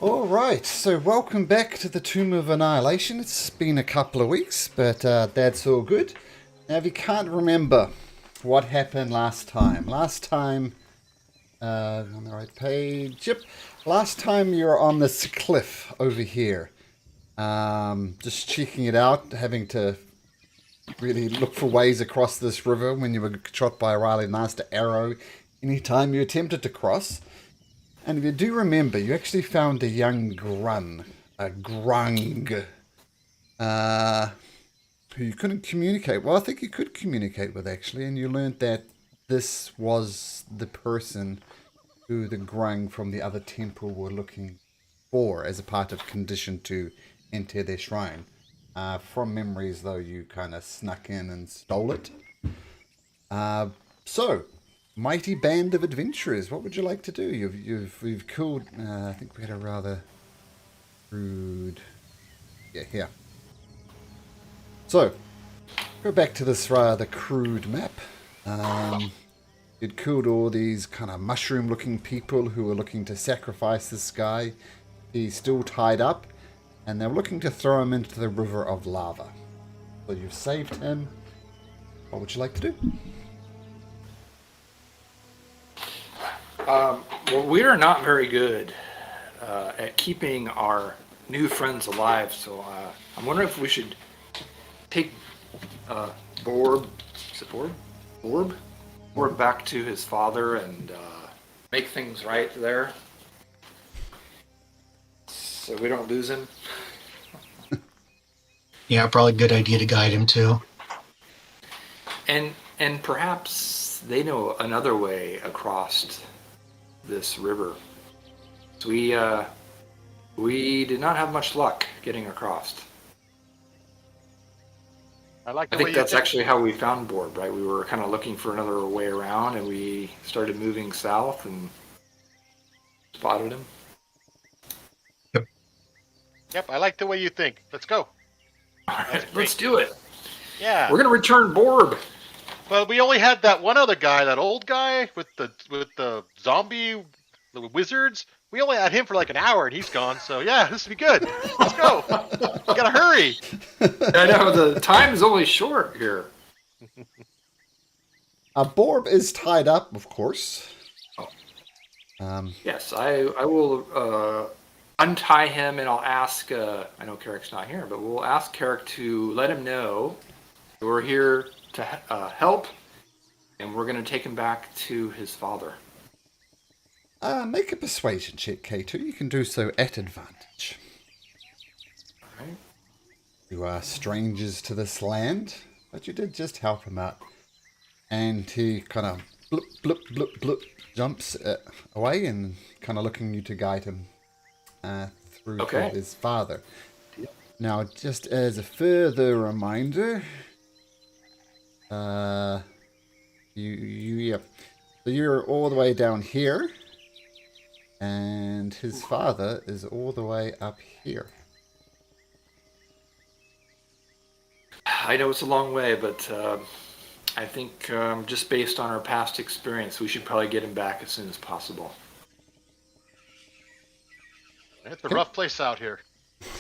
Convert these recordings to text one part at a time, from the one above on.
All right, so welcome back to the Tomb of Annihilation. It's been a couple of weeks, but that's all good. Now, if you can't remember what happened last time, on the right page, yep, last time you were on this cliff over here, just checking it out, having to really look for ways across this river when you were shot by a Riley Master arrow anytime you attempted to cross. And if you do remember, you actually found a young grung, uh, who you couldn't communicate. Well, I think you could communicate with, actually, and you learned that this was the person who the grung from the other temple were looking for as a part of condition to enter their shrine. From memories, though, you kind of snuck in and stole it. So, mighty band of adventurers, what would you like to do? We've killed. I think we had a rather rude. Yeah, here. So, go back to this rather crude map. You'd killed all these kind of mushroom-looking people who were looking to sacrifice this guy. He's still tied up, and they're looking to throw him into the river of lava. So you've saved him. What would you like to do? Well, we are not very good at keeping our new friends alive, so I'm wondering if we should take Borb, is it Borb? Borb back to his father and make things right there, so we don't lose him. Yeah, probably a good idea to guide him too. And perhaps they know another way across this river. So we did not have much luck getting across. I think that's actually how we found Borb, right? We were kind of looking for another way around, and we started moving south and spotted him. Yep, I like the way you think. Let's go. All right, let's do it. Yeah. We're gonna return Borb. Well, we only had that one other guy, that old guy with the zombie the wizards. We only had him for like an hour, and he's gone. So yeah, this will be good. Let's go. We gotta hurry. I know the time is only short here. Borb is tied up, of course. Yes, I will untie him, and I'll ask. I know Carrick's not here, but we'll ask Carrick to let him know we're here to help, and we're going to take him back to his father. Make a persuasion check, K2. You can do so at advantage. All right. You are strangers to this land, but you did just help him out. And he kind of blip, blip, blip, blip, jumps away and kind of looking you to guide him through to his father. Now, just as a further reminder, so you're all the way down here, and his father is all the way up here. I know it's a long way, but I think just based on our past experience, we should probably get him back as soon as possible. It's a rough place out here.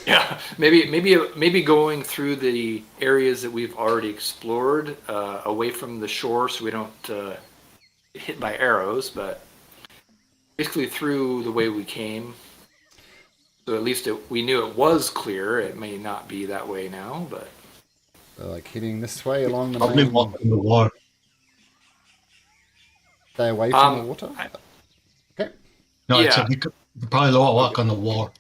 Yeah, maybe going through the areas that we've already explored, away from the shore, so we don't get hit by arrows, but basically through the way we came. So at least we knew it was clear. It may not be that way now, but Like heading this way along the Probably main... walk in the water. Stay away from the water? Okay. No, Yeah. you could probably walk on the wall.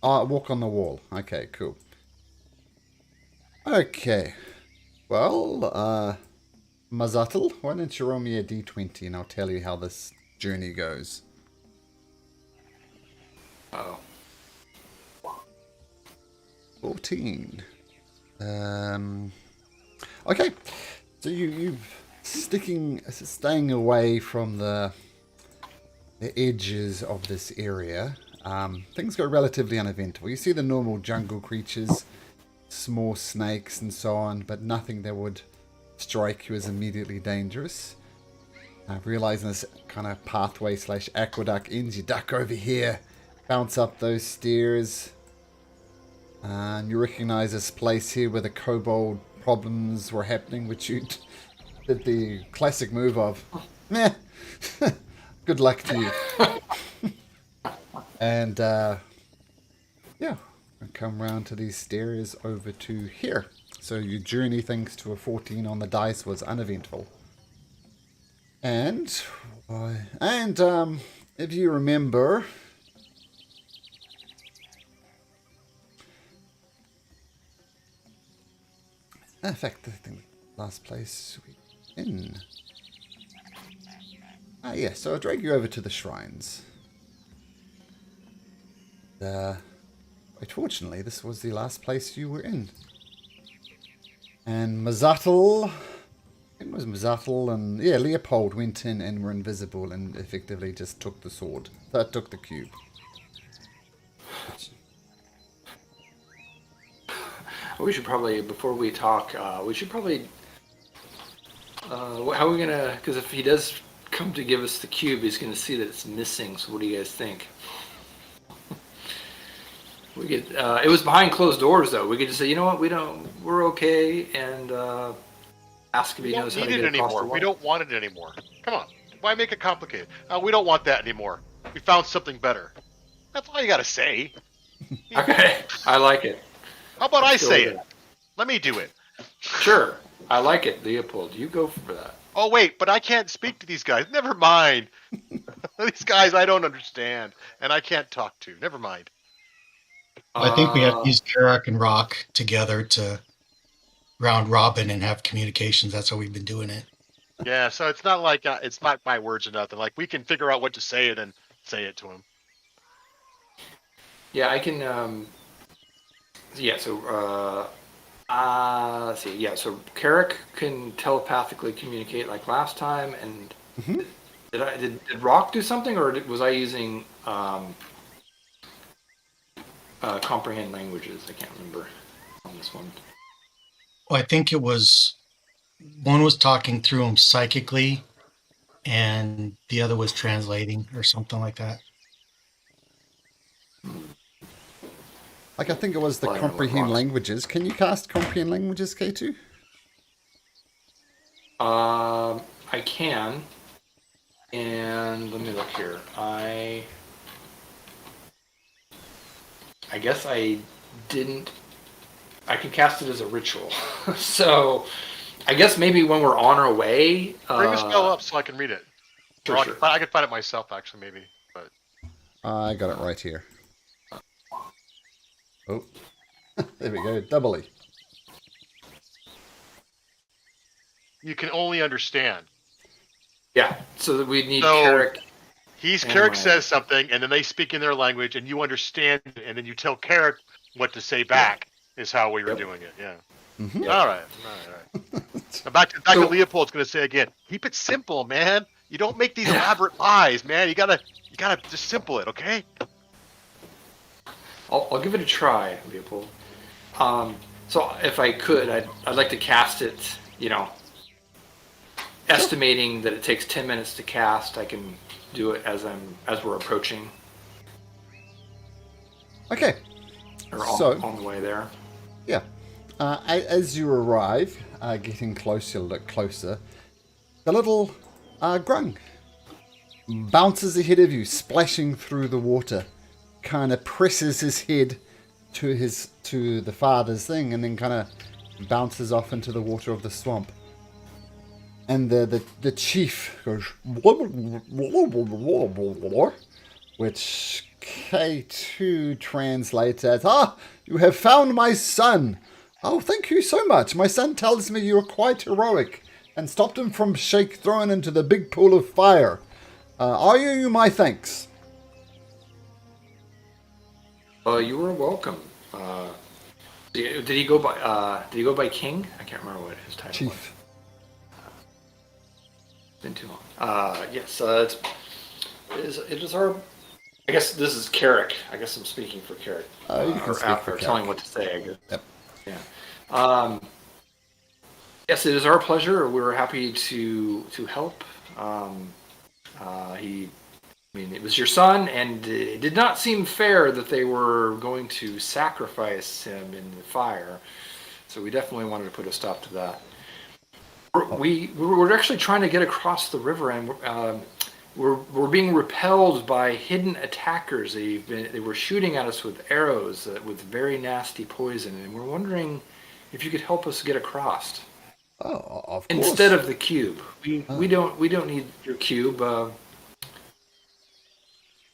Walk on the wall. Okay, cool. Okay. Well, Mazatl, why don't you roll me a d20 and I'll tell you how this journey goes. oh, 14. Okay. So you've staying away from the edges of this area. Things go relatively uneventful. You see the normal jungle creatures, small snakes and so on, but nothing that would strike you as immediately dangerous. Realizing this kind of pathway / aqueduct ends, you duck over here, bounce up those stairs. And you recognize this place here where the kobold problems were happening, which you did the classic move of, meh, good luck to you. And, yeah, I come round to these stairs over to here. So your journey, thanks to a 14 on the dice, was uneventful. And if you remember, in fact, I think last place we in. Ah, yeah. So I'll drag you over to the shrines. Quite fortunately, this was the last place you were in. And Mazatl, it was Mazatl, and yeah, Leopold went in and were invisible and effectively just took the sword. That took the cube. We should probably, before we talk, we should probably, how are we gonna, because if he does come to give us the cube, he's gonna see that it's missing, so what do you guys think? We could, it was behind closed doors though, we could just say, you know what, we're okay, and ask if he knows how to get it across the anymore. wall. We don't want it anymore. Come on. Why make it complicated? We don't want that anymore. We found something better. That's all you gotta say. Okay, I like it. How about I Let's go say with it? that. Let me do it. Sure, I like it, Leopold, you go for that. Oh wait, but I can't speak to these guys. Never mind. These guys I don't understand, and I can't talk to. Never mind. I think we have to use Karak and Rock together to round robin and have communications. That's how we've been doing it. Yeah, so it's not like it's not my words or nothing. Like we can figure out what to say and then say it to him. Yeah, I can, yeah, so, let's see, yeah, so Carrick can telepathically communicate like last time, and did Rock do something, or was I using, comprehend languages? I can't remember on this one. Well, I think it was one was talking through him psychically, and the other was translating or something like that. Like, I think it was the Well, I don't know what comprehend rocks. languages. Can you cast comprehend languages, K2? I can, and let me look here. I guess I didn't. I can cast it as a ritual, so I guess maybe when we're on our way. Bring the spell up so I can read it. Sure, Or I sure. can find it myself, actually, maybe. But I got it right here. Oh, there we go. Doubly. you can only understand. Yeah, so that we need So- Carrick. Carrick my- says something, and then they speak in their language, and you understand, and then you tell Carrick what to say back. Is how we were Yep. doing it. Yeah. Mhm. All right. Now back to So- Leopold's going to say again. Keep it simple, man. You don't make these elaborate lies, man. You gotta just simple it, okay? I'll give it a try, Leopold. So if I could, I'd like to cast it. You know, estimating that it takes 10 minutes to cast, I can do it as we're approaching Okay. or on the way there. Yeah. As you arrive, getting closer, look closer, the little grung bounces ahead of you, splashing through the water, kind of presses his head to the father's thing, and then kind of bounces off into the water of the swamp. And the chief goes, which K2 translates as, you have found my son. Oh, thank you so much. My son tells me you are quite heroic and stopped him from being thrown into the big pool of fire. Are you my thanks? You were welcome. Did he go by King? I can't remember what his title was. Chief. It's been too long. Yes, it is our. I guess this is Carrick. I guess I'm speaking for Carrick. You can speak for telling Carrick. what to say, I guess. Yep. Yeah. Yes, it is our pleasure. We're happy to help. He I mean, it was your son, and it did not seem fair that they were going to sacrifice him in the fire. So we definitely wanted to put a stop to that. We're actually trying to get across the river, and we're being repelled by hidden attackers. They were shooting at us with arrows with very nasty poison, and we're wondering if you could help us get across. Oh, of course. Instead of the cube, we don't need your cube.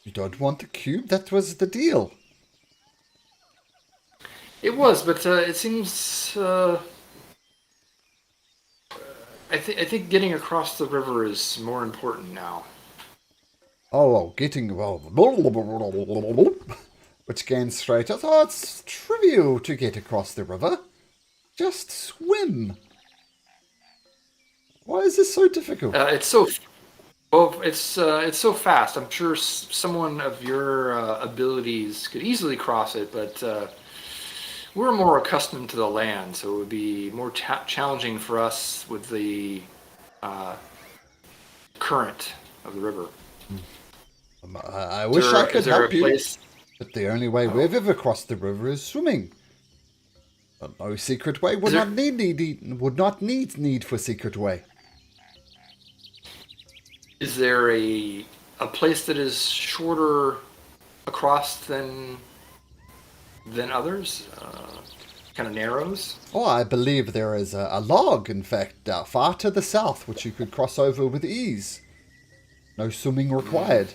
You don't want the cube? That was the deal. It was, but it seems. I think getting across the river is more important now. Oh, getting which again straight up. Oh, it's trivial to get across the river. Just swim. Why is this so difficult? It's so fast. I'm sure someone of your abilities could easily cross it, but we're more accustomed to the land, so it would be more challenging for us with the current of the river. I wish I could help you, place? but the only way we've ever crossed the river is swimming. But no secret way would not need for secret way. Is there a place that is shorter across than others? Kind of narrows? Oh, I believe there is a log, in fact, far to the south, which you could cross over with ease. No swimming required.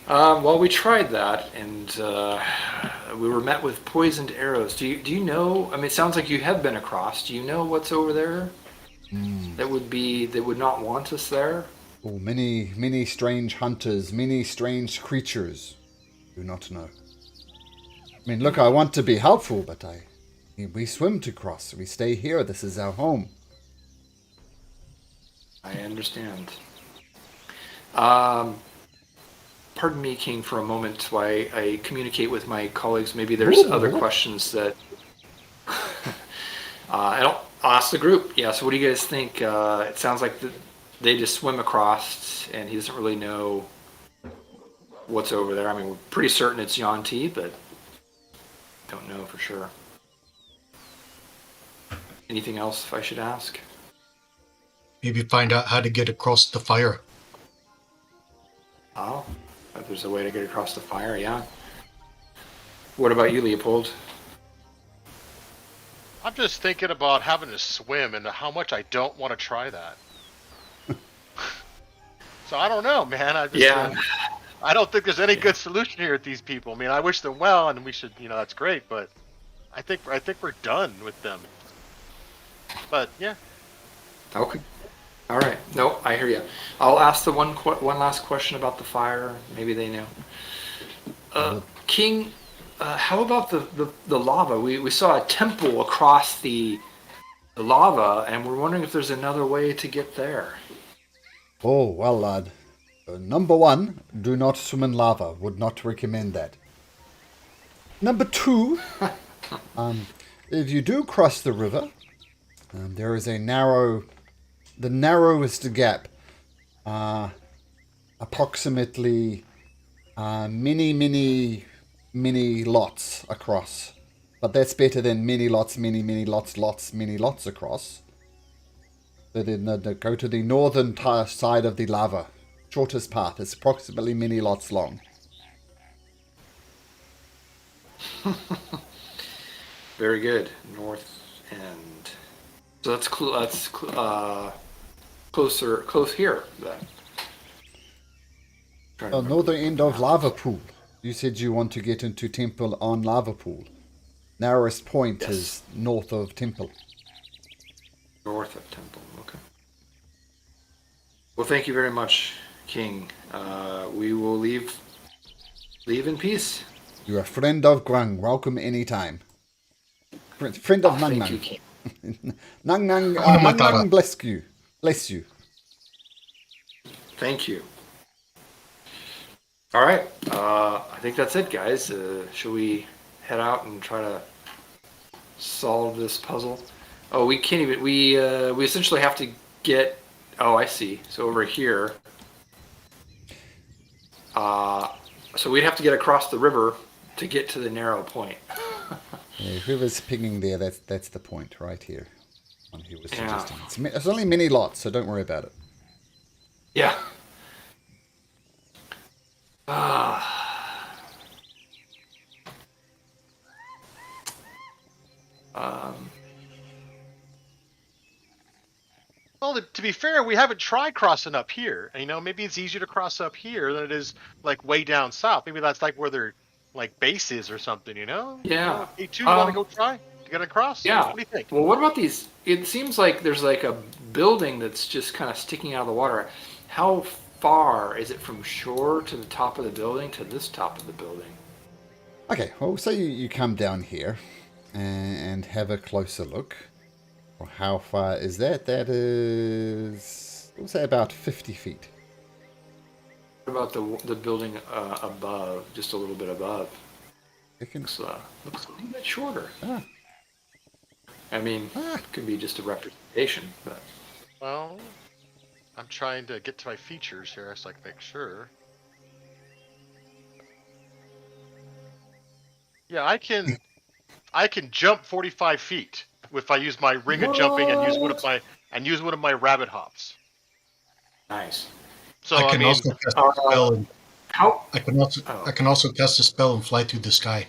Well, we tried that, and we were met with poisoned arrows. Do you know? I mean, it sounds like you have been across. Do you know what's over there? That would not want us there? Oh, many strange hunters, many strange creatures. Do not know. I mean, look, I want to be helpful, but we swim to cross. We stay here. This is our home. I understand. Pardon me, King, for a moment while I communicate with my colleagues. Maybe there's other questions that I'll ask the group. Yeah, so what do you guys think? It sounds like they just swim across, and he doesn't really know what's over there. I mean, we're pretty certain it's Yanti, but don't know for sure. Anything else if I should ask? Maybe find out how to get across the fire. Oh, if there's a way to get across the fire, yeah. What about you, Leopold? I'm just thinking about having to swim and how much I don't want to try that. So I don't know, man. I don't think there's any good solution here with these people. I mean, I wish them well, and we should, that's great. But I think we're done with them. But yeah. Okay. All right. No, I hear you. I'll ask the one last question about the fire. Maybe they know. King, how about the lava? We saw a temple across the lava, and we're wondering if there's another way to get there. Oh, well, lad. Number one, do not swim in lava. Would not recommend that. Number two, if you do cross the river, there is the narrowest gap, approximately many lots across. But that's better than many lots across. So then go to the northern side of the lava. Shortest path is approximately many lots long. Very good. North end. So that's close here then. Northern end of lava pool. You said you want to get into temple on lava pool. Narrowest point is north of temple. North of temple. Okay. Well, thank you very much, King. We will leave in peace. You're a friend of Grung. Welcome anytime. Friend of Nang Thank you, Nang. King. Nang Nang bless you. Bless you. Thank you. All right. I think that's it, guys. Shall we head out and try to solve this puzzle? Oh, we can't even. We essentially have to get. Oh, I see. So over here, So we'd have to get across the river to get to the narrow point. Yeah, whoever's pinging there, that's the point right here. One who was Yeah. suggesting. It's only mini lots, so don't worry about it. Yeah. Well, to be fair, we haven't tried crossing up here. You know, maybe it's easier to cross up here than it is like way down south. Maybe that's like where their like base is or something. You know? Yeah. K2, you want to go try to get across? Yeah. What do you think? Well, what about these? It seems like there's like a building that's just kind of sticking out of the water. How far is it from shore to the top of the building to this top of the building? Okay, well, say you come down here and have a closer look. Well, how far is that? That is, we'll say about 50 feet. What about the building above, just a little bit above? You can, Looks a little bit shorter. ah, I mean, it could be just a representation, but Well, I'm trying to get to my features here so I can make sure. Yeah, I can jump 45 feet if I use my ring of jumping and use one of my rabbit hops. nice. So I can mean, also cast a spell and How? I can also cast a spell and fly through the sky.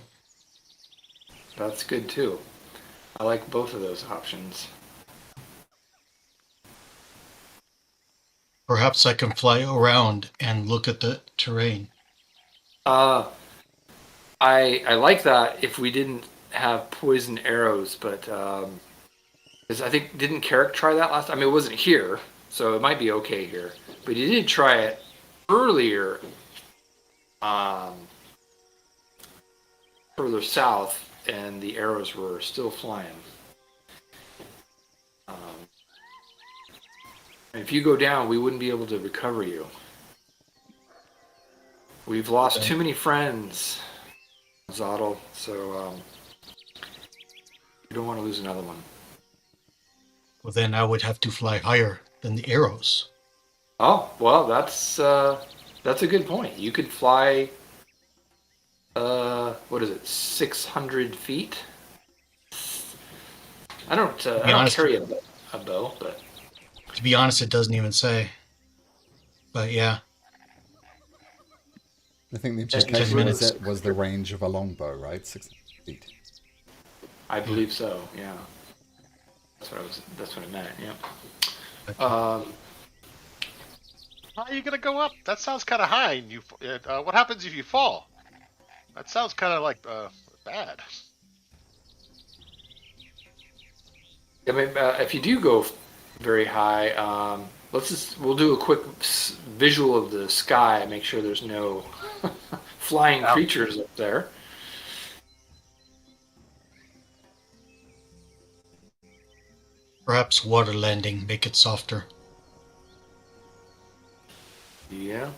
That's good too. I like both of those options. Perhaps I can fly around and look at the terrain. I like that if we didn't have poison arrows, but 'cause I think didn't Carrick try that last time? I mean, it wasn't here, so it might be okay here. But he did try it earlier, further south, and the arrows were still flying. If you go down, we wouldn't be able to recover you. We've lost too many friends, Zottle, so we don't want to lose another one. Well, then I would have to fly higher than the arrows. Oh, well, that's a good point. You could fly, what is it, 600 feet? I don't carry a bow, but To be honest, it doesn't even say. But yeah, I think the Just 10 implication was minutes. that was the range of a longbow, right? 600 feet. I believe so. Yeah, that's what I meant. Yeah. how are you gonna go up? That sounds kind of high. And what happens if you fall? That sounds kind of like bad. I mean, if you do go very high, we'll do a quick visual of the sky and make sure there's no flying creatures up there. perhaps water landing, make it softer. Yeah.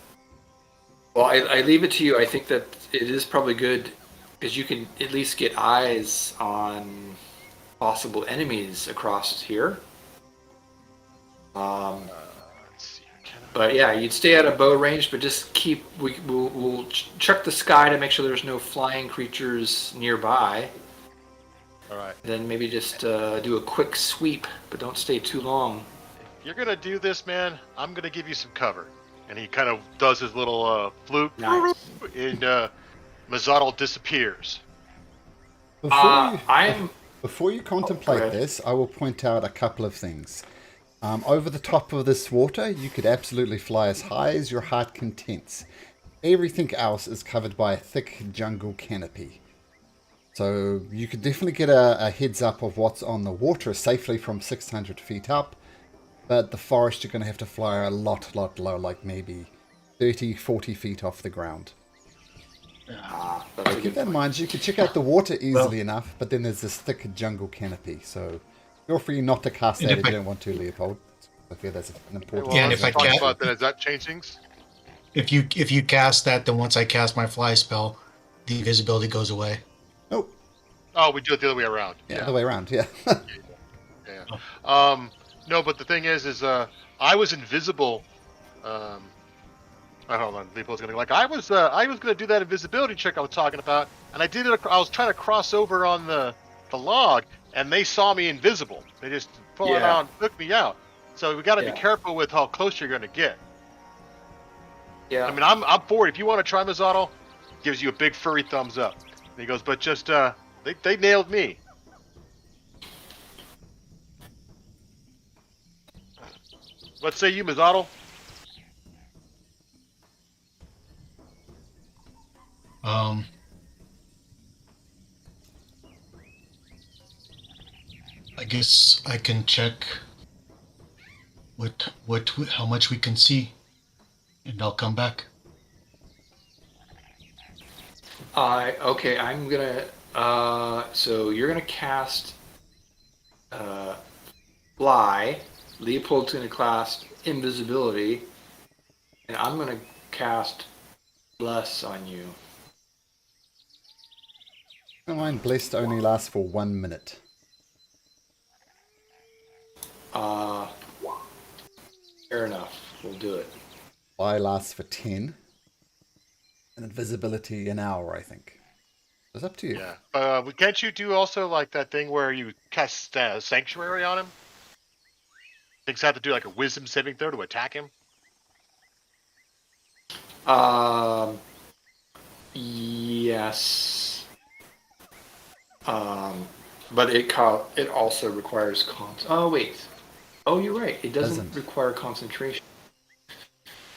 Well, I leave it to you. I think that it is probably good because you can at least get eyes on possible enemies across here. Let's see. But yeah, you'd stay out of bow range, but just we'll check the sky to make sure there's no flying creatures nearby. All right. Then maybe just do a quick sweep, but don't stay too long. If you're gonna do this, man, I'm gonna give you some cover. And he kind of does his little flute, Nice. and Mazzaddle disappears. Before you contemplate go ahead. this, I will point out a couple of things. Over the top of this water, you could absolutely fly as high as your heart contents. Everything else is covered by a thick jungle canopy. So you could definitely get a heads up of what's on the water safely from 600 feet up. But the forest, you're going to have to fly a lot low, like maybe 30, 40 feet off the ground. That's a Keep good that in point. mind. You can check out the water easily enough, but then there's this thick jungle canopy. So feel free not to cast And that if if I- you don't want to, Leopold. I feel that's an important Well, Yeah, and let's if I talk can't- about that, does that change things? If you cast that, then once I cast my fly spell, the invisibility goes away. Oh, Oh, we do it the other way around. yeah, the way around, yeah. Yeah. No, but the thing is I was invisible. I don't know. People's gonna be like, I was gonna do that invisibility trick I was talking about, and I did it. I was trying to cross over on the log, and they saw me invisible. They just pulled it Yeah. out and took me out. So we got to be Yeah. careful with how close you're gonna get. Yeah. I mean, I'm for it. If you want to try Mazzotto, gives you a big furry thumbs up. And he goes, but just they nailed me. What say you, Mazzotto? I guess I can check how much we can see, and I'll come back. Okay, I'm gonna. So you're gonna cast Fly. Leopold's gonna cast Invisibility, and I'm gonna cast Bless on you. Never mind, blessed only lasts for 1 minute. Fair enough. We'll do it. Fly lasts for 10. And invisibility an hour, I think. It's up to you. Yeah. Can't you do also like that thing where you cast Sanctuary on him? Things have to do like a Wisdom saving throw to attack him. Yes. But it also requires Oh wait. Oh, you're right. It doesn't require concentration.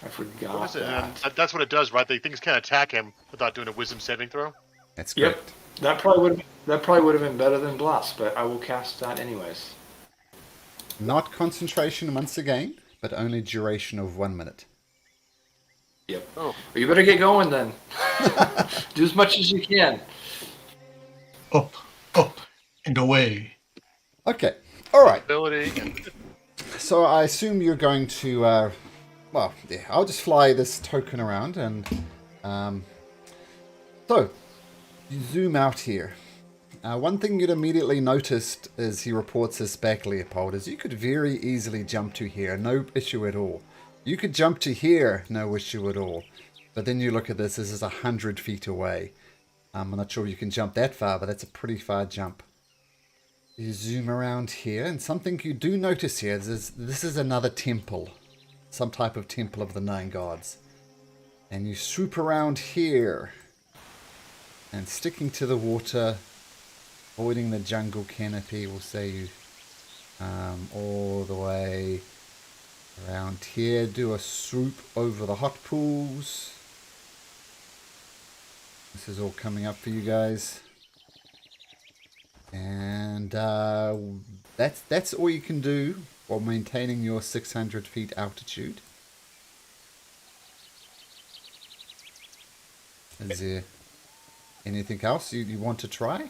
I forgot What is it? that. That's what it does, right? The things can't attack him without doing a Wisdom saving throw. That's correct. Yep. That probably would have been better than Blast, but I will cast that anyways. Not concentration once again, but only duration of 1 minute. Yep. Oh. Well, you better get going then. Do as much as you can. Up, and away. Okay. All right. Ability and So I assume you're going to, well, yeah, I'll just fly this token around and, so, you zoom out here. One thing you'd immediately noticed as he reports this back, Leopold, is you could very easily jump to here, no issue at all. You could jump to here, no issue at all. But then you look at this is 100 feet away. I'm not sure you can jump that far, but that's a pretty far jump. You zoom around here, and something you do notice here is this is another temple. Some type of temple of the 9 gods. And you swoop around here. And sticking to the water, avoiding the jungle canopy will say you all the way around here. Do a swoop over the hot pools. This is all coming up for you guys. And that's all you can do while maintaining your 600 feet altitude. Is there anything else you want to try?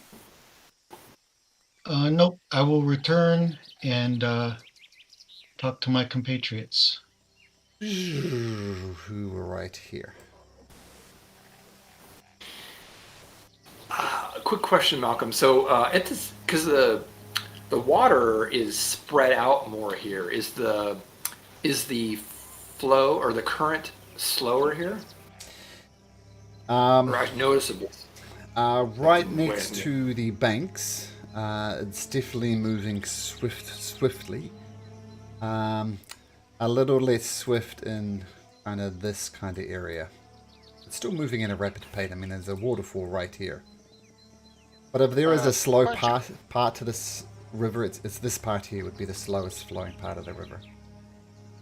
Nope. I will return and talk to my compatriots. Who were right here? A quick question, Malcolm. So, because the water is spread out more here, is the flow or the current slower here? Or noticeable? Right next to the banks, it's definitely moving swiftly. A little less swift in kind of this kind of area. It's still moving in a rapid pace. I mean, there's a waterfall right here. But if there is a slow part to this river, it's this part here would be the slowest flowing part of the river.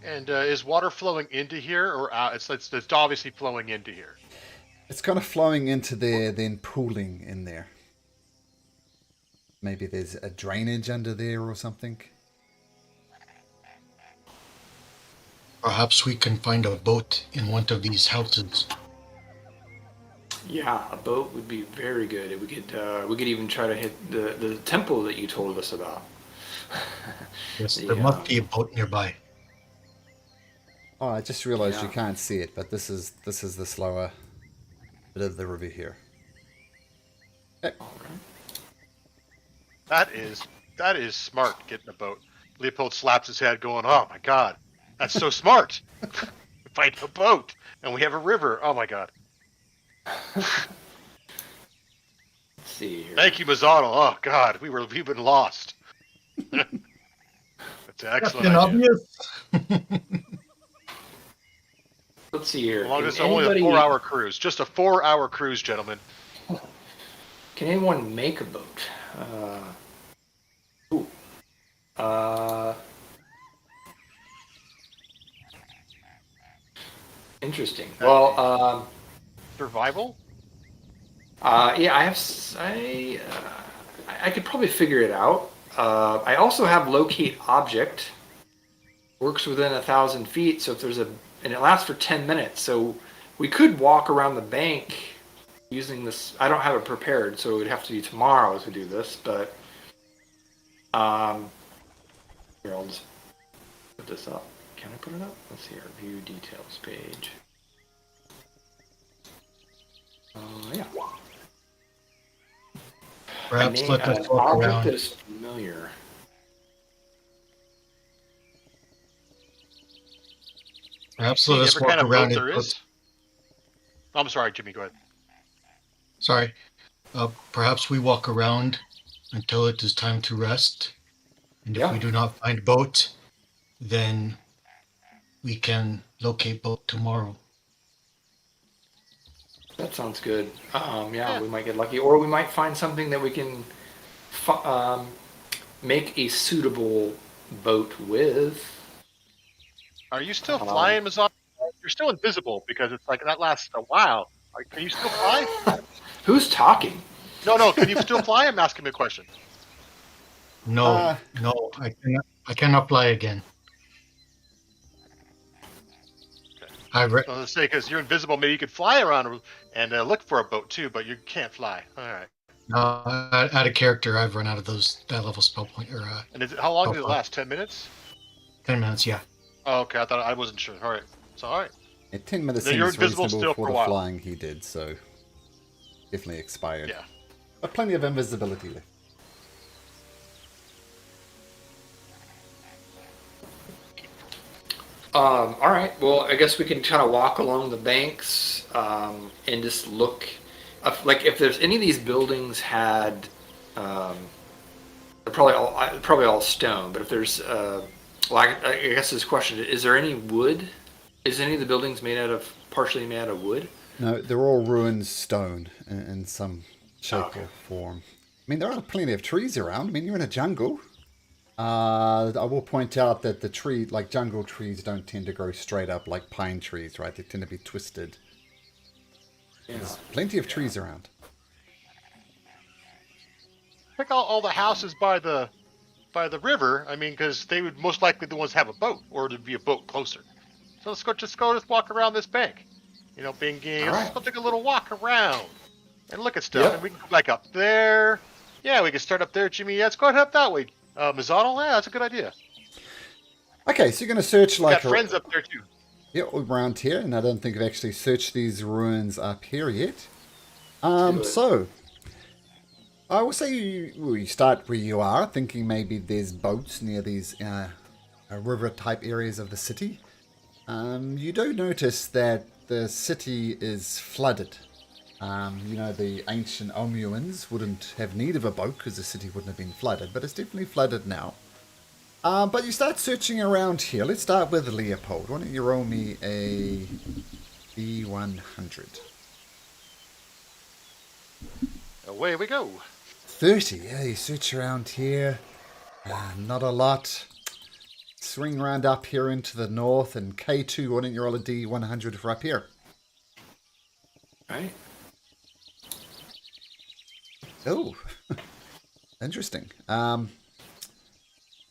And is water flowing into here or out? It's obviously flowing into here. It's kind of flowing into there, then pooling in there. Maybe there's a drainage under there or something. Perhaps we can find a boat in one of these houses. Yeah, a boat would be very good. We could even try to hit the temple that you told us about. Yes, there must be a boat nearby. Oh, I just realized you can't see it, but this is the slower bit of the river here. Okay. All right. That is smart, getting a boat. Leopold slaps his head going, oh my god, that's so smart. find a boat, and we have a river. Oh my god! Let's see here. Thank you, Mazzano. Oh god, we've been lost. That's an excellent Captain idea. Obvious. Let's see here. Long Can as it's only a anybody- 4-hour cruise. Just a 4-hour cruise, gentlemen. Can anyone make a boat? Ooh. Interesting. Well, Survival? yeah, I could probably figure it out. I also have locate object. Works within 1,000 feet, so if there's and it lasts for 10 minutes, so we could walk around the bank using this. I don't have it prepared, so it would have to be tomorrow as we do this, but here, I'll just put this up. Can I put it up? Let's see here, view details page. Yeah. Perhaps let us An walk object around. that is familiar. Perhaps See let us every walk kind of around boat it. there is. I'm sorry, Jimmy. Go ahead. Sorry. Perhaps we walk around until it is time to rest. And if Yeah. we do not find boat, then we can locate boat tomorrow. That sounds good. Yeah. We might get lucky, or we might find something that we can make a suitable boat with. Are you still flying, Mazzano? You're still invisible because it's like that lasts a while. Can you still fly? Who's talking? No. Can you still fly? I'm asking a question. No, I cannot fly again. I was gonna say because you're invisible, maybe you could fly around and look for a boat too, but you can't fly. All right. Out of character, I've run out of that level spell point And how long does it Oh, last? 10 minutes? 10 minutes. Yeah. Oh, okay. I wasn't sure. All right. So all right. Yeah, 10 minutes Then you're seems invisible reasonable still for for a the while. flying he did, so definitely expired. Yeah. But plenty of invisibility left. All right. Well, I guess we can kind of walk along the banks and just look. Like if there's any of these buildings had, they're probably all stone. But if there's, I guess this question: is there any wood? Is any of the buildings partially made out of wood? No, they're all ruined stone in some shape Okay. or form. I mean, there are plenty of trees around. I mean, you're in a jungle. I will point out that jungle trees don't tend to grow straight up like pine trees, right? They tend to be twisted. Yeah. There's plenty of trees around. Pick out all the houses by the river. I mean, because they would most likely the ones have a boat, or there'd be a boat closer. So let's just walk around this bank. You know, All let's right. go take a little walk around and look at stuff. Yep. And we can go back up there. Yeah, we can start up there, Jimmy. Let's go ahead and up that way. Mazzano, yeah, that's a good idea. Okay, so you're going to search We got friends up there too. Yeah, around here, and I don't think I've actually searched these ruins up here yet. do it. So I will say you start where you are, thinking maybe there's boats near these river type areas of the city. You do notice that the city is flooded. The ancient Omuans wouldn't have need of a boat because the city wouldn't have been flooded, but it's definitely flooded now. But you start searching around here. Let's start with Leopold. Why don't you roll me a D100? Away we go. 30. Yeah, you search around here. Not a lot. Swing around up here into the north, and K2, why don't you roll a D100 for up here? Right. Oh, interesting. Now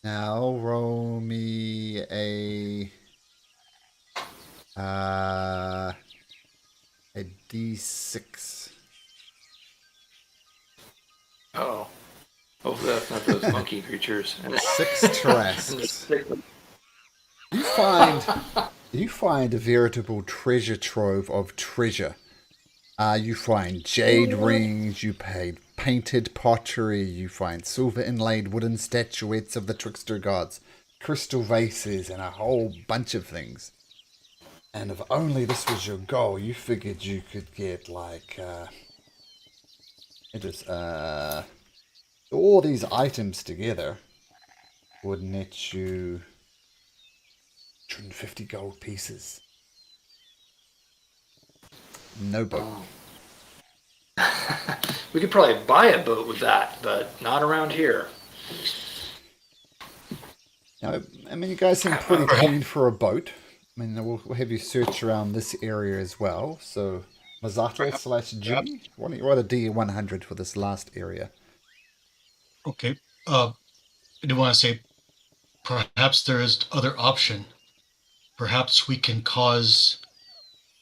roll me a D6. Oh. Hopefully that's not those monkey creatures. 6 Tarrasques. You find a veritable treasure trove of treasure. You find jade rings, you find painted pottery, you find silver inlaid wooden statuettes of the trickster gods, crystal vases, and a whole bunch of things. And if only this was your goal, you figured you could get like all these items together would net you 150 gold pieces. No boat. We could probably buy a boat with that, but not around here. Now, I mean, you guys seem pretty keen for a boat. I mean, we'll have you search around this area as well. So, Masato / Jimmy, what a D100 for this last area. Okay. I do want to say, perhaps there is other option. Perhaps we can cause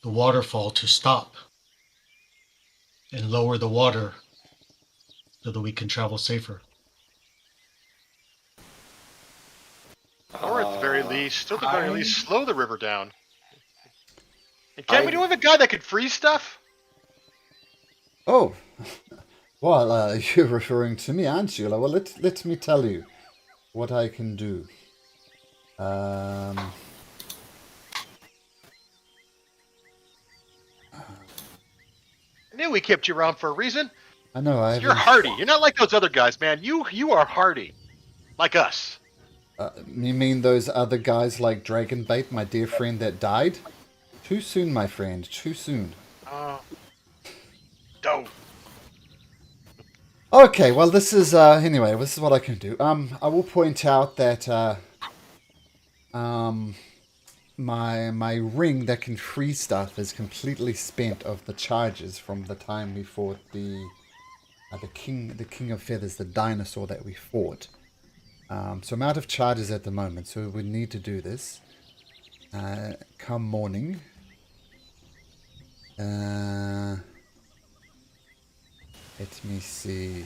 the waterfall to stop and lower the water so that we can travel safer. Or at the very least, slow the river down. And can we do have a guy that could freeze stuff? Oh, well, you're referring to me, aren't you? Well, let me tell you what I can do. I knew we kept you around for a reason. I know, You're hardy. You're not like those other guys, man. You are hardy. Like us. You mean those other guys like Dragonbait, my dear friend that died? Too soon, my friend, too soon. Don't. Okay, well, this is, anyway, this is what I can do. I will point out that, my ring that can freeze stuff is completely spent of the charges from the time we fought the King of Feathers, the dinosaur that we fought. So I'm out of charges at the moment, so we need to do this. Come morning. Let me see.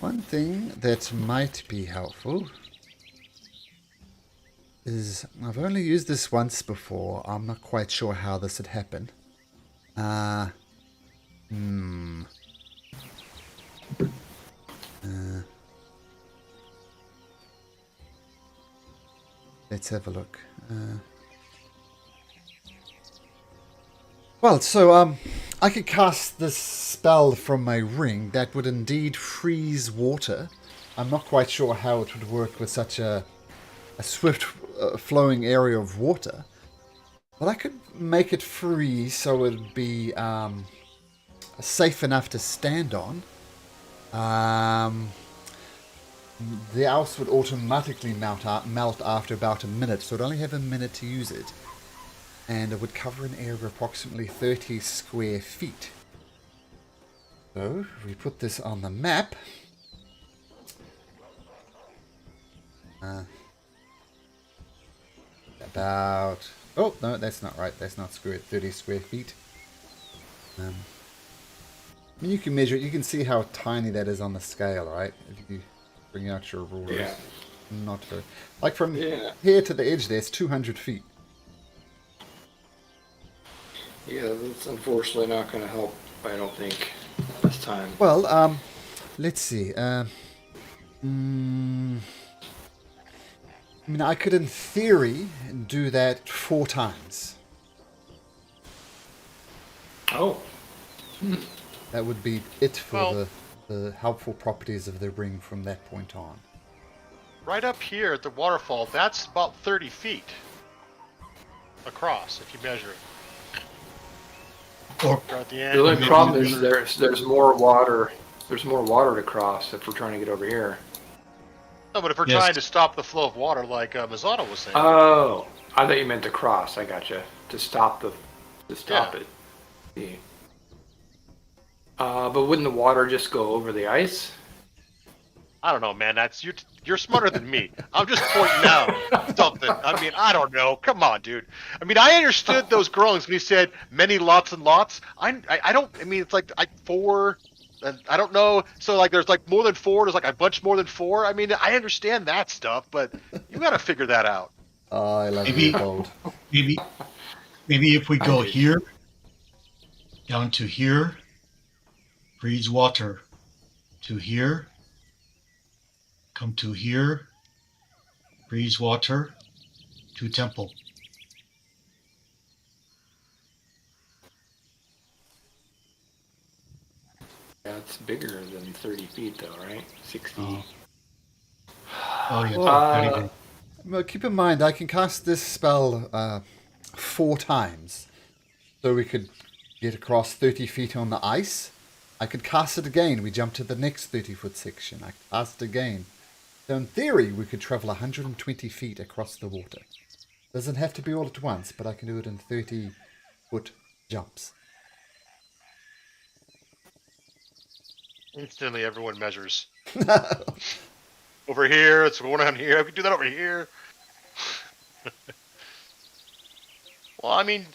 One thing that might be helpful is I've only used this once before. I'm not quite sure how this would happen. Let's have a look. Well, so I could cast this spell from my ring that would indeed freeze water. I'm not quite sure how it would work with such a swift flowing area of water. But I could make it freeze so it would be safe enough to stand on. The ice would automatically melt after about a minute, so I'd only have a minute to use it. And it would cover an area of approximately 30 square feet. So, if we put this on the map... about... Oh, no, that's not right. That's not 30 square feet. I mean, you can measure it. You can see how tiny that is on the scale, right? If you bring out your rulers. Yeah. Not very... Like from here to the edge there, it's 200 feet. Yeah, that's unfortunately not going to help, I don't think, this time. Well, let's see. I mean, I could, in theory, do that 4 times. Oh. That would be it for the helpful properties of the ring from that point on. Right up here at the waterfall, that's about 30 feet across, if you measure it. Or At the end. The only problem is there's more water. There's more water to cross if we're trying to get over here. No, but if we're Yes. trying to stop the flow of water, like Mazzano was saying. Oh, I thought you meant to cross. I gotcha. To stop it. See. But wouldn't the water just go over the ice? I don't know, man. You're smarter than me. I'm just pointing out something. I mean, I don't know. Come on, dude. I mean, I understood those growings when he said many lots and lots. I don't. I mean, it's like 4. And I don't know. So like, there's like more than 4. There's like a bunch more than 4. I mean, I understand that stuff, but you got to figure that out. Oh, I love Maybe- you, Gold. maybe if we go here, down to here, freeze water, to here, come to here, freeze water, to temple. Yeah, it's bigger than 30 feet, though, right? 60. Oh. Oh, yeah. Uh, Well, keep in mind, I can cast this spell 4 times. So we could get across 30 feet on the ice. I could cast it again. We jump to the next 30-foot section. I could cast it again. So in theory, we could travel 120 feet across the water. Doesn't have to be all at once, but I can do it in 30-foot jumps. Instantly, everyone measures. Over here, it's going on here. I can do that over here. Well, I mean,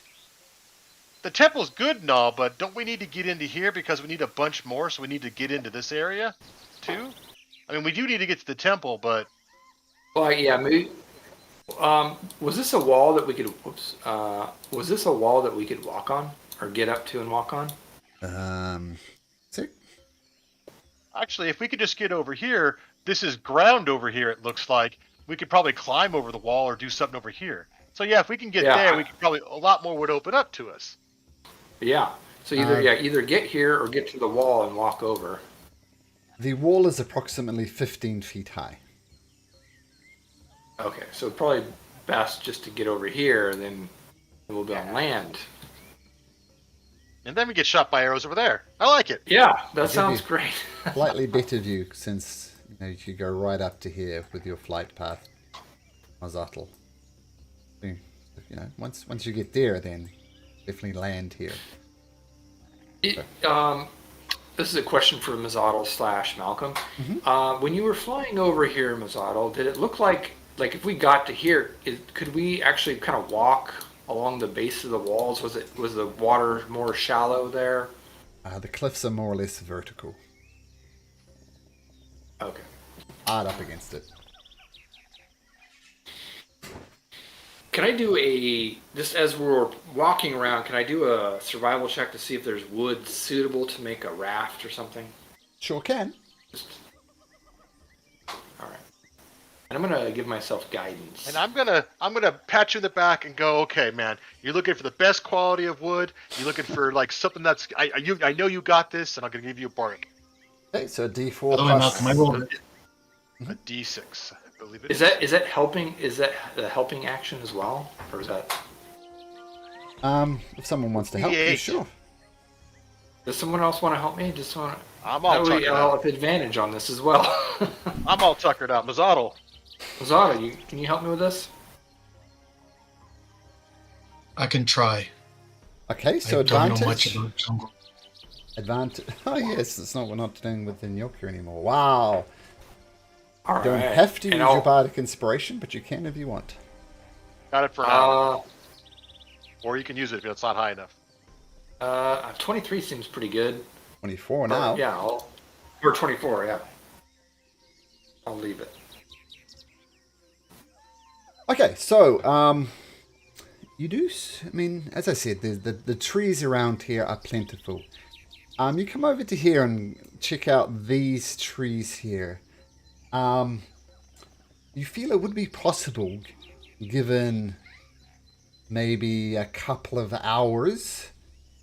the temple's good and all, but don't we need to get into here because we need a bunch more, so we need to get into this area, too? I mean, we do need to get to the temple, but... well, yeah, maybe. Was this a wall that we could? Whoops. Was this a wall that we could walk on or get up to and walk on? See? Actually, if we could just get over here, this is ground over here, it looks like. We could probably climb over the wall or do something over here. So yeah, if we can get there, we could probably, a lot more would open up to us. Yeah. So either get here or get to the wall and walk over. The wall is approximately 15 feet high. Okay, so probably best just to get over here, and then we'll be on land. And then we get shot by arrows over there. I like it. Yeah, that give sounds you- great. Slightly better view since you could go right up to here with your flight path. Mazatl. Once you get there, then definitely land here. This is a question for Mazatl / Malcolm. When you were flying over here, Mazatl, did it look like if we got to here, could we actually kind of walk along the base of the walls? Was the water more shallow there? The cliffs are more or less vertical. Okay. Hard up against it. Can I do just as we're walking around, can I do a survival check to see if there's wood suitable to make a raft or something? Sure can. All right. And I'm going to give myself guidance. And I'm gonna pat you in the back and go, okay, man, you're looking for the best quality of wood. You're looking for like something that's I know you got this, and I'm gonna give you a bargain. Okay, so D4 By the way, plus... Malcolm, I rolled A D6, I believe it Is that helping? Is that the helping action as well, or is that? If someone wants to help you, D8. sure. Does someone else want to help me? Just want. I'm all tuckered I'll out. have advantage on this as well. I'm all tuckered out. Mazatl. Zara, can you help me with this? I can try. Okay, so I don't know advantage. much about jungle. Advantage. Oh yes, we're not doing with the Nyoka anymore. Wow. All You don't right. have to And use your bardic inspiration, but you can if you want. Got it for now. Or you can use it if it's not high enough. 23 seems pretty good. 24 now. Yeah, or 24. Yeah. I'll leave it. Okay, so you do. I mean, as I said, the trees around here are plentiful. You come over to here and check out these trees here. You feel it would be possible, given maybe a couple of hours,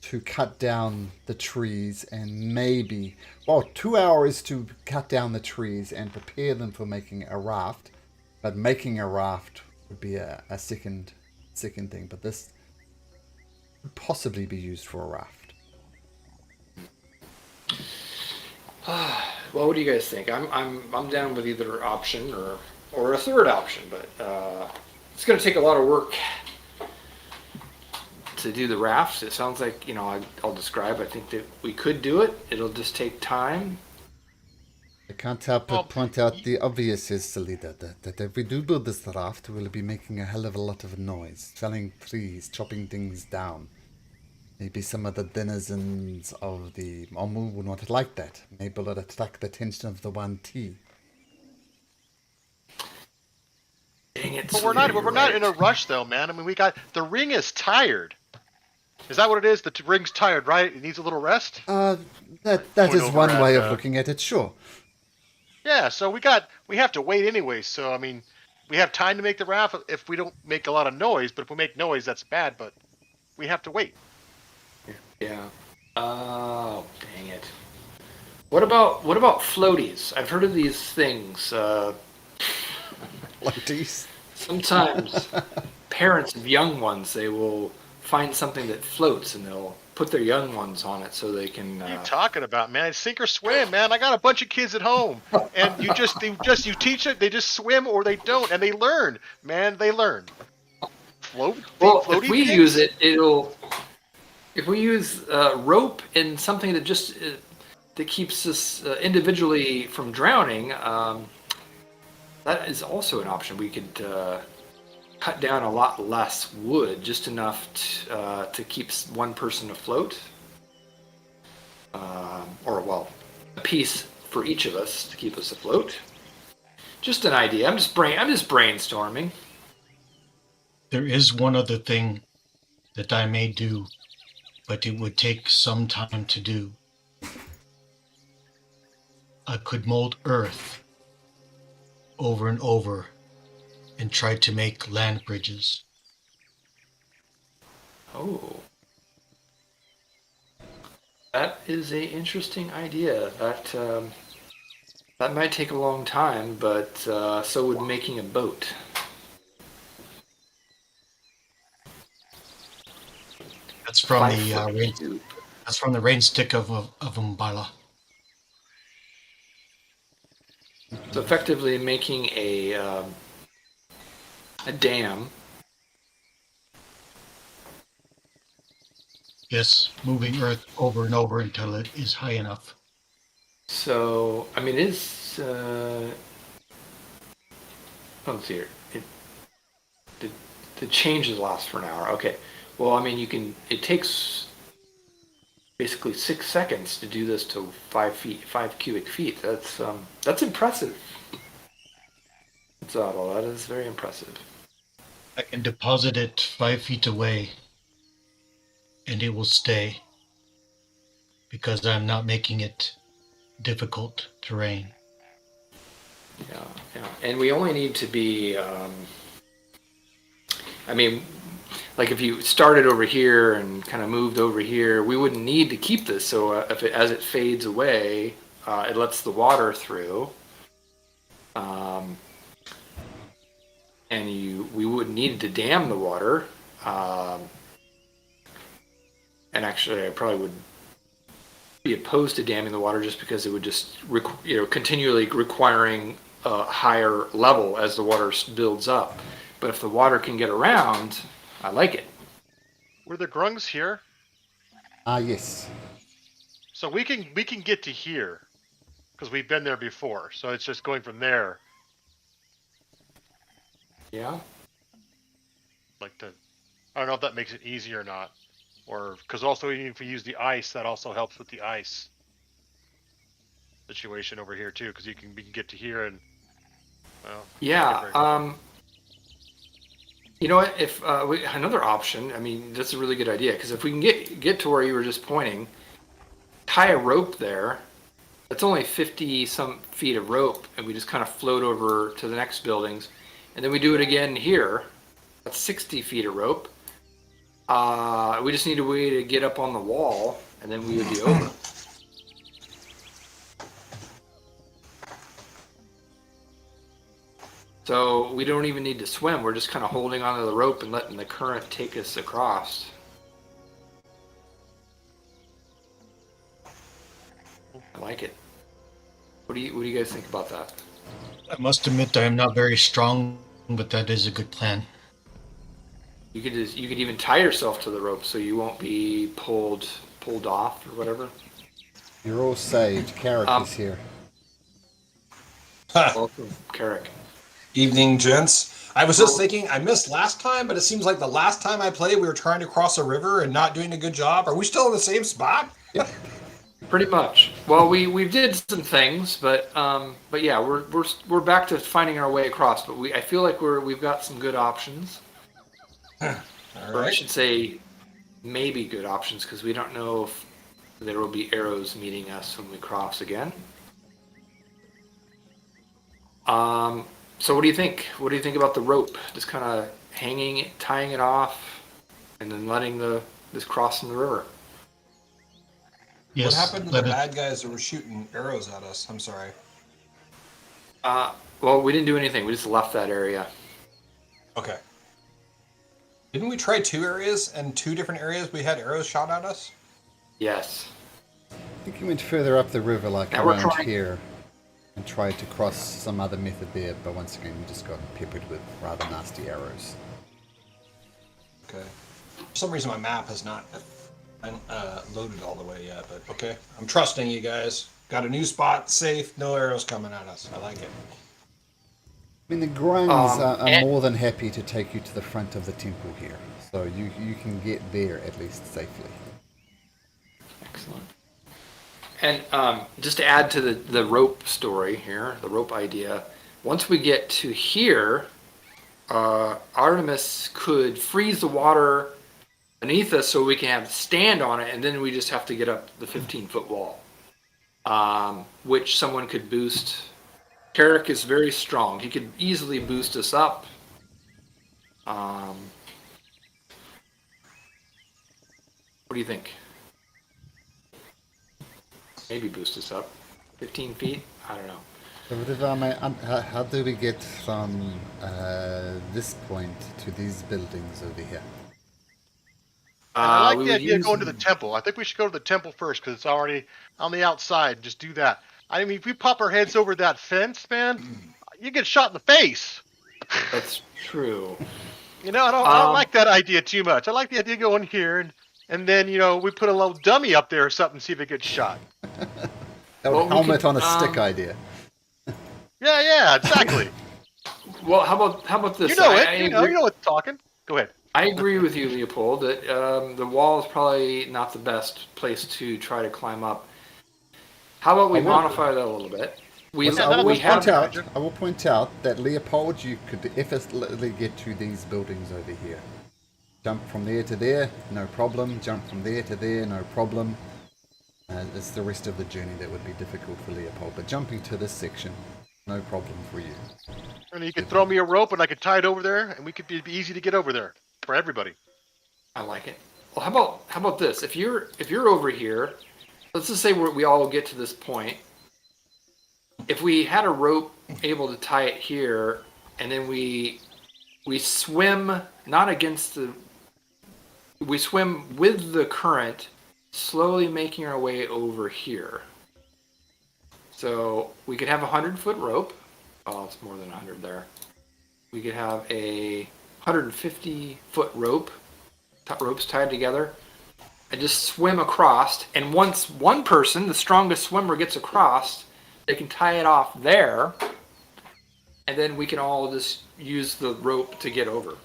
to cut down the trees and maybe, 2 hours to cut down the trees and prepare them for making a raft. But making a raft would be a second thing. But this could possibly be used for a raft. Well, what do you guys think? I'm down with either option or a third option, but it's going to take a lot of work to do the rafts. It sounds like, I'll describe. I think that we could do it. It'll just take time. I can't help but point out the obvious is, Salida, that if we do build this raft, we'll be making a hell of a lot of noise, felling trees, chopping things down. Maybe some of the denizens of the Omu will not like that. Maybe it'll attract the attention of the 1T. Dang it. But we're not in a rush though, man. I mean, the ring is tired. Is that what it is? The ring's tired, right? It needs a little rest. That Point is over one way at, of looking at it, sure. Yeah, so we have to wait anyway. So I mean, we have time to make the raft if we don't make a lot of noise. But if we make noise, that's bad. But we have to wait. Yeah. Oh, dang it. What about floaties? I've heard of these things. Floaties. Sometimes parents of young ones, they will find something that floats and they'll put their young ones on it so they can. What are you talking about, man? Sink or swim, man. I got a bunch of kids at home, and you teach it. They just swim or they don't, and they learn, man. They learn. Well, Floaty if we pigs? use it, it'll. If we use rope and something that just that keeps us individually from drowning, that is also an option. We could cut down a lot less wood, just enough to keep one person afloat, or well, a piece for each of us to keep us afloat. Just an idea. I'm just brainstorming. There is one other thing that I may do, but it would take some time to do. I could mold earth over and over and try to make land bridges. Oh, that is a interesting idea. That might take a long time, but so would making a boat. That's from 5 foot rain. tube. That's from the rain stick of Umbala. So effectively making a dam. Yes, moving earth over and over until it is high enough. So I mean, let's see here. The changes last for an hour. Okay. Well, I mean, It takes basically 6 seconds to do this to 5 cubic feet. That's impressive. Zadal, that is very impressive. I can deposit it 5 feet away and it will stay because I'm not making it difficult terrain. Yeah, yeah. And we only need to be, I mean, like if you started over here and kind of moved over here, we wouldn't need to keep this. So as it fades away, it lets the water through. And we wouldn't need to dam the water. And actually, I probably would be opposed to damming the water just because it would just continually requiring a higher level as the water builds up. But if the water can get around, I like it. Were the grungs here? Yes. So we can get to here because we've been there before. So it's just going from there. Yeah. I don't know if that makes it easy or not, or because also even if we use the ice, that also helps with the ice situation over here too. Because we can get to here and well. Yeah. You know what? If another option, I mean, that's a really good idea because if we can get to where you were just pointing, tie a rope there. That's only 50 some feet of rope, and we just kind of float over to the next buildings, and then we do it again here. That's 60 feet of rope. We just need a way to get up on the wall, and then we would be over. So we don't even need to swim. We're just kind of holding onto the rope and letting the current take us across. I like it. What do you guys think about that? I must admit I am not very strong, but that is a good plan. You could even tie yourself to the rope so you won't be pulled off or whatever. You're all saved. Carrick is here. Welcome, Carrick. Evening, gents. I was just thinking, I missed last time, but it seems like the last time I played, we were trying to cross a river and not doing a good job. Are we still in the same spot? Yep. Pretty much. Well, we did some things, but yeah, we're back to finding our way across. But I feel like we've got some good options. All Or I right. should say, maybe good options because we don't know if there will be arrows meeting us when we cross again. So what do you think? What do you think about the rope? Just kind of hanging it, tying it off, and then letting this crossing the river. Yes. What happened to let the it- bad guys that were shooting arrows at us? I'm sorry. Well, we didn't do anything. We just left that area. Okay. Didn't we try 2 areas, and 2 different areas we had arrows shot at us? Yes. I think you went further up the river, like Now we're around trying- here, and tried to cross some other method there, but once again, you just got peppered with rather nasty arrows. Okay. For some reason, my map has not loaded all the way yet, but okay. I'm trusting you guys. Got a new spot, safe, no arrows coming at us. I like it. I mean, the Grungs are and- more than happy to take you to the front of the temple here, so you can get there at least safely. Excellent. And just to add to the rope story here, the rope idea, once we get to here, Artemis could freeze the water beneath us so we can have stand on it, and then we just have to get up the 15-foot wall, which someone could boost. Carrick is very strong. He could easily boost us up. What do you think? Maybe boost us up 15 feet? I don't know. So how do we get from this point to these buildings over here? I like we the would idea of use- going to the temple. I think we should go to the temple first because it's already on the outside. Just do that. I mean, if we pop our heads over that fence, man, you get shot in the face. That's true. You know, I don't like that idea too much. I like the idea of going here and then, we put a little dummy up there or something, see if it gets shot. Well, we Helmet could, on a stick idea. Yeah, exactly. Well, how about this? You know it. I You know agree- what's talking. Go ahead. I agree with you, Leopold, that the wall is probably not the best place to try to climb up. How about we I will- modify that a little bit? We I will we have point out that Leopold, you could effortlessly get to these buildings over here. Jump from there to there, no problem. Jump from there to there, no problem. It's the rest of the journey that would be difficult for Leopold, but jumping to this section, no problem for you. And you could throw me a rope and I could tie it over there and we could be easy to get over there for everybody. I like it. Well, how about this? If you're over here, let's just say we all get to this point. If we had a rope able to tie it here, and then we swim not against we swim with the current, slowly making our way over here. So we could have a 100-foot rope. Oh, it's more than 100 there. We could have a 150-foot ropes tied together, and just swim across. And once one person, the strongest swimmer, gets across, they can tie it off there, and then we can all just use the rope to get over.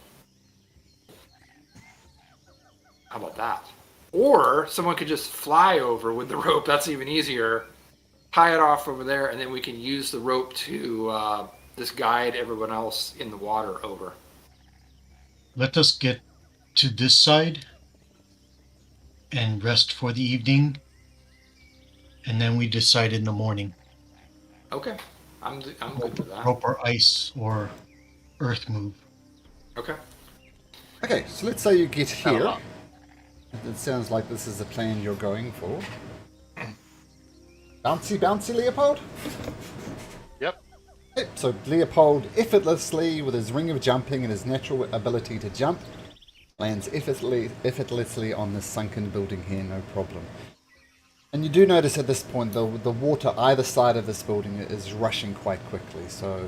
How about that? Or someone could just fly over with the rope. That's even easier. Tie it off over there, and then we can use the rope to just guide everyone else in the water over. Let us get to this side and rest for the evening, and then we decide in the morning. Okay, I'm good with that. Rope or ice or earth move. Okay. Okay, so let's say you get here. Oh. It sounds like this is the plan you're going for. Bouncy, Leopold? Yep. Okay, so Leopold effortlessly, with his ring of jumping and his natural ability to jump, lands effortlessly on this sunken building here, no problem. And you do notice at this point the water either side of this building is rushing quite quickly, so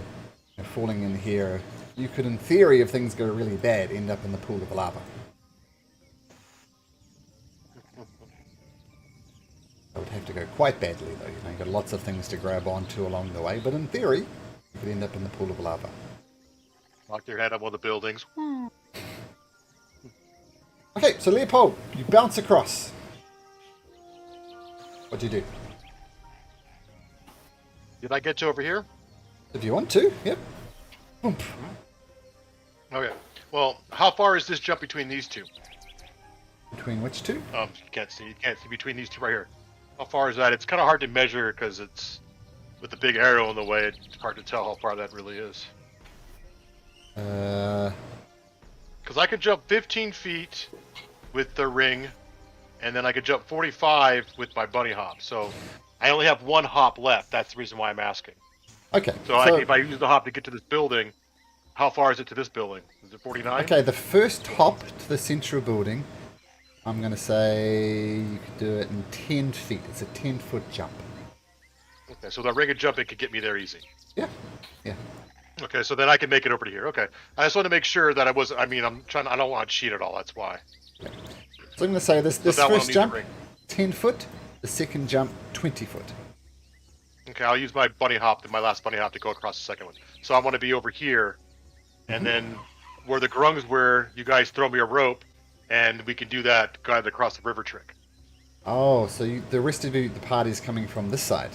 falling in here, you could, in theory, if things go really bad, end up in the pool of lava. It would have to go quite badly, though. You've got lots of things to grab onto along the way, but in theory, you could end up in the pool of lava. Knock your head up on the buildings. Okay, so Leopold, you bounce across. What do you do? Did I get you over here? If you want to, yep. Boomp. Okay. Well, how far is this jump between these two? Between which two? You can't see between these two right here. How far is that? It's kind of hard to measure because it's with the big arrow in the way, it's hard to tell how far that really is. Because I could jump 15 feet with the ring, and then I could jump 45 with my bunny hop. So I only have one hop left. That's the reason why I'm asking. Okay. So, if I use the hop to get to this building, how far is it to this building? Is it 49? Okay, the first hop to the central building, I'm going to say you could do it in 10 feet. It's a 10-foot jump. Okay, so that ring and jump, it could get me there easy. Yeah. Yeah. Okay, so then I can make it over to here. Okay, I just want to make sure that I wasn't. I mean, I don't want to cheat at all. That's why. So I'm going to say this that one first will need the jump, ring. 10 foot. The second jump, 20 foot. Okay, I'll use my bunny hop, my last bunny hop, to go across the second one. So I want to be over here, and then where the grungs were, you guys throw me a rope, and we can do that guide across the river trick. Oh, so the rest of the party's coming from this side.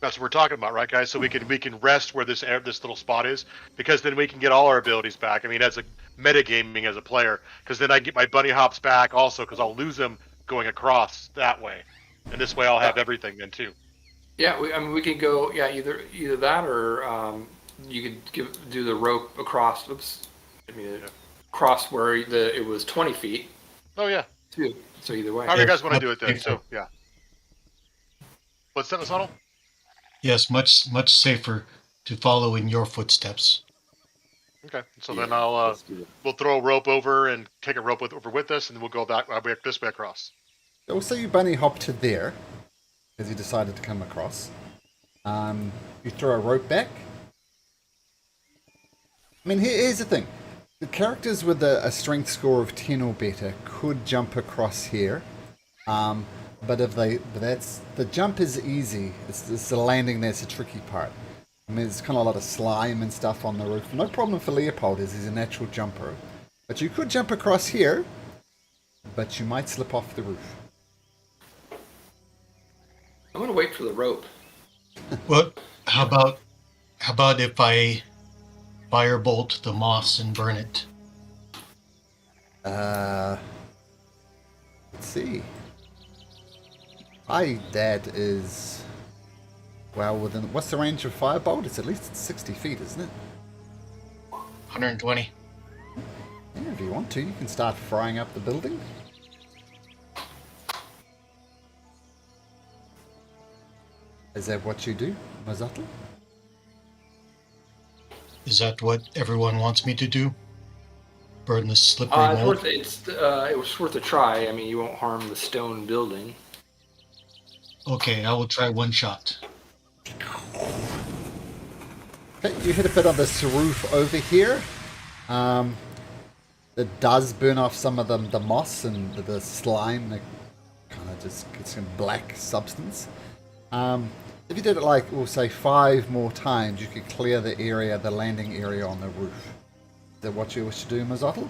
That's what we're talking about, right, guys? So we can rest where this little spot is, because then we can get all our abilities back. I mean, as a metagaming as a player, because then I get my bunny hops back also, because I'll lose them going across that way, and this way I'll have everything then too. Yeah, we could go. Yeah, either that or you could do the rope across. Oops, across where it was 20 feet Oh yeah. too. So either way. However you guys want to do it then. So yeah. What's that, Masano? Yes, much safer to follow in your footsteps. Okay, so Yeah, then I'll let's do it. we'll throw a rope over and take a rope over with us, and then we'll go back this way across. Also, you bunny hop to there, because you decided to come across. You throw a rope back. I mean, here's the thing. The characters with a strength score of 10 or better could jump across here. But the jump is easy. It's the landing that's the tricky part. I mean, there's kind of a lot of slime and stuff on the roof. No problem for Leopold, as he's a natural jumper. But you could jump across here, but you might slip off the roof. I'm gonna wait for the rope. Well, how about if I firebolt the moss and burn it? Let's see. That is well within. What's the range of firebolt? It's at least 60 feet, isn't it? 120. Yeah, if you want to, you can start frying up the building. Is that what you do, Mazatl? Is that what everyone wants me to do? Burn the slippery mold? It was worth a try. I mean, you won't harm the stone building. Okay, I will try one shot. Okay, you hit a bit on this roof over here. It does burn off some of the moss and the slime that kind of just gets some black substance. If you did it like, we'll say 5 more times, you could clear the area, the landing area on the roof. Is that what you wish to do, Mazotl?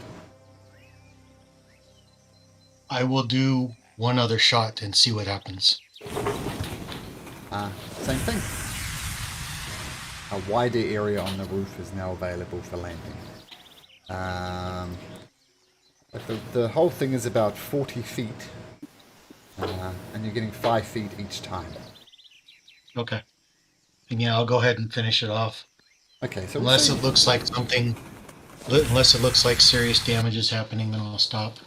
I will do one other shot and see what happens. Same thing. A wider area on the roof is now available for landing. But the whole thing is about 40 feet. And you're getting 5 feet each time. Okay. And yeah, I'll go ahead and finish it off. Okay, so Unless it looks like serious damage is happening, then I'll stop.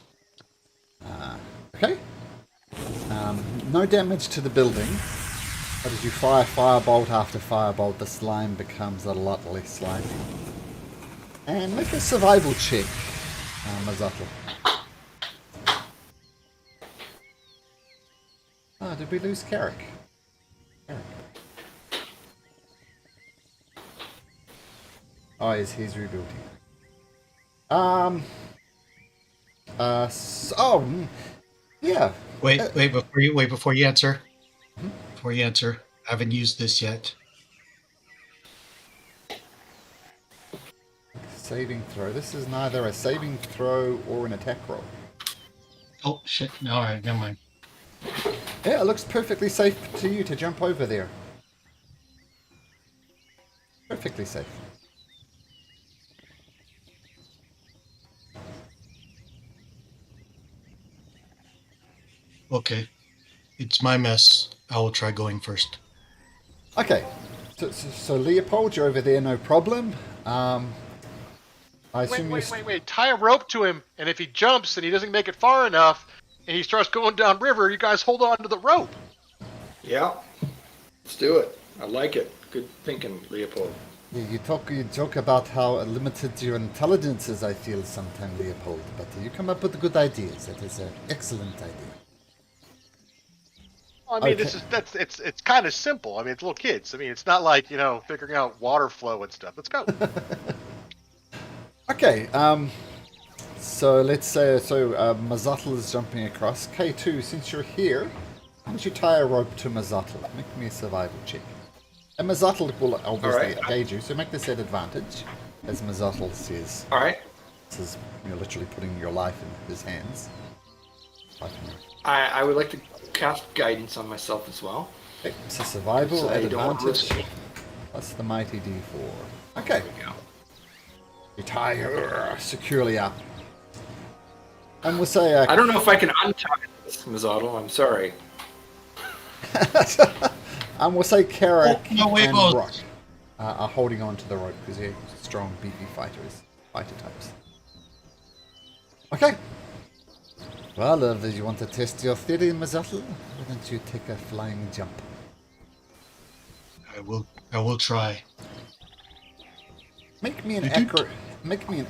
Okay. No damage to the building, but as you fire firebolt after firebolt, the slime becomes a lot less slimy. And make a survival check, Mazatl. Ah, did we lose Carrick? Oh, he's rebuilding. Yeah. Wait, before you answer. Before you answer, I haven't used this yet. Saving throw. This is neither a saving throw or an attack roll. Oh, shit. All right, never mind. Yeah, it looks perfectly safe to you to jump over there. Perfectly safe. Okay. It's my mess. I will try going first. Okay. So Leopold, you're over there, no problem. I assume Wait. Tie a rope to him, and if he jumps and he doesn't make it far enough, and he starts going down river, you guys hold on to the rope. Yeah. Let's do it. I like it. Good thinking, Leopold. You joke about how limited your intelligence is, I feel sometimes, Leopold, but you come up with good ideas. That is an excellent idea. I mean, Okay. it's kind of simple. I mean, it's little kids. I mean, it's not like figuring out water flow and stuff. Let's go. Okay, so let's say, Mazatl is jumping across. K2, since you're here, why don't you tie a rope to Mazatl? Make me a survival check. And Mazatl will obviously engage you, so make this at advantage, as Mazatl says. All right. This is, you're literally putting your life in his hands. I would like to cast guidance on myself as well. Okay, so survival So at I don't advantage, risk- plus the mighty D4. Okay, There we go. you tie her securely up. And we'll say... I don't know if I can untie this, Mazatl. I'm sorry. And we'll say Carrick Oh, no, wait, and oh. Brock are holding on to the rope because they're strong, beefy fighter types. Okay. Well, if you want to test your theory, Mazatl, why don't you take a flying jump? I will try. Make me an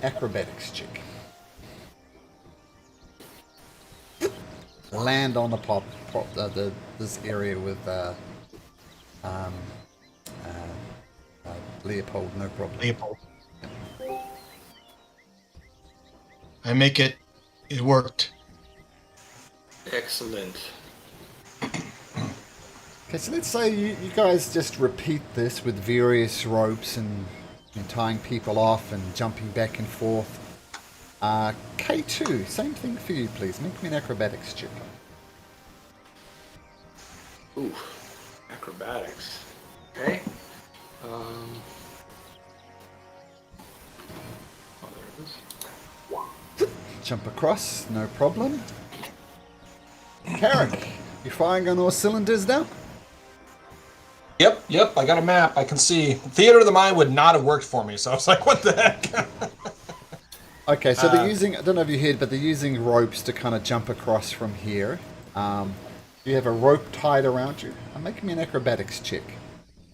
acrobatics check. Land on the this area with Leopold, no problem. Leopold. I make it. It worked. Excellent. Okay, so let's say you guys just repeat this with various ropes and tying people off and jumping back and forth. K2, same thing for you, please. Make me an acrobatics check. Ooh, acrobatics. Okay. Oh, there it is. Jump across, no problem. Carrick, you firing on all cylinders now? Yep. I got a map. I can see. Theater of the Mind would not have worked for me, so I was like, what the heck? Okay, so they're using, I don't know if you heard, but they're using ropes to kind of jump across from here. You have a rope tied around you. Make me an acrobatics check.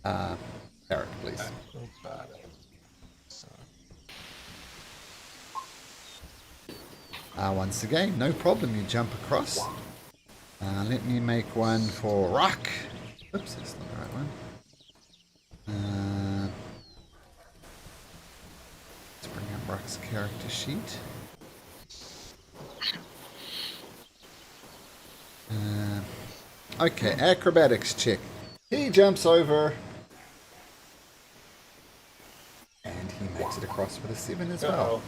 Carrick, please. Once again, no problem, you jump across. Let me make one for Rock. Oops, that's not the right one. Let's bring up Rock's character sheet. Okay, acrobatics check. He jumps over. And he makes it across with a 7 as well.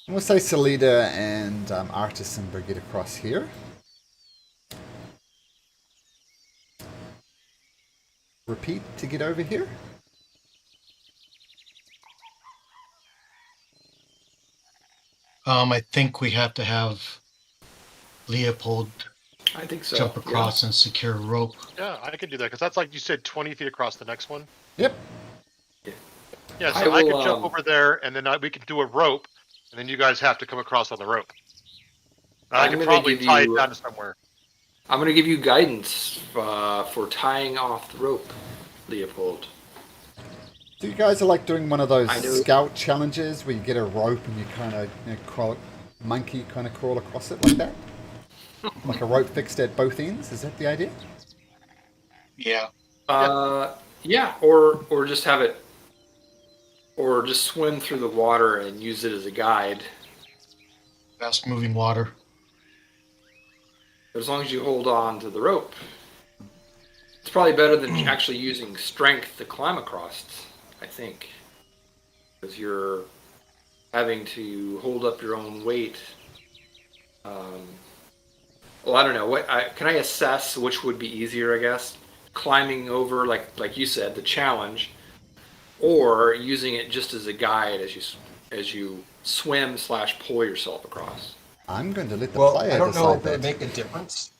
And we'll say Salida and Artisan get across here. Repeat to get over here. I think we have to have Leopold I think so. jump across and secure a rope. Yeah, I could do that because that's like you said, 20 feet across the next one. Yep. Yeah, I so I will, could jump over there, and then we could do a rope, and then you guys have to come across on the rope. I I'm could gonna probably give tie you- it down to somewhere. I'm going to give you guidance for tying off the rope, Leopold. So you guys are like doing one of those I know. scout challenges where you get a rope and you kind of crawl, monkey kind of crawl across it like that? Like a rope fixed at both ends? Is that the idea? Yeah. Yeah, or just have it, or just swim through the water and use it as a guide. Fast moving water. As long as you hold on to the rope. It's probably better than actually using strength to climb across, I think. Because you're having to hold up your own weight. Well, I don't know. Can I assess which would be easier, I guess? Climbing over, like you said, the challenge, or using it just as a guide as you swim/pull yourself across. I'm going to let the Well, player I don't know decide if they that. make a difference.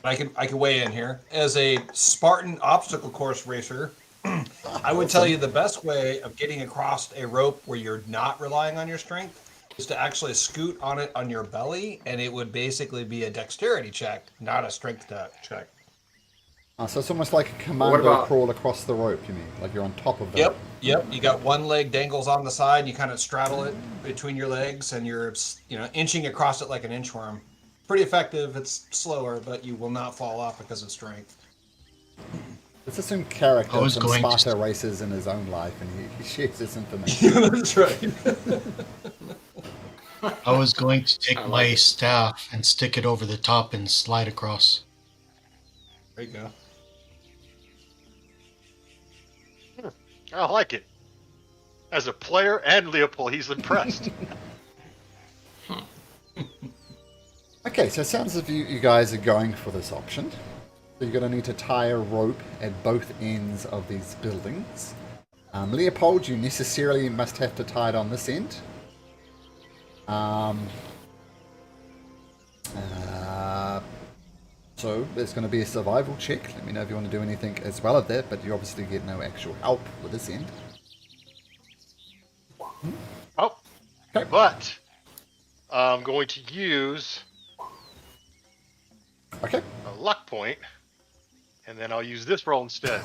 I can weigh in here. As a Spartan obstacle course racer, I would tell you the best way of getting across a rope where you're not relying on your strength is to actually scoot on it on your belly, and it would basically be a dexterity check, not a strength check. So it's almost like a What commando about- crawl across the rope, you mean? Like you're on top of the Yep. You got one leg dangles on the side, you kind of straddle it between your legs, and you're inching across it like an inchworm. Pretty effective. It's slower, but you will not fall off because of strength. Let's assume Carrick I was does some going to- Sparta races in his own life, and he shares this information. That's right. I was going to take I like my it. staff and stick it over the top and slide across. There you go. I like it. As a player and Leopold, he's impressed. Okay, so it sounds as if you guys are going for this option. So you're going to need to tie a rope at both ends of these buildings. Leopold, you necessarily must have to tie it on this end. So there's going to be a survival check. Let me know if you want to do anything as well as that, but you obviously get no actual help with this end. Oh, Okay. but I'm going to use Okay. a luck point, and then I'll use this roll instead.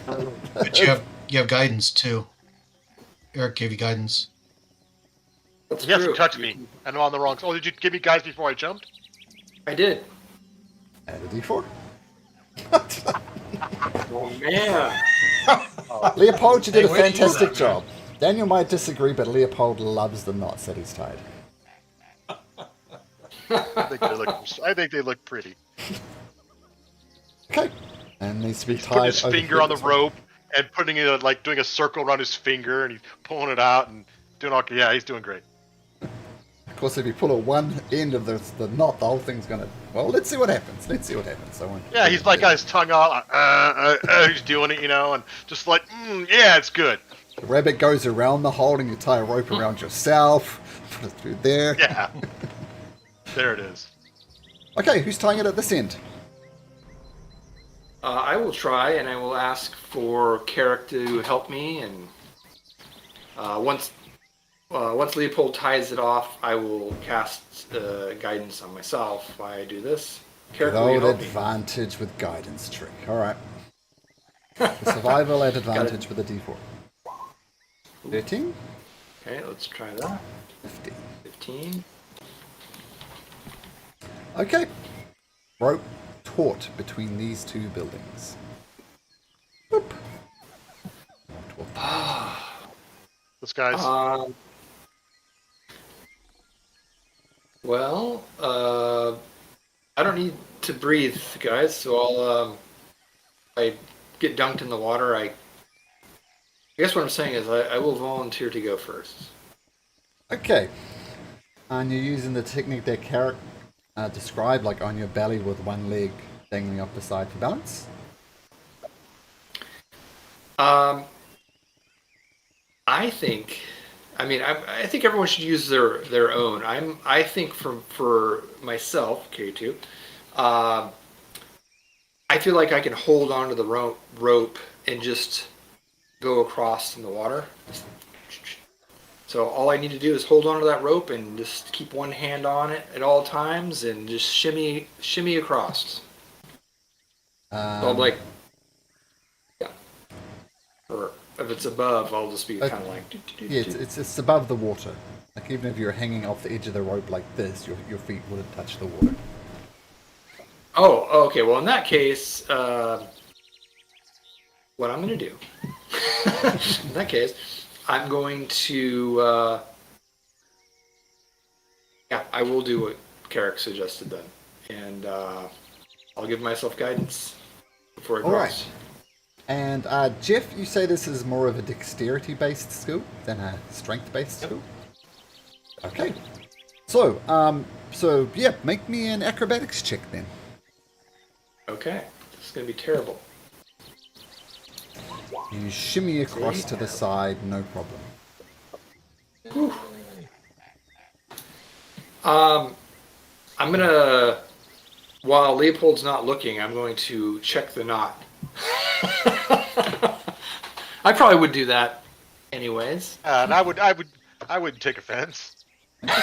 But you have guidance too. Eric gave you guidance. That's He hasn't true. touched me, and I'm on the wrong. Oh, did you give me guys before I jumped? I did. Add a d4. Oh man. Leopold, you did Hey, a where do you use fantastic that, job. Daniel might disagree, but Leopold loves the knots that he's tied. I think they look pretty. Okay. And needs to be He's tied putting his over finger here on the as well. rope and putting it like doing a circle around his finger, and he's pulling it out and doing all. Yeah, he's doing great. Of course, if you pull at one end of the knot, the whole thing's gonna. Well, let's see what happens. Let's see what happens. I won't. Yeah, he's like got his tongue out, he's doing it, and just like, yeah, it's good. The rabbit goes around the hole, and you tie a rope around yourself. Put it through there. Yeah, there it is. Okay, who's tying it at this end? I will try, and I will ask for Carrick to help me. And once Leopold ties it off, I will cast guidance on myself. If I do this, Carrick, will you Good help me? advantage with guidance trick. All right. The survival at advantage with a d4. 13, Okay, let's try that. 15. 15. Okay. Rope taut between these two buildings. Boop. This guy's. Well, I don't need to breathe, guys. So I get dunked in the water. I guess what I'm saying is I will volunteer to go first. Okay. And you're using the technique that Carrick described, like on your belly with one leg dangling off the side for balance? I think, I think everyone should use their own. I think for myself, K2, I feel like I can hold onto the rope and just go across in the water. So all I need to do is hold onto that rope and just keep one hand on it at all times and just shimmy across. So I'm like, yeah. Or if it's above, I'll just be kind of like. Yeah, it's above the water. Like even if you're hanging off the edge of the rope like this, your feet wouldn't touch the water. Oh, okay. Well, in that case, what I'm going to do, in that case, I'm going to, I will do what Carrick suggested then. And I'll give myself guidance before I All cross. right. And Jeff, you say this is more of a dexterity-based skill than a strength-based skill? Okay. So, yeah, make me an acrobatics check then. Okay. This is going to be terrible. You shimmy across to the side, no problem. I'm gonna while Leopold's not looking, I'm going to check the knot. I probably would do that anyways. And I wouldn't take offense.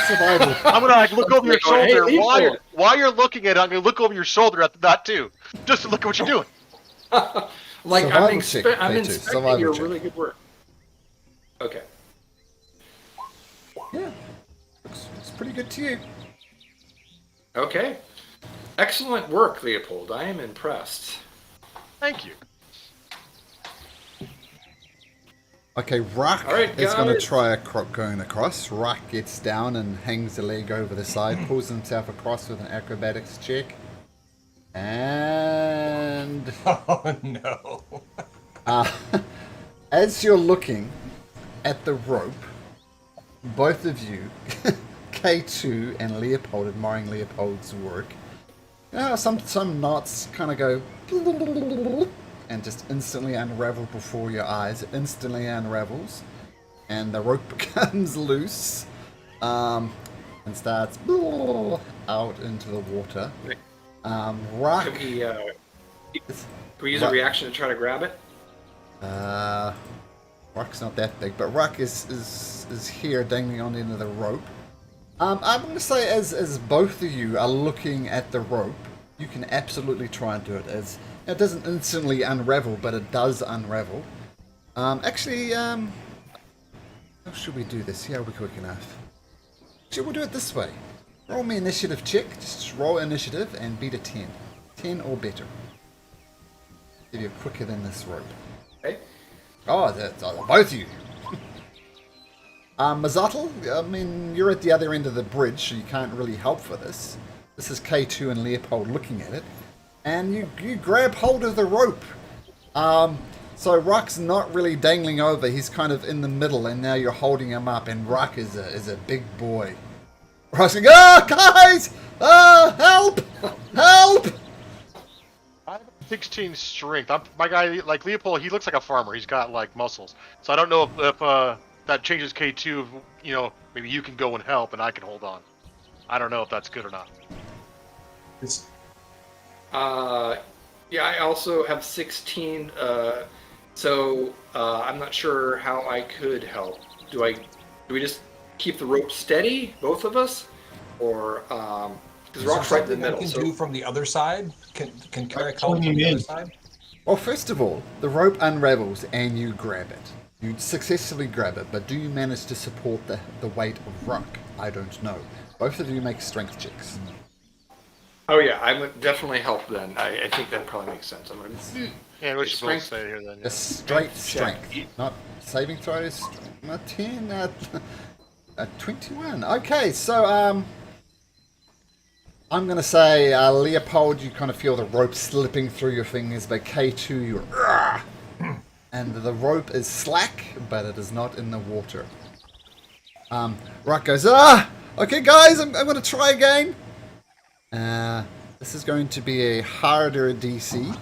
Survival. I'm gonna like look over your Hey, shoulder Leopold. while you're looking at it. I'm gonna look over your shoulder at the knot too, just to look at what you're doing. Like Survival I'm, check, I'm K2, inspecting survival your check. really good work. Okay. Yeah. Looks pretty good to you. Okay. Excellent work, Leopold. I am impressed. Thank you. Okay, Rock All right, is going to guys. try going across. Rock gets down and hangs the leg over the side, pulls himself across with an acrobatics check. And Oh no. as you're looking at the rope, both of you, K2 and Leopold, admiring Leopold's work, you know, some knots kind of go and just instantly unravel before your eyes. It instantly unravels, and the rope becomes loose, and starts out into the water. Rock, Can we use a reaction to try to grab it? Rock's not that big, but Rock is here dangling on the end of the rope. I'm going to say as both of you are looking at the rope, you can absolutely try and do it. As it doesn't instantly unravel, but it does unravel. Actually, how should we do this? Yeah, are we quick enough? Actually, we'll do it this way. Roll me initiative check. Just roll initiative and beat a 10. 10 or better. If you're quicker than this rope. Okay. Oh, that's both of you. Mazatl, I mean, you're at the other end of the bridge, so you can't really help for this. This is K2 and Leopold looking at it. And you grab hold of the rope. So Rock's not really dangling over, he's kind of in the middle, and now you're holding him up, and Rock is a big boy. Rock's going, guys! Help! Help! I have 16 strength. My guy, like Leopold, he looks like a farmer. He's got like muscles. So I don't know if that changes K2. You know, maybe you can go and help, and I can hold on. I don't know if that's good or not. It's Yeah, I also have 16. So I'm not sure how I could help. Do we just keep the rope steady, both of us, or because is Rock's there right in the something I middle? can So do from the other side? Can Carrick help pulling from the him other in. side? Well, first of all, the rope unravels and you grab it. You successfully grab it, but do you manage to support the weight of Rock? I don't know. Both of you make strength checks. oh yeah, I would definitely help then. I think that probably makes sense. I'm gonna. Yeah, we should both Strength. stay here then. Yeah. Just straight Strength check. strength, not saving throws. A 10, 21. Okay, so I'm gonna say Leopold, you kind of feel the rope slipping through your fingers, but K2, you're and the rope is slack, but it is not in the water. Rock goes, okay guys, I'm gonna try again. This is going to be a harder DC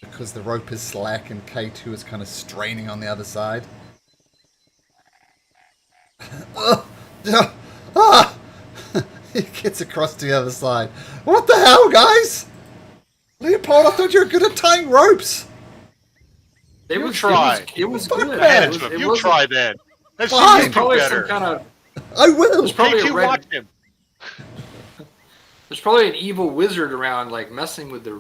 because the rope is slack and K2 is kind of straining on the other side. He gets across to the other side. What the hell, guys? Leopold, I thought you were good at tying ropes. It try. It was Fuck good. that. Hand it to him. You wasn't- try then. Let's Fine. see There's you do probably some better. kind of. I will. There's probably a K2 red. watch him. There's probably an evil wizard around, like messing with the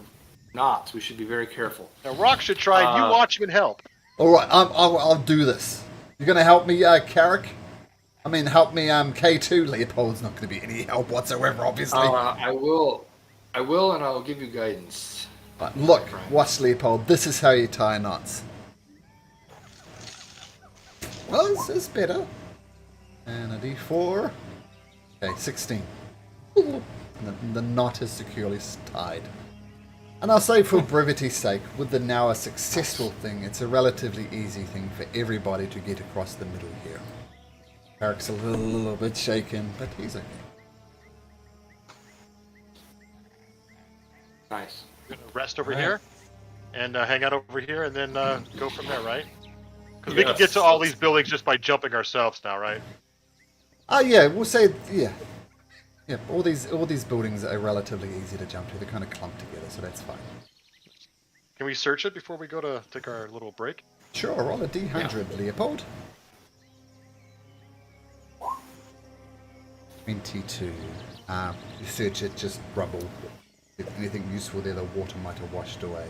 knots. We should be very careful. Now Rock should try. And you watch him and help. All right, I'll do this. You're gonna help me, Carrick? I mean, help me, K2. Leopold's not gonna be any help whatsoever, obviously. I will, and I'll give you guidance. Right, look, watch Leopold. This is how you tie knots. Well, this is better. And a D4. Okay, 16. And the knot is securely tied. And I'll say for brevity's sake, with the now a successful thing, it's a relatively easy thing for everybody to get across the middle here. Eric's a little bit shaken, but he's okay. Nice. We're gonna rest over Alright. here and hang out over here, and then go from there, right? Because we can Yes. get to all these buildings just by jumping ourselves now, right? Yeah, we'll say, yeah. Yep, all these buildings are relatively easy to jump to. They're kind of clumped together, so that's fine. Can we search it before we go to take our little break? Sure, roll a D100, Leopold. 22. You search it, just rubble. If anything useful there, the water might have washed away.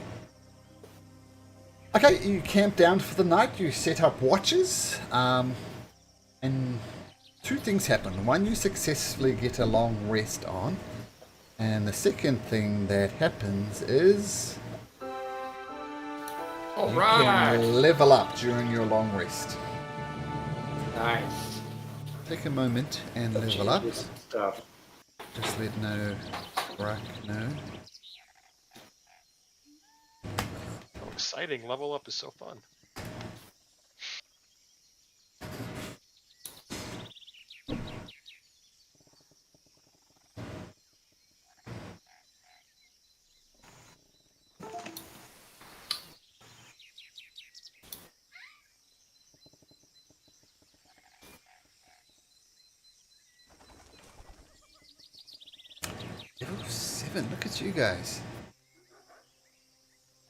Okay, you camp down for the night. You set up watches, and two things happen. One, you successfully get a long rest on, and the second thing that happens is All you right. can level up during your long rest. Nice. Take a moment and level up. Changes stuff. Just let Brock know. Oh, exciting! Level up is so fun. Level 7, look at you guys.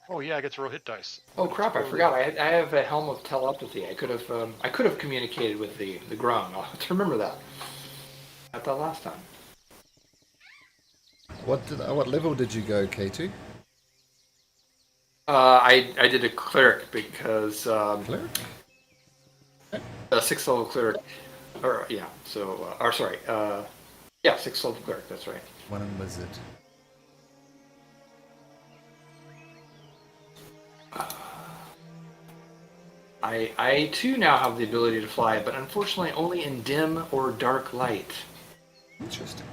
Oh yeah, I get to roll hit dice. Oh crap! I forgot. I have a helm of telepathy. I could have communicated with the Grung. I'll have to remember that. At that last time. What level did you go, K2? I did a cleric because Cleric? a 6th level cleric, or yeah. So or sorry, yeah, 6th level cleric. That's right. One in wizard. I too now have the ability to fly, but unfortunately only in dim or dark light. Interesting.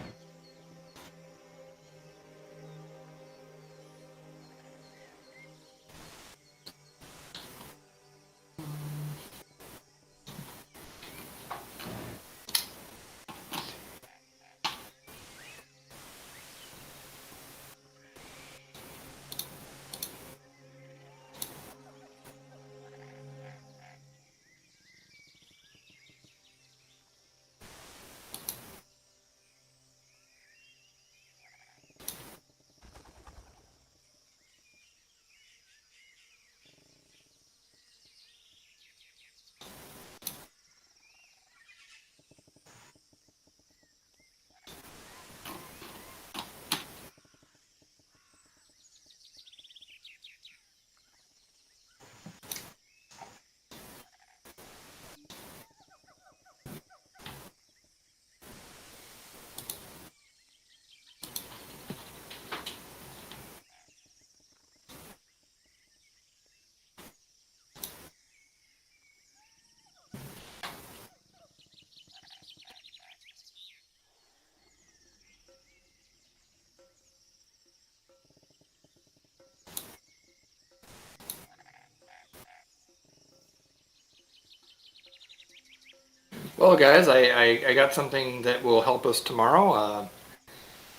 Well, guys, I got something that will help us tomorrow.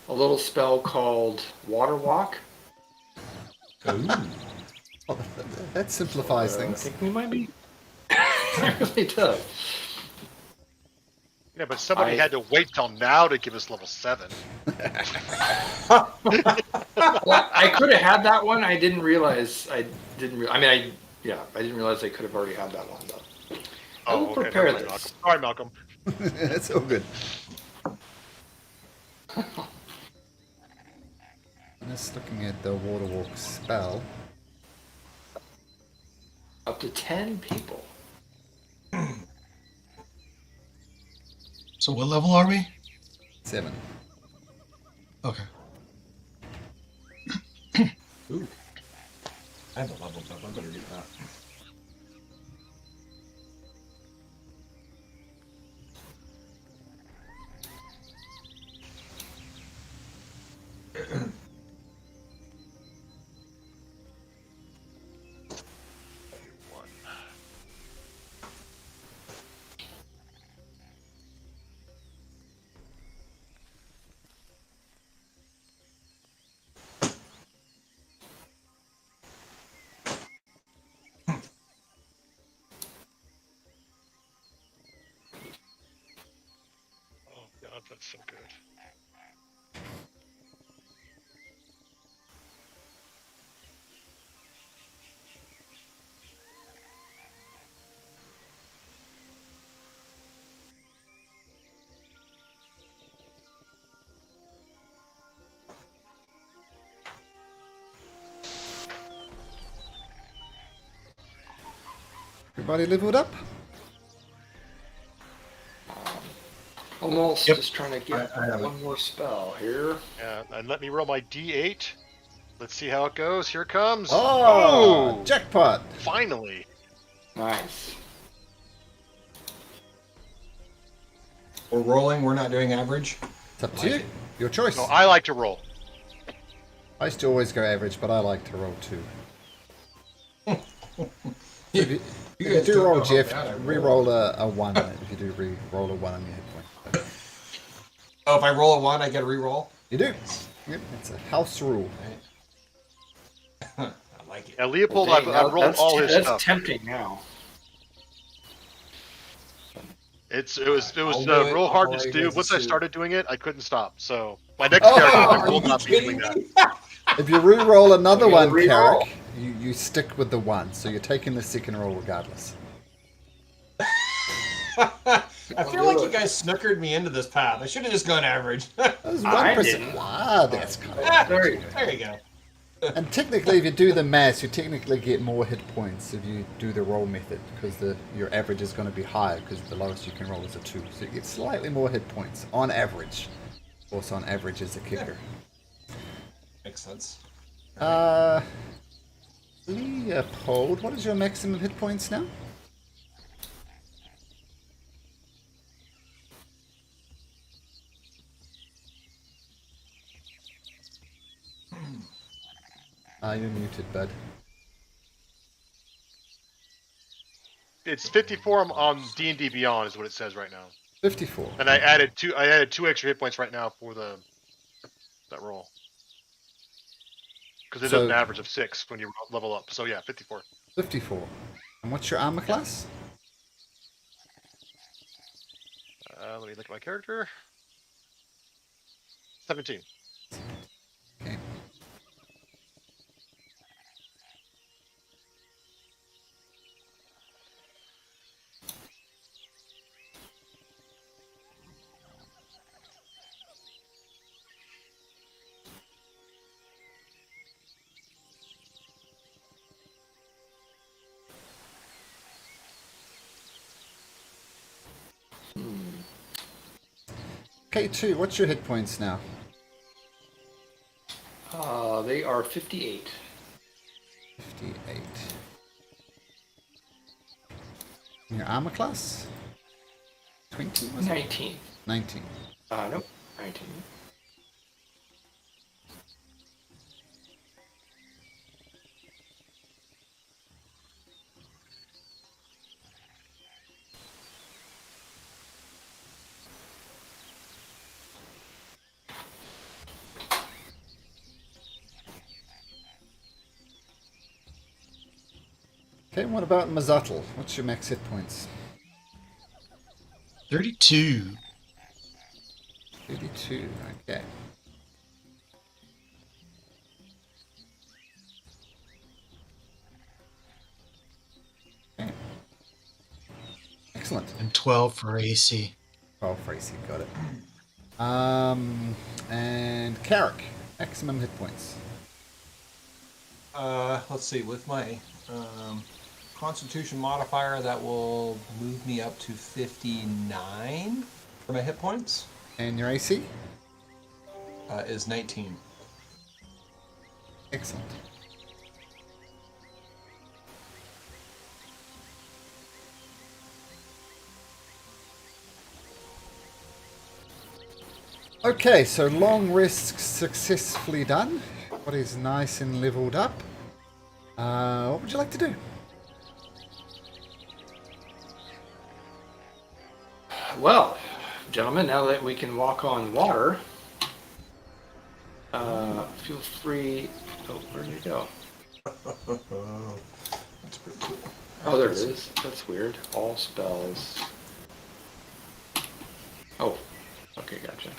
A little spell called Water Walk. Ooh. Oh, that simplifies I things. think we might be. It really does. Yeah, but somebody had to wait till now to give us level 7. Well, I could have had that one. I didn't realize. I didn't realize I could have already had that one. Though. I will prepare never mind, this. Malcolm. Sorry, Malcolm. It's all good. Just looking at the water walk spell. Up to 10 people. So what level are we? 7. Okay. Ooh. I haven't leveled up. I better do that. Oh God, that's so good. Everybody leveled up? Almost Yep. just trying to get I have it. one more spell here. Yeah, and let me roll my D8. Let's see how it goes. Here it comes. Oh, jackpot! Finally. Nice. We're rolling. We're not doing average. It's up to you. Your choice. No, I like to roll. I used to always go average, but I like to roll too. If you, You if guys you do don't roll, know how Jeff, bad I roll. re-roll a 1 on it if you do re-roll a 1 on your hit point. Oh, if I roll a 1, I get a reroll. You do. Yep, it's a house rule. I like it. Yeah, Leopold, Dang, I've rolled that's all his that's stuff. tempting now. It was I'll do it. real I'll hard play to do. against Once the I suit. started doing it, I couldn't stop. So my next Oh, character, I are will you not be kidding doing me? that. If you re-roll another You gotta one, re-roll. Carrick, you stick with the 1, so you're taking the second roll regardless. I feel like you guys snookered me into this path. I should have just gone average. That was I 1%. didn't. Ah, that's kind of... There you go. There you go. And technically, if you do the maths, you technically get more hit points if you do the roll method, because your average is going to be higher, because the lowest you can roll is a 2. So you get slightly more hit points, on average. Of course, on average is a kicker. Makes sense. Leopold, what is your maximum hit points now? You're muted, bud. It's 54 on D&D Beyond is what it says right now. 54. And I added two extra hit points right now for that roll. Because it does an So- average of 6 when you level up. So yeah, 54. 54. And what's your armor class? Let me look at my character. 17. Okay. K2, what's your hit points now? They are 58. 58. And your armor class? 20, was it? 19. 19. Nope. 19. Okay, what about Mazatl? What's your max hit points? 32. 32, okay. Okay. Excellent. And 12 for AC. Oh, Fracy, got it. And Carrick, maximum hit points. Let's see. With my Constitution modifier, that will move me up to 59 for my hit points. And your AC? Is 19. Excellent. Okay, so long rest successfully done. Body's nice and leveled up. What would you like to do? Well, gentlemen, now that we can walk on water, feel free. Oh, where did it go? That's pretty cool. Oh, there it is. That's weird. All spells. Oh, okay, gotcha.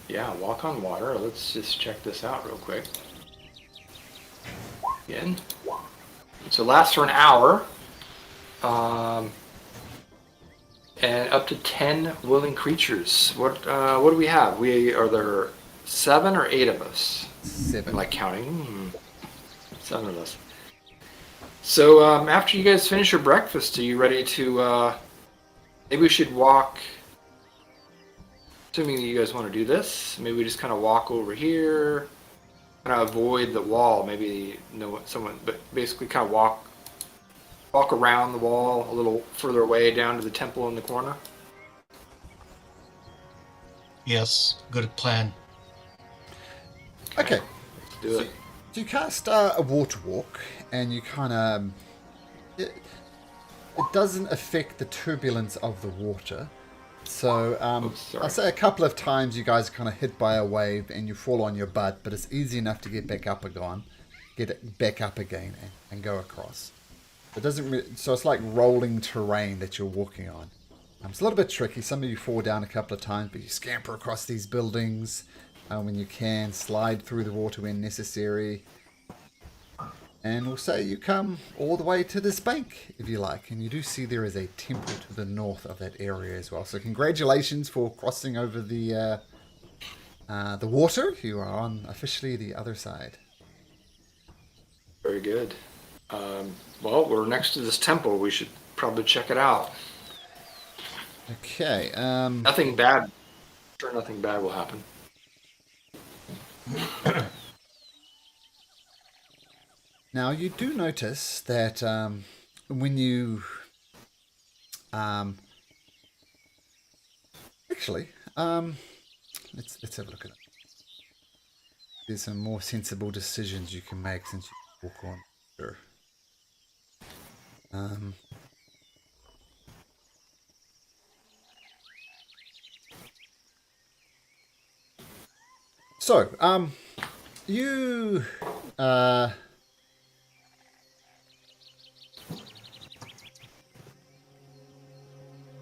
Yeah, walk on water. Let's just check this out real quick. Again. So it lasts for an hour. And up to 10 willing creatures. What do we have? Are there 7 or 8 of us? 7. Like counting. 7 of us. So after you guys finish your breakfast, are you ready to? Maybe we should walk. Assuming you guys want to do this, maybe we just kind of walk over here, kind of avoid the wall. Maybe someone, but basically kind of walk around the wall a little further away down to the temple in the corner. Yes, good plan. Okay. Let's do it. So you cast a water walk, and you kind of... It doesn't affect the turbulence of the water. So sorry. I'll say a couple of times you guys are kind of hit by a wave and you fall on your butt, but it's easy enough to get back up again, and go across. It doesn't. So it's like rolling terrain that you're walking on. It's a little bit tricky. Some of you fall down a couple of times, but you scamper across these buildings when you can, slide through the water when necessary. And we'll say you come all the way to this bank, if you like. And you do see there is a temple to the north of that area as well. So congratulations for crossing over the water. You are on officially the other side. Very good. Well, we're next to this temple. We should probably check it out. Okay. Nothing bad. I'm sure nothing bad will happen. Now, you do notice that when you... actually, let's have a look at it. There's some more sensible decisions you can make since you walk on. Sure. So, you...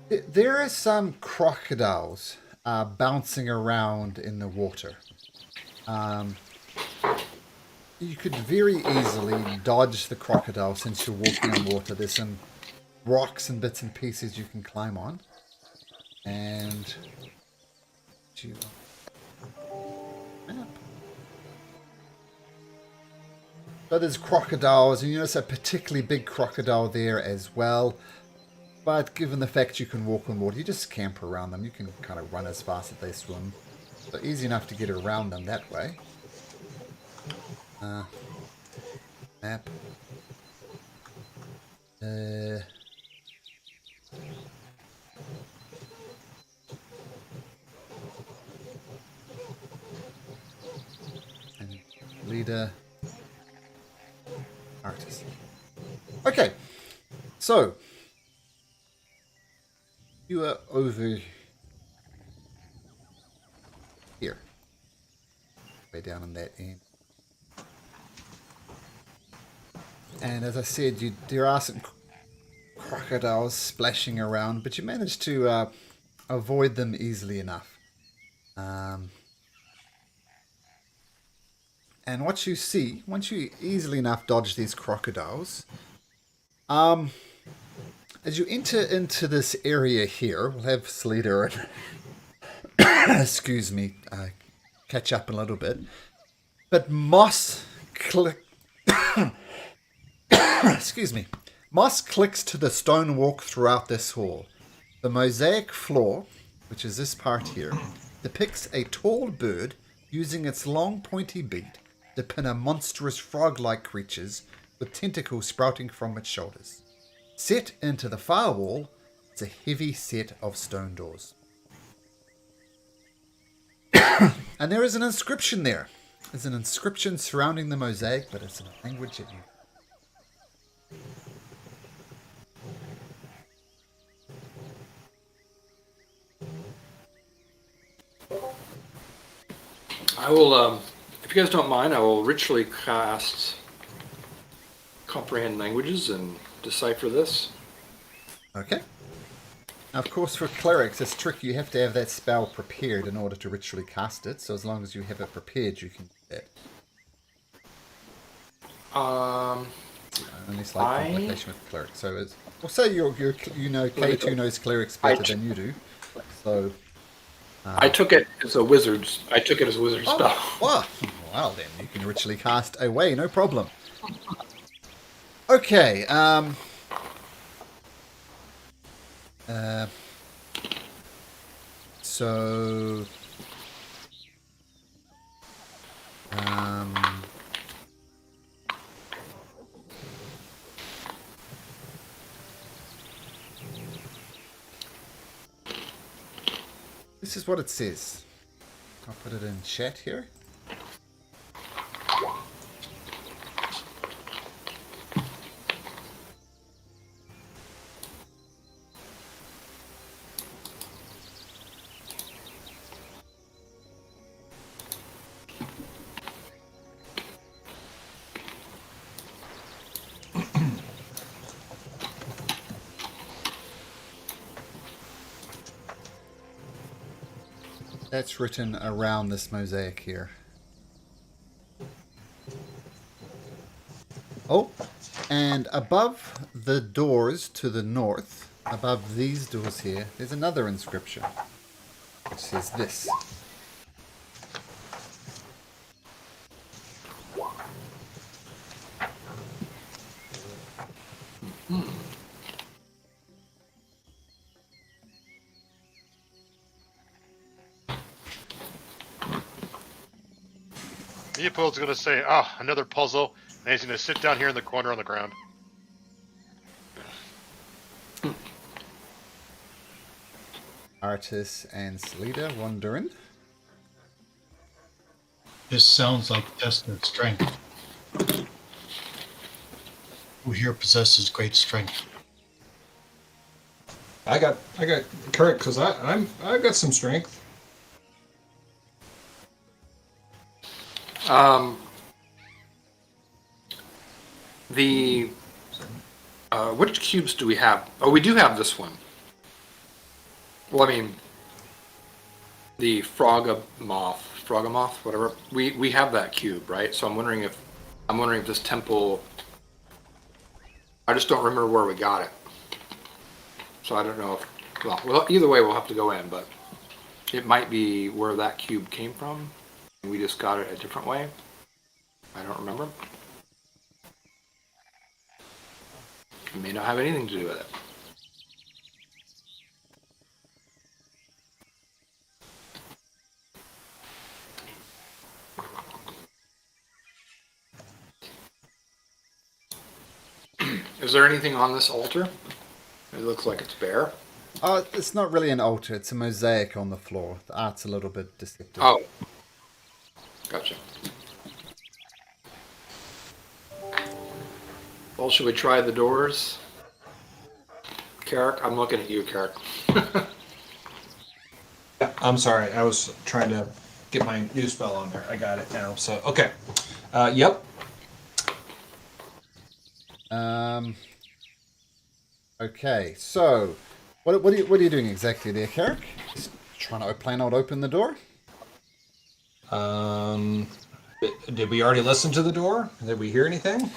There are some crocodiles bouncing around in the water. You could very easily dodge the crocodile since you're walking on water. There's some rocks and bits and pieces you can climb on. And... map. So there's crocodiles, and you notice a particularly big crocodile there as well. But given the fact you can walk on water, you just scamper around them. You can kind of run as fast as they swim. So easy enough to get around them that way. Map. And leader. Artist. Okay. So. You are over here. Way down on that end. And as I said, there are some crocodiles splashing around, but you managed to avoid them easily enough. And what you see, once you easily enough dodge these crocodiles, as you enter into this area here, we'll have Sleater and excuse me, catch up a little bit. But Moss excuse me. Moss clicks to the stone walk throughout this hall. The mosaic floor, which is this part here, depicts a tall bird using its long pointy beak to pin a monstrous frog-like creatures with tentacles sprouting from its shoulders. Set into the far wall is a heavy set of stone doors. And there is an inscription there. There's an inscription surrounding the mosaic, but it's in a language that you... I will, if you guys don't mind, I will ritually cast Comprehend Languages and decipher this. Okay. Now, of course, for clerics, it's tricky. You have to have that spell prepared in order to ritually cast it. So as long as you have it prepared, you can do that. Only slight complication with clerics. So it's... Well, say you know K2 knows clerics better than you do. So... I took it as a wizard's. I took it as a wizard's spell. Well, then you can ritually cast away, no problem. Okay. So. This is what it says. I'll put it in chat here. That's written around this mosaic here. Oh, and above the doors to the north, above these doors here, there's another inscription, which says this. Leopold's gonna say, "Ah, another puzzle," and he's gonna sit down here in the corner on the ground. Artis and Salida wandering. This sounds like tested strength. Who here possesses great strength? I got Kurt because I've got some strength. The which cubes do we have? Oh, we do have this one. Well, I mean, the Frogamoth, whatever. We have that cube, right? So I'm wondering if this temple. I just don't remember where we got it. So I don't know if. Well, either way, we'll have to go in, but it might be where that cube came from. And we just got it a different way. I don't remember. It may not have anything to do with it. Is there anything on this altar? It looks like it's bare. It's not really an altar, it's a mosaic on the floor. The art's a little bit deceptive. Oh. Gotcha. Well, should we try the doors? Carrick, I'm looking at you, Carrick. I'm sorry, I was trying to get my new spell on there. I got it now. So okay, yep. Okay, so what are you doing exactly there, Carrick? Just trying to plain old open the door? Did we already listen to the door? Did we hear anything?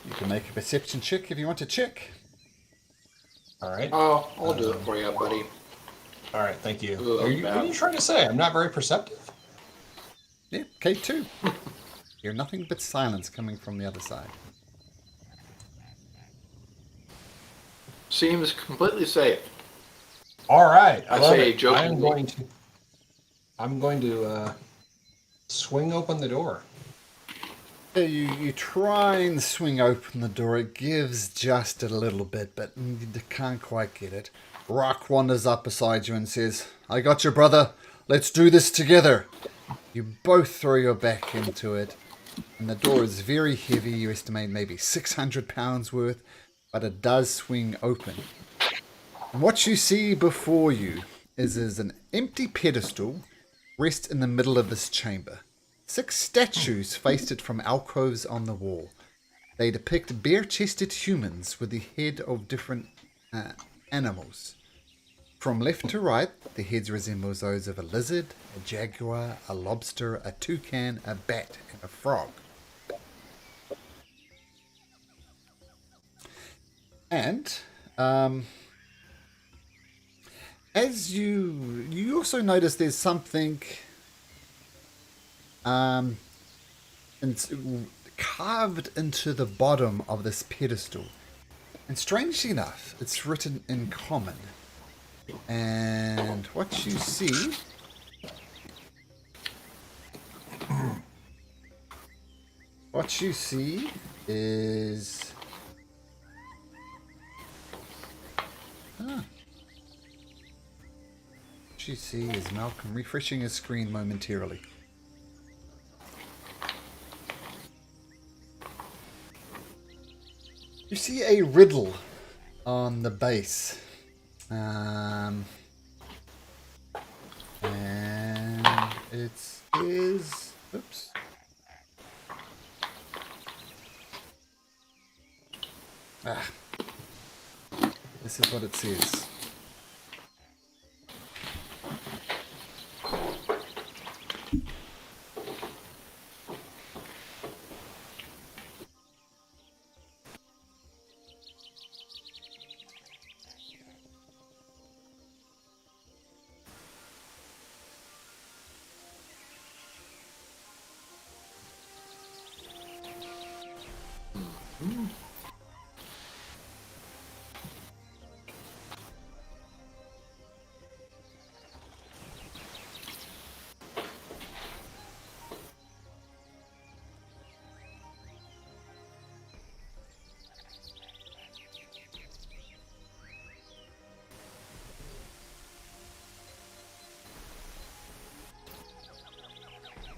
You can make a perception check if you want to check. All right. Oh, I'll do it for you, buddy. All right, thank you. Ooh, What are you trying to say? I'm not very perceptive. Yeah, K2. Hear nothing but silence coming from the other side. Seems completely safe. All right, I I'd love say it. jokingly. I'm going to swing open the door. You try and swing open the door. It gives just a little bit, but you can't quite get it. Rock wanders up beside you and says, "I got you, brother. Let's do this together." You both throw your back into it, and the door is very heavy. You estimate maybe 600 pounds worth, but it does swing open. And what you see before you is an empty pedestal rests in the middle of this chamber. 6 statues faced it from alcoves on the wall. They depict bare-chested humans with the head of different animals. From left to right, the heads resemble those of a lizard, a jaguar, a lobster, a toucan, a bat, and a frog. And as you also notice there's something carved into the bottom of this pedestal. And strangely enough, it's written in common. And what you see... What you see is... What you see is Malcolm refreshing his screen momentarily. You see a riddle on the base. And it is... Oops. This is what it says.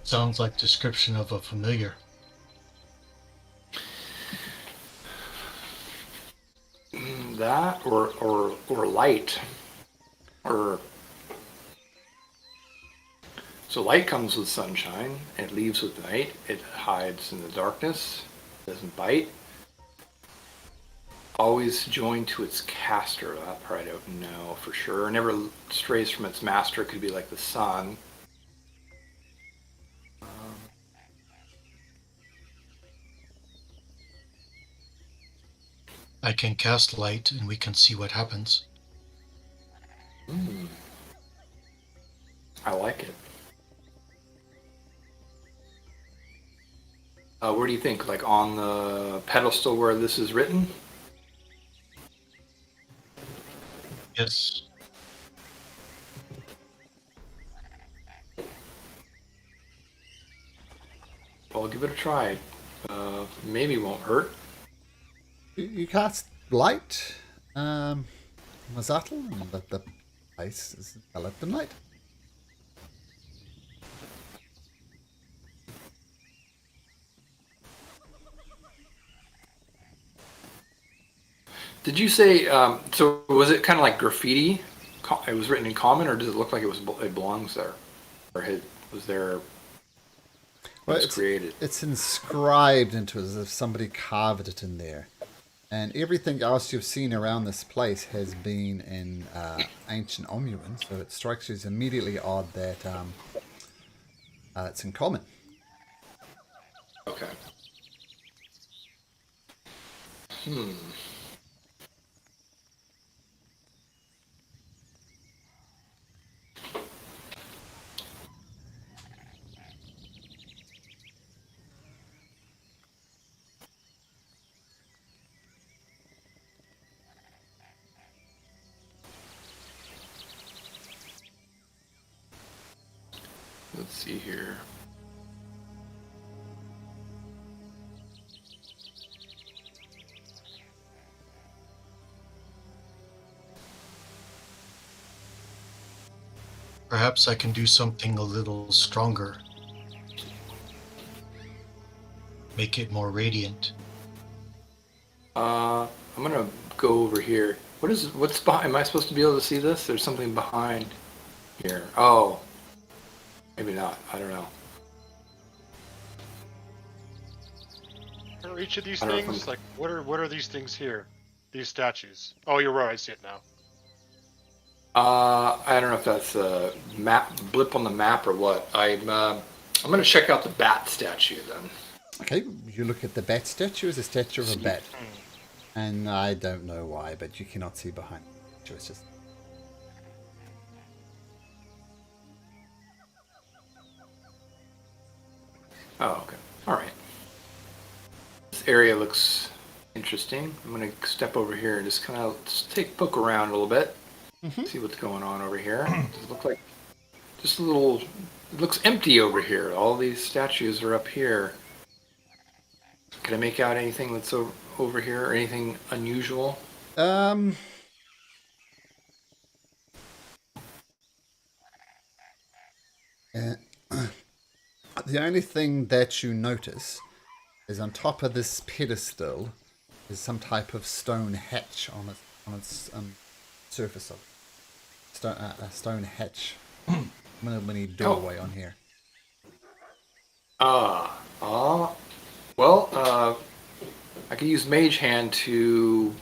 Sounds like description of a familiar. That or light. Or so light comes with sunshine, it leaves with night, it hides in the darkness, doesn't bite. Always joined to its caster. That part I don't know for sure. Never strays from its master. Could be like the sun. I can cast light and we can see what happens. I like it. Where do you think? Like on the pedestal where this is written? Yes. Well, I'll give it a try. Maybe won't hurt. You cast light, Mazatl, and the place is enveloped in light. Did you say? So was it kind of like graffiti? It was written in common, or does it look like it belongs there, or was there? Well, It's created. It's inscribed into it as if somebody carved it in there. And everything else you've seen around this place has been in ancient Omuan, so it strikes you as immediately odd that it's in common. Okay. Let's see here. Perhaps I can do something a little stronger. Make it more radiant. I'm gonna go over here. What's behind? Am I supposed to be able to see this? There's something behind here. Oh, maybe not. I don't know. Are each of these I don't know if things like what are these things here? These statues. Oh, you're right. I see it now. I don't know if that's a map blip on the map or what. I'm gonna check out the bat statue then. Okay, you look at the bat statue as a statue of a bat. And I don't know why, but you cannot see behind it. It's just... Oh, okay. All right. area looks interesting. I'm gonna step over here and just kind of poke around a little bit, see what's going on over here. Does it look like just a little? It looks empty over here. All these statues are up here. Can I make out anything that's over here, or anything unusual? The only thing that you notice is on top of this pedestal is some type of stone hatch on its surface of a stone hatch. Mini doorway on here. Well, I could use Mage Hand to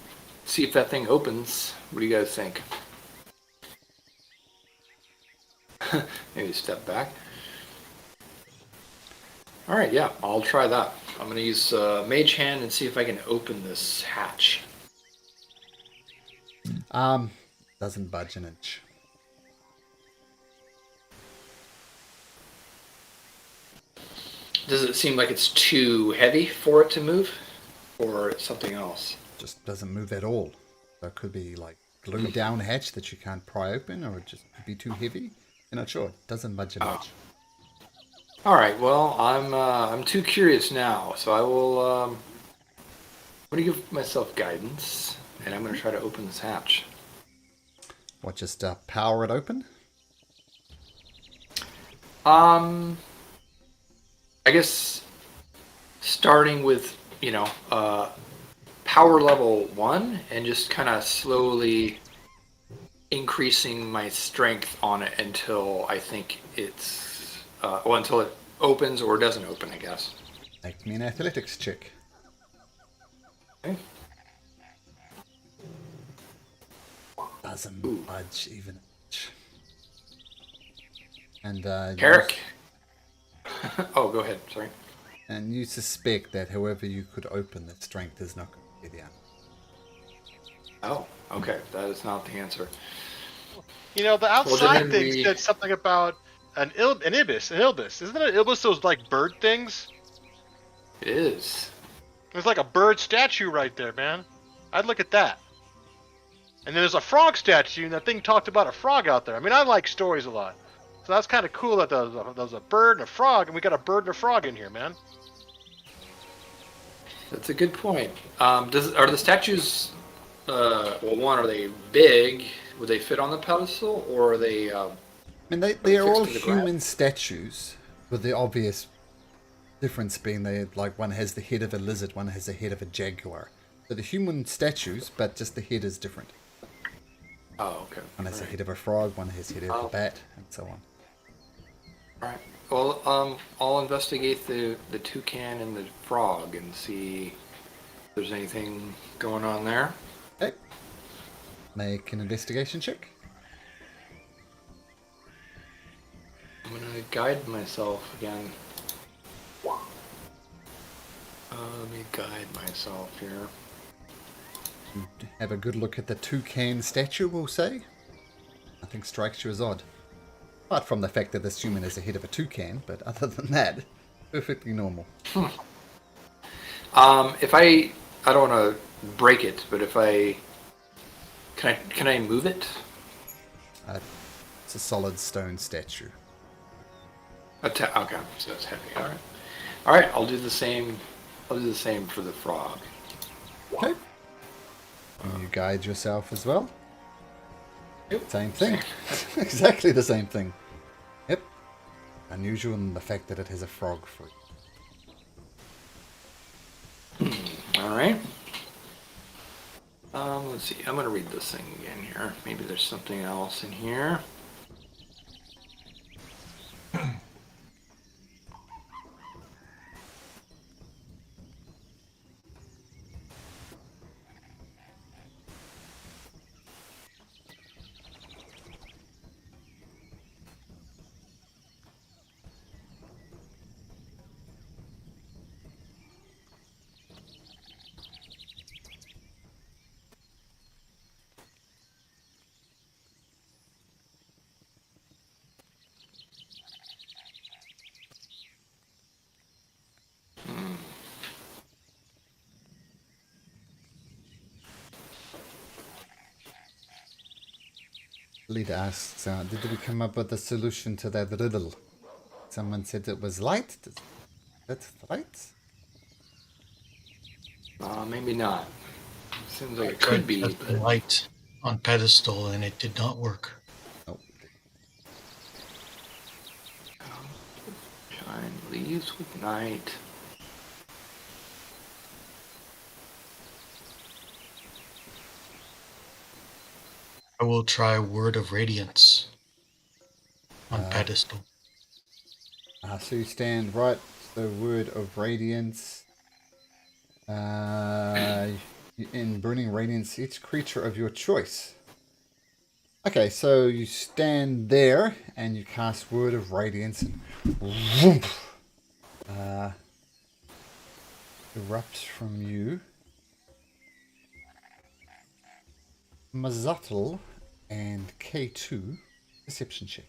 see if that thing opens. What do you guys think? Maybe step back. All right, yeah, I'll try that. I'm going to use Mage Hand and see if I can open this hatch. Doesn't budge an inch. Does it seem like it's too heavy for it to move, or it's something else? Just doesn't move at all. So it could be like glued down hatch that you can't pry open, or it just could be too heavy. You're not sure. It doesn't budge an inch. All right. Well, I'm too curious now, so I will. I'm going to give myself guidance, and I'm going to try to open this hatch. What? Just power it open? I guess starting with power level 1 and just kind of slowly increasing my strength on it until I think it's until it opens or doesn't open, I guess. Make me an athletics check. Okay. Doesn't budge even an inch. And Eric. Oh, go ahead. Sorry. And you suspect that however you could open that strength is not going to be the answer. Oh, okay. That is not the answer. You know, the outside then thing said something about an ibis. Isn't it an ibis those like bird things? It is. There's like a bird statue right there, man. I'd look at that. And then there's a frog statue, and that thing talked about a frog out there. I mean, I like stories a lot. So that's kind of cool that there's a bird and a frog, and we got a bird and a frog in here, man. That's a good point. Are the statues? Are they big? Would they fit on the pedestal, or are they? I mean, they are all to the human ground? statues, with the obvious difference being one has the head of a lizard, one has the head of a jaguar. So the human statues, but just the head is different. Oh, okay. One has the All head of a frog, one has the head of a bat, and so on. right. Well, I'll investigate the toucan and the frog and see if there's anything going on there. Okay. Make an investigation check. I'm gonna guide myself again. Let me guide myself here. Have a good look at the toucan statue, we'll say. Nothing strikes you as odd. Apart from the fact that this human is the head of a toucan, but other than that, perfectly normal. If I don't want to break it, but if can I move it? It's a solid stone statue. Okay, so it's heavy. All right. I'll do the same. I'll do the same for the frog. Okay. And you guide yourself as well. Yep. Same thing. Exactly the same thing. Yep. Unusual in the fact that it has a frog foot. All right. Let's see. I'm gonna read this thing again here. Maybe there's something else in here. Leader asks, did we come up with a solution to that riddle? Someone said it was light. That's right. Maybe not. Seems like it Tried could be, testing but light on pedestal and it did not work. Oh, shine leaves with night. I will try Word of Radiance on pedestal. so you stand right. The word of radiance. In burning radiance, each creature of your choice. Okay, so you stand there and you cast word of radiance, and whoomp, erupts from you. Mazatl and K2 perception check.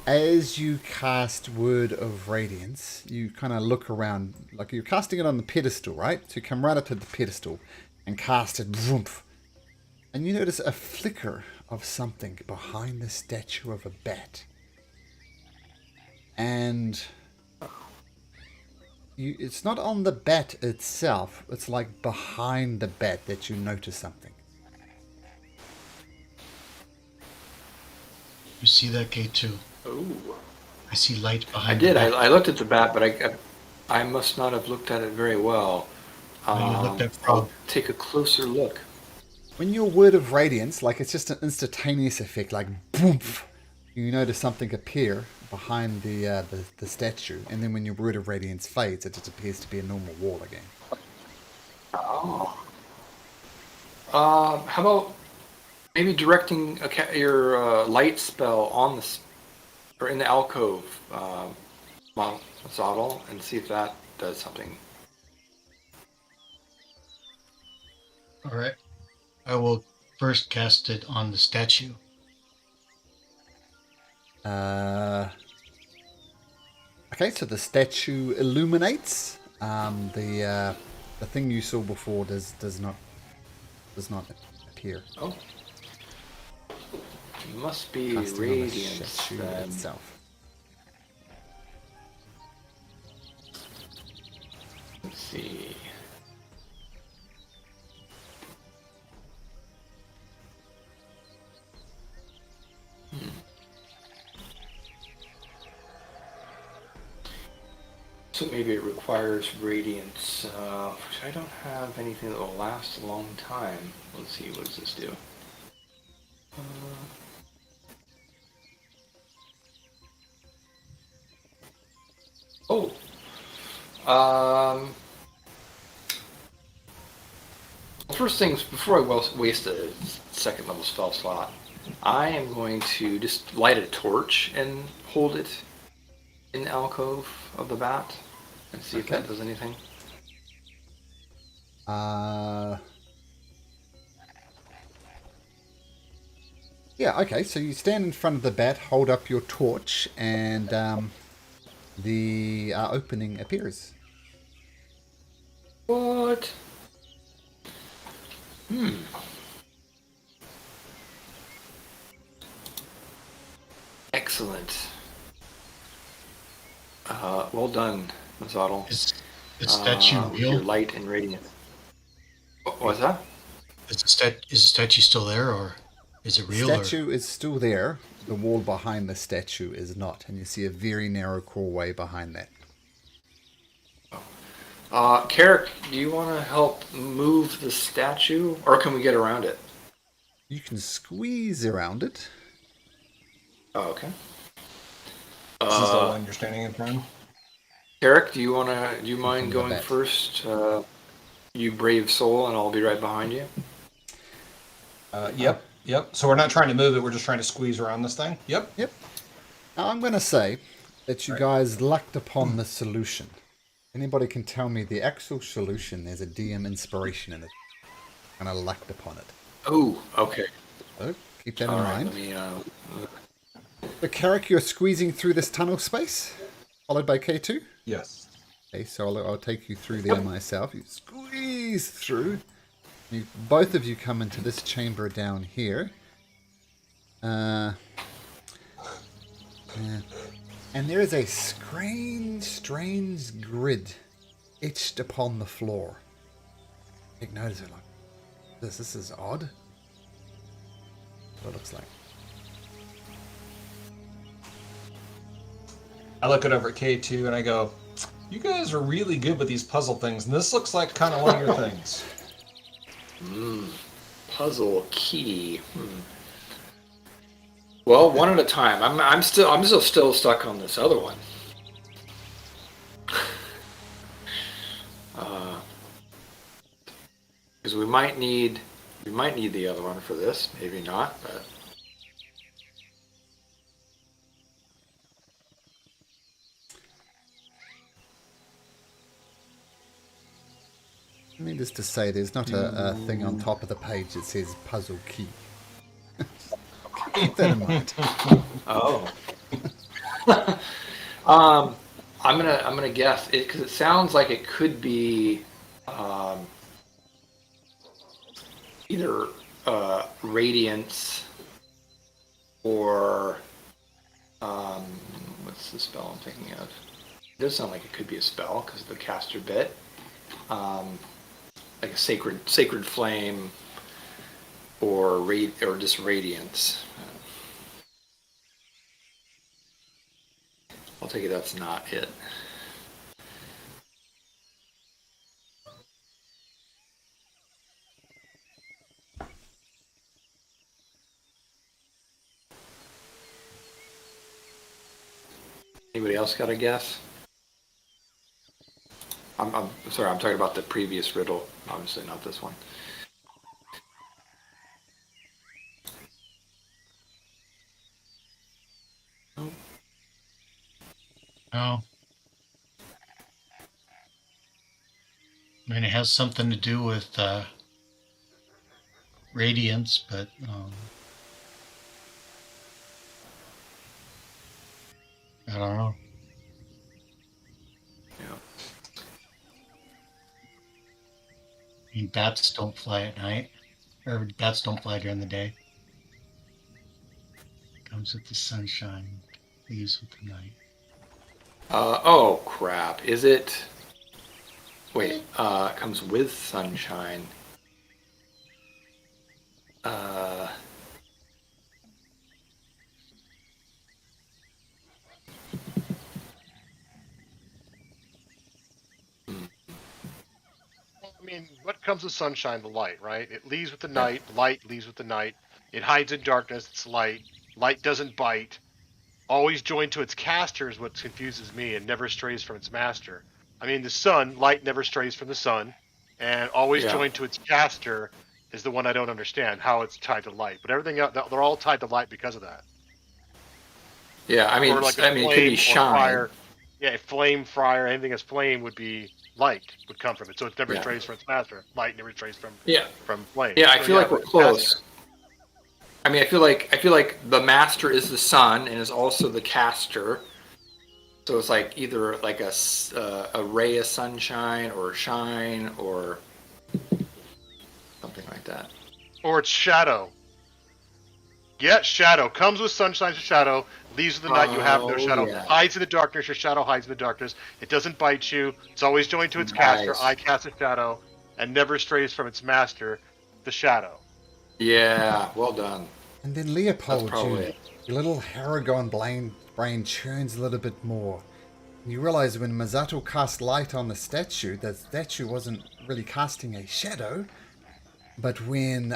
As you cast Word of Radiance, you kind of look around, like you're casting it on the pedestal, right? So you come right up to the pedestal and cast it, vroomp, and you notice a flicker of something behind the statue of a bat. And it's not on the bat itself, it's like behind the bat that you notice something. You see that, K2? Oh, I see light I behind did. the bat. I looked at the bat, but I must not have looked at it very well. When you looked at I'll Frog, take a closer look. When your Word of Radiance, like it's just an instantaneous effect, like boom, you notice something appear behind the statue, and then when your Word of Radiance fades, it just appears to be a normal wall again. Oh. How about maybe directing your light spell on or in the alcove, Zottle, and see if that does something. all right. I will first cast it on the statue. Okay, so the statue illuminates. The thing you saw before does not appear. Oh, it must be Casting on the radiance statue then. itself. Let's see. So maybe it requires radiance, which I don't have anything that will last a long time. Let's see, what does this do? First things, before I waste a second level spell slot, I am going to just light a torch and hold it in the alcove of the bat and see if that does anything. Yeah, okay, so you stand in front of the bat, hold up your torch, and the opening appears. What? Excellent. Well done, Mazatl. Is the statue Your real? light and radiant. What was that? Is the statue still there, or is it The real? statue is still there. The wall behind the statue is not, and you see a very narrow crawlway behind that. Carrick, do you want to help move the statue, or can we get around it? You can squeeze around it. Oh, okay. This is the one you're standing in front. Carrick, do you mind From the going bat. first? You brave soul, and I'll be right behind you. Yep. So we're not trying to move it. We're just trying to squeeze around this thing. Yep. Yep. Now I'm going to say that you guys lucked upon the solution. Anybody can tell me the actual solution. There's a DM inspiration in it. And I lucked upon it. Oh, okay. So keep that All in right, mind. let me. The Carrick, you're squeezing through this tunnel space, followed by K2. Yes. Okay, so I'll take you through there myself. You squeeze through. Both of you come into this chamber down here. Yeah. And there is a strange grid etched upon the floor. Take notice of it, like, this is odd. What it looks like. I look it over at K2 and I go, you guys are really good with these puzzle things, and this looks like kind of one of your things. Puzzle key. Well, one at a time. I'm still stuck on this other one. Because we might need the other one for this. Maybe not, but. Needless to say, there's not a thing on top of the page that says puzzle key. Keep that in mind. Oh. I'm gonna guess it because it sounds like it could be either radiance or what's the spell I'm thinking of? It does sound like it could be a spell because of the caster bit. Like a sacred flame or just radiance. I'll take it that's not it. Anybody else got a guess? I'm sorry, I'm talking about the previous riddle, obviously not this one. No. I mean, it has something to do with radiance, but I don't know. Yeah. I mean, bats don't fly at night, or bats don't fly during the day. Comes with the sunshine, leaves with the night. Oh crap! Is it? Wait. Comes with sunshine. I mean, what comes with sunshine? The light, right? It leaves with the night. Light leaves with the night. It hides in darkness. It's light. Light doesn't bite. Always joined to its caster is what confuses me, and never strays from its master. I mean, the sun, light never strays from the sun, and always joined to its caster is the one I don't understand how it's tied to light. But everything else, they're all tied to light because of that. Yeah, I mean, Or like it could be shine. Fire. Yeah, flame, fire, anything that's flame would be light would come from it. So it never strays from its master. Light never strays from flame. Yeah, I So, feel like we're close. caster. I mean, I feel like the master is the sun and is also the caster. So it's like either like a ray of sunshine or shine or something like that. Or it's shadow. Yeah, shadow. Comes with sunshine to shadow. Leaves with the night, you have no shadow. Yeah. Hides in the darkness, your shadow hides in the darkness. It doesn't bite you. It's always joined to its caster. I cast a shadow. And never strays from its master, the shadow. Yeah, well done. And then Leopold, That's probably it. your little Haragon brain churns a little bit more. You realize when Masato cast light on the statue, that statue wasn't really casting a shadow. But when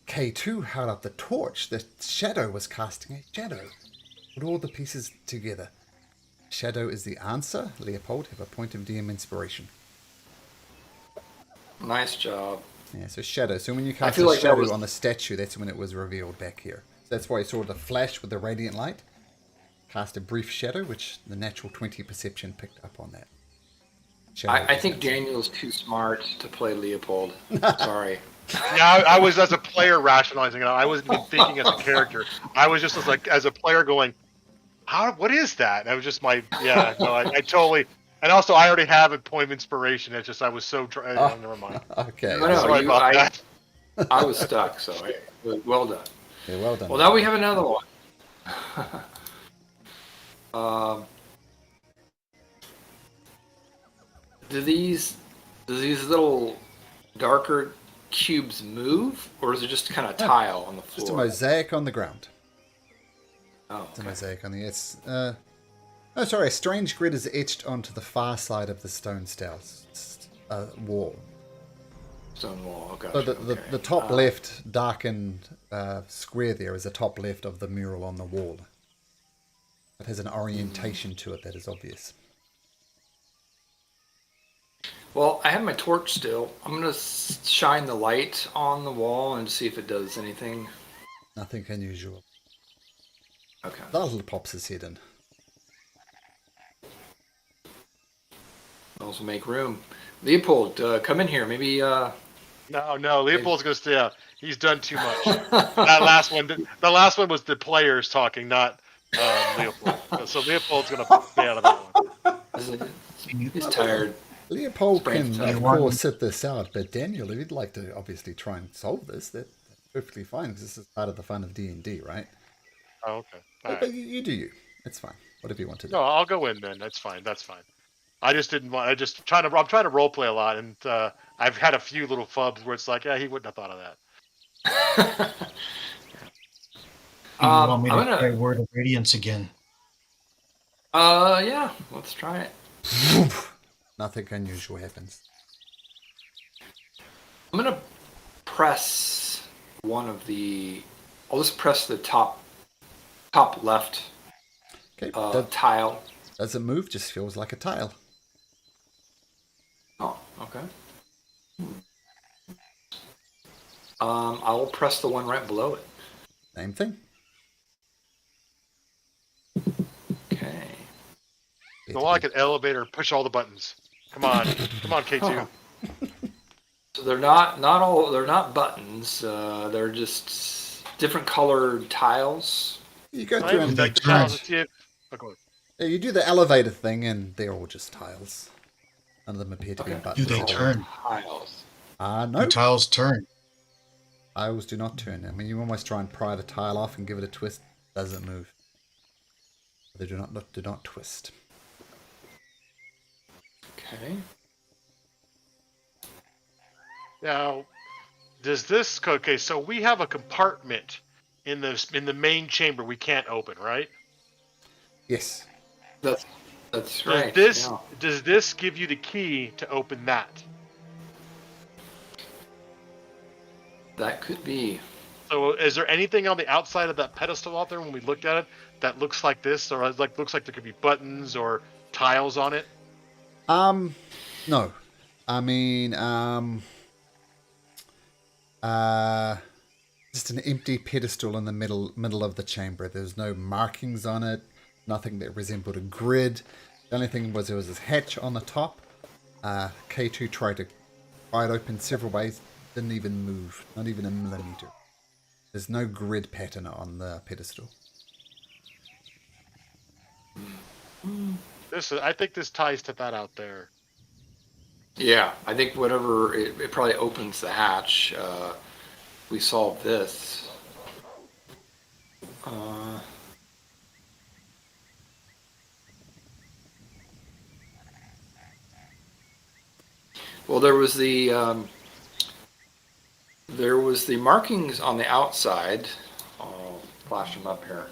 K2 held up the torch, the shadow was casting a shadow. Put all the pieces together. Shadow is the answer. Leopold, have a point of DM inspiration. Nice job. Yeah, so shadow. So when you cast feel a like that shadow was- on the statue, that's when it was revealed back here. So that's why you saw the flash with the radiant light. Cast a brief shadow, which the natural 20 perception picked up on that. Shadow I is think answer. Daniel's too smart to play Leopold. Sorry. Yeah, I was as a player rationalizing it. I wasn't even thinking as a character. I was just as a player going, what is that? And I was just I And also, I already have a point of inspiration. It's just I was so dry. Oh. Never mind. Okay. No, no, Sorry about that. I was stuck, so well done. Yeah, well done. Well, now we have another one. Do these little darker cubes move, or is it just kind of tile on the floor? Just a mosaic on the ground. Oh, It's a okay. mosaic on the... Oh, sorry. A strange grid is etched onto the far side of the stone wall. Stone wall. Okay. So the top left darkened square there is the top left of the mural on the wall. It has an orientation to it that is obvious. Well, I have my torch still. I'm gonna shine the light on the wall and see if it does anything. Nothing unusual. Okay. That little pops his head in. Also make room. Leopold, come in here. Maybe. No, Leopold's gonna stay out. He's done too much. The last one was the players talking, not Leopold. So Leopold's gonna stay out of that one. He's tired. Leopold Brain can, of cell. course, sit this out, but Daniel, if you'd like to obviously try and solve this, that's perfectly fine, because this is part of the fun of D&D, right? Oh, okay. All But right. you do you. It's fine. Whatever you want to do. No, I'll go in then. That's fine. I just didn't want. I'm trying to role play a lot, and I've had a few little fubs where it's like, yeah, he wouldn't have thought of that. You want me to I'm gonna- try Word of Radiance again? Yeah. Let's try it. Nothing unusual happens. I'm gonna press one of the. I'll just press the top left Okay. tile. Doesn't move, just feels like a tile. Oh, okay. I will press the one right below it. Same thing. Okay. Go like an elevator. Push all the buttons. Come on, K2. Oh. So they're not buttons. They're just different colored tiles. You go I through even and take the turn. tiles to see it. Oh, go ahead. you do the elevator thing, and they're all just tiles. None of them appear to be Okay. buttons. Do they turn? Tiles. No. Do tiles turn? Tiles do not turn. I mean, you almost try and pry the tile off and give it a twist. Doesn't move. They do not twist. Okay. Now, does this? Okay, so we have a compartment in the main chamber we can't open, right? Yes. That's right. Does this give you the key to open that? That could be. So, is there anything on the outside of that pedestal out there when we looked at it that looks like this, or looks like there could be buttons or tiles on it? No. I mean, just an empty pedestal in the middle of the chamber. There's no markings on it. Nothing that resembled a grid. The only thing was there was this hatch on the top. K2 tried to pry it open several ways. Didn't even move. Not even a millimeter. There's no grid pattern on the pedestal. I think this ties to that out there. Yeah, I think whatever it probably opens the hatch. We solve this. Well, there was the markings on the outside. I'll flash them up here.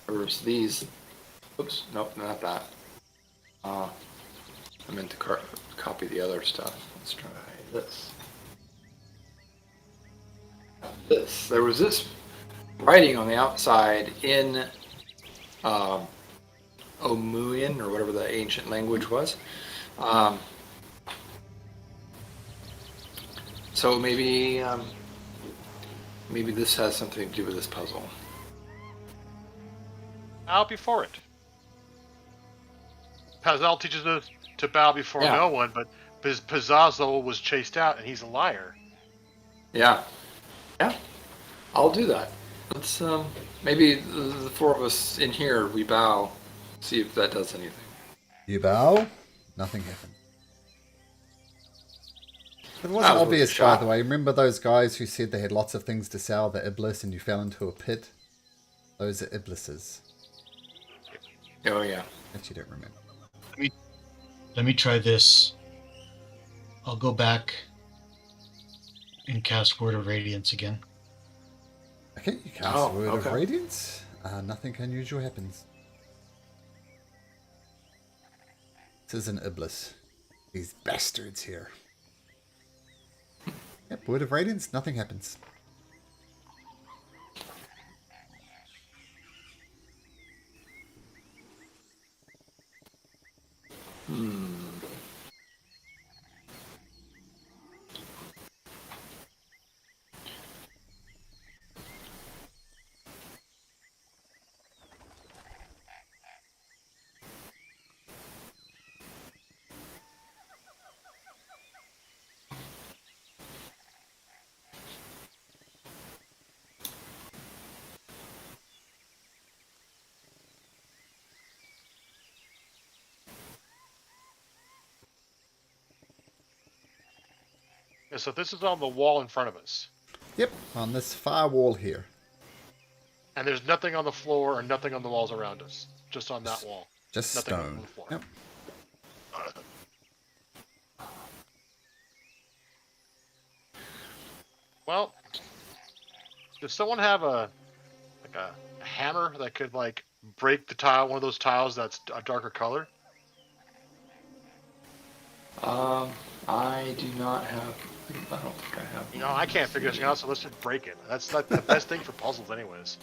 There was these. Oops, nope, not that. I meant to copy the other stuff. Let's try this. There was this writing on the outside in Omuian, or whatever the ancient language was. So maybe this has something to do with this puzzle. Bow before it. Pazal teaches us to bow before Yeah. no one, but Pizzazo was chased out and he's a liar. Yeah, I'll do that. Let's maybe the four of us in here we bow, see if that does anything. You bow. Nothing happened. It wasn't That was obvious, worth a by shot. the way. Remember those guys who said they had lots of things to sell, the Iblis, and you fell into a pit? Those are Iblises. Oh yeah. That you don't remember. Let me try this. I'll go back and cast Word of Radiance again. Okay, you cast Oh, Word of okay. Radiance. Nothing unusual happens. This is an Iblis. These bastards here. Yep, Word of Radiance, nothing happens. Yeah, so this is on the wall in front of us, Yep, on this far wall here. and there's nothing on the floor or nothing on the walls around us. Just on that wall. Just Nothing on stone. the floor. Yep. Well, does someone have a hammer that could like break the tile, one of those tiles that's a darker color? I do not have. I don't think I have. You know, I can't figure this out, so let's just break it. That's like the best thing for puzzles, anyways.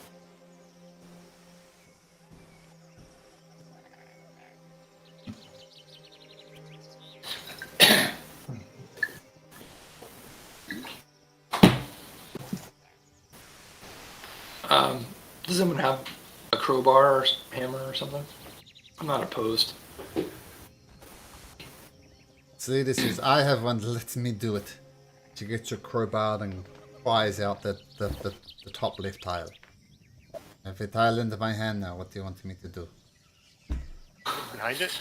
Does anyone have a crowbar or hammer or something? I'm not opposed. See, this is, I have one, let me do it. You get your crowbar and pries out the top left tile. I have a tile into my hand now, what do you want me to do? Behind it?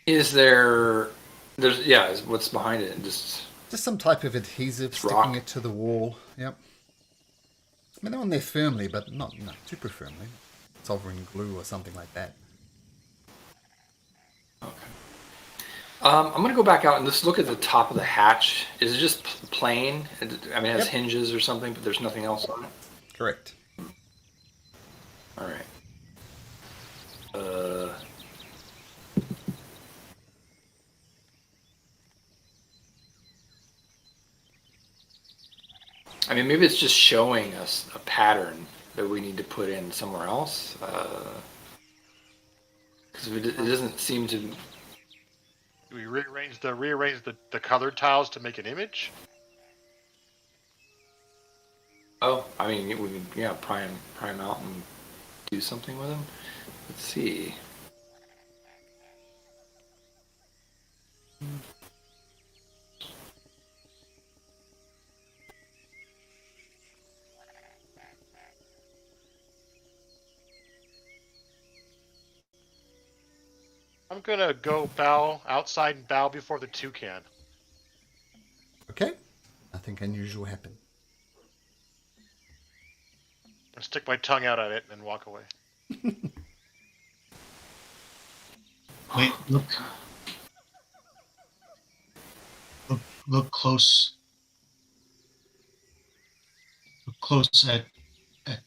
Is there? There's yeah. What's behind it? Just Just some type of adhesive, It's sticking rock. it to the wall. Yep. I mean, they're on there firmly, but not super firmly. Sovereign glue or something like that. okay. I'm gonna go back out and just look at the top of the hatch. Is it just plain? I mean, it has Yep. hinges or something, but there's nothing else on it. Correct. All right. I mean, maybe it's just showing us a pattern that we need to put in somewhere else. Because it doesn't seem to. Do we rearrange the colored tiles to make an image? Oh, I mean, we can pry him out and do something with him. Let's see. I'm gonna go bow outside and bow before the toucan. Okay. Nothing unusual happened. And stick my tongue out at it and walk away. Wait, look close. Look close at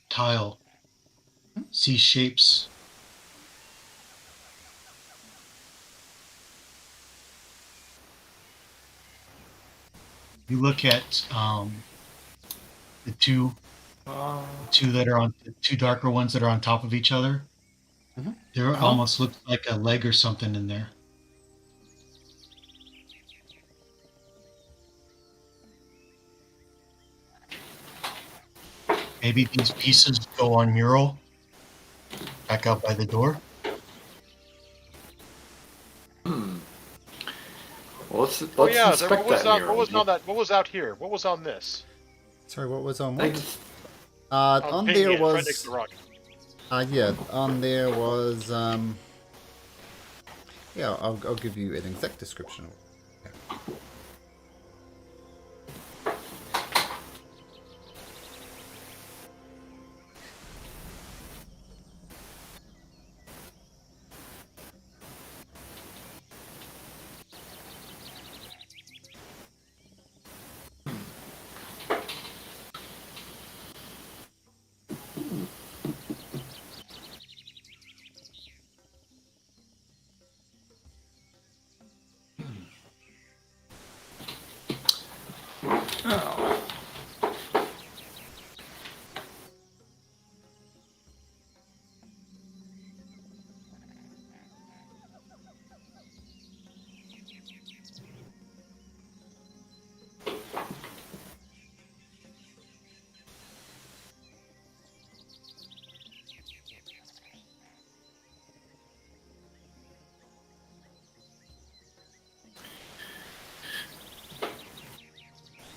tile. See shapes. You look at the two that are on the two darker ones that are on top of each other. Mhm. There almost looks like a leg or something in there. Maybe these pieces go on mural back out by the door. Well, let's Oh yeah, inspect what was that out? mural. What was on that? What was out here? What was on this? Sorry, what was on I what? think On pinging there it, was... Frederick's the rock. Yeah, on there was yeah, I'll give you an exact description. Oh.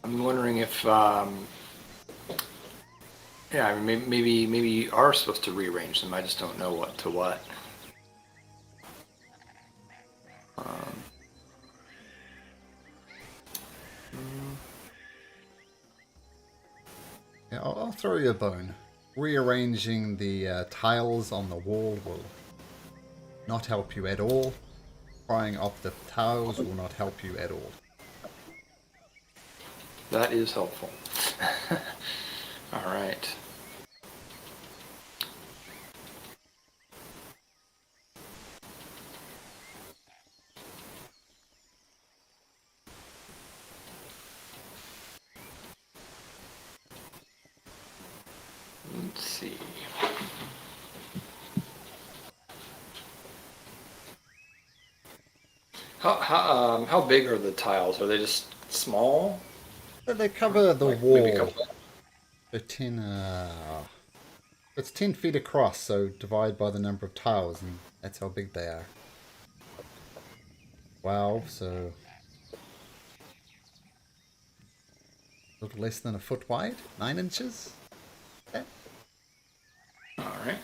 I'm wondering if, yeah, I mean, maybe you are supposed to rearrange them. I just don't know what to what. Yeah, I'll throw you a bone. Rearranging the tiles on the wall will not help you at all. Prying off the tiles will not help you at all. That is helpful. All right. Let's see. How big are the tiles? Are they just small? But they cover the Like maybe a wall. couple. So it's 10 feet across, so divide by the number of tiles, and that's how big they are. 12, so a little less than a foot wide, 9 inches. Yeah. All right.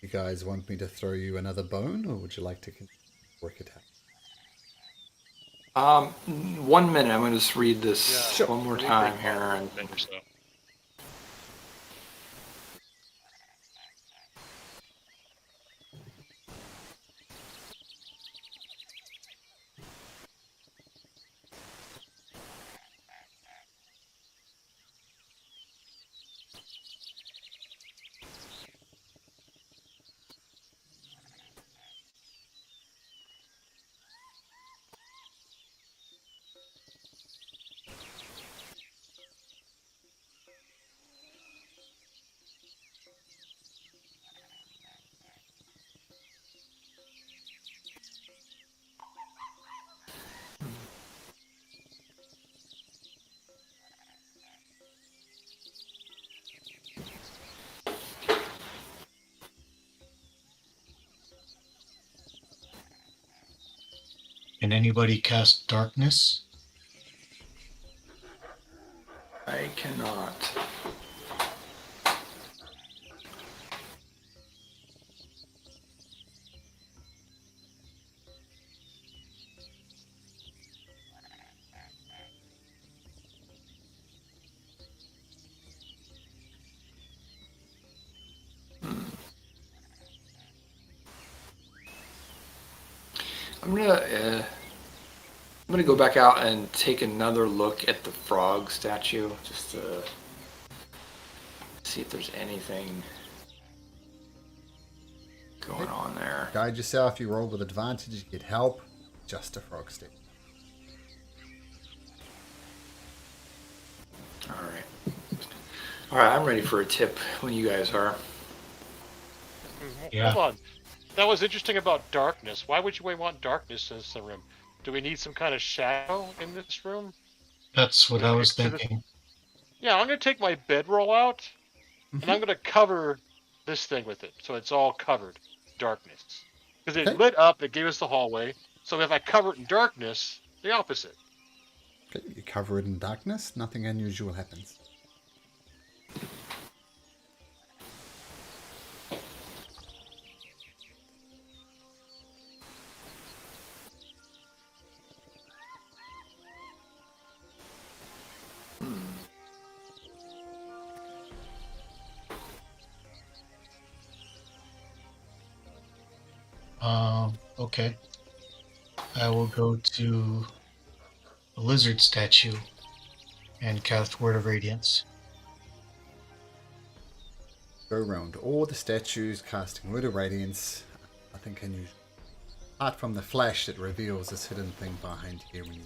You guys want me to throw you another bone, or would you like to work it out? 1 minute. I'm going to just read this Yeah. one more Really time big here. ball. And Think so. Can anybody cast darkness? I cannot. I'm gonna go back out and take another look at the frog statue, just to see if there's anything going on there. Guide yourself, you roll with advantage, you get help. Just a frog stick. All right. All right, I'm ready for a tip when you guys are. Yeah. Hold on. That was interesting about darkness. Why would you want darkness in the room? Do we need some kind of shadow in this room? That's what I was To the- thinking. Yeah, I'm gonna take my bedroll out, and I'm gonna cover this thing with it, so it's all covered, darkness. Because it Okay. lit up, it gave us the hallway. So if I cover it in darkness, the opposite. Okay, you cover it in darkness. Nothing unusual happens. Okay. I will go to the lizard statue and cast Word of Radiance. Go around all the statues, casting Word of Radiance. Nothing unusual. Apart from the flash that reveals this hidden thing behind here when you...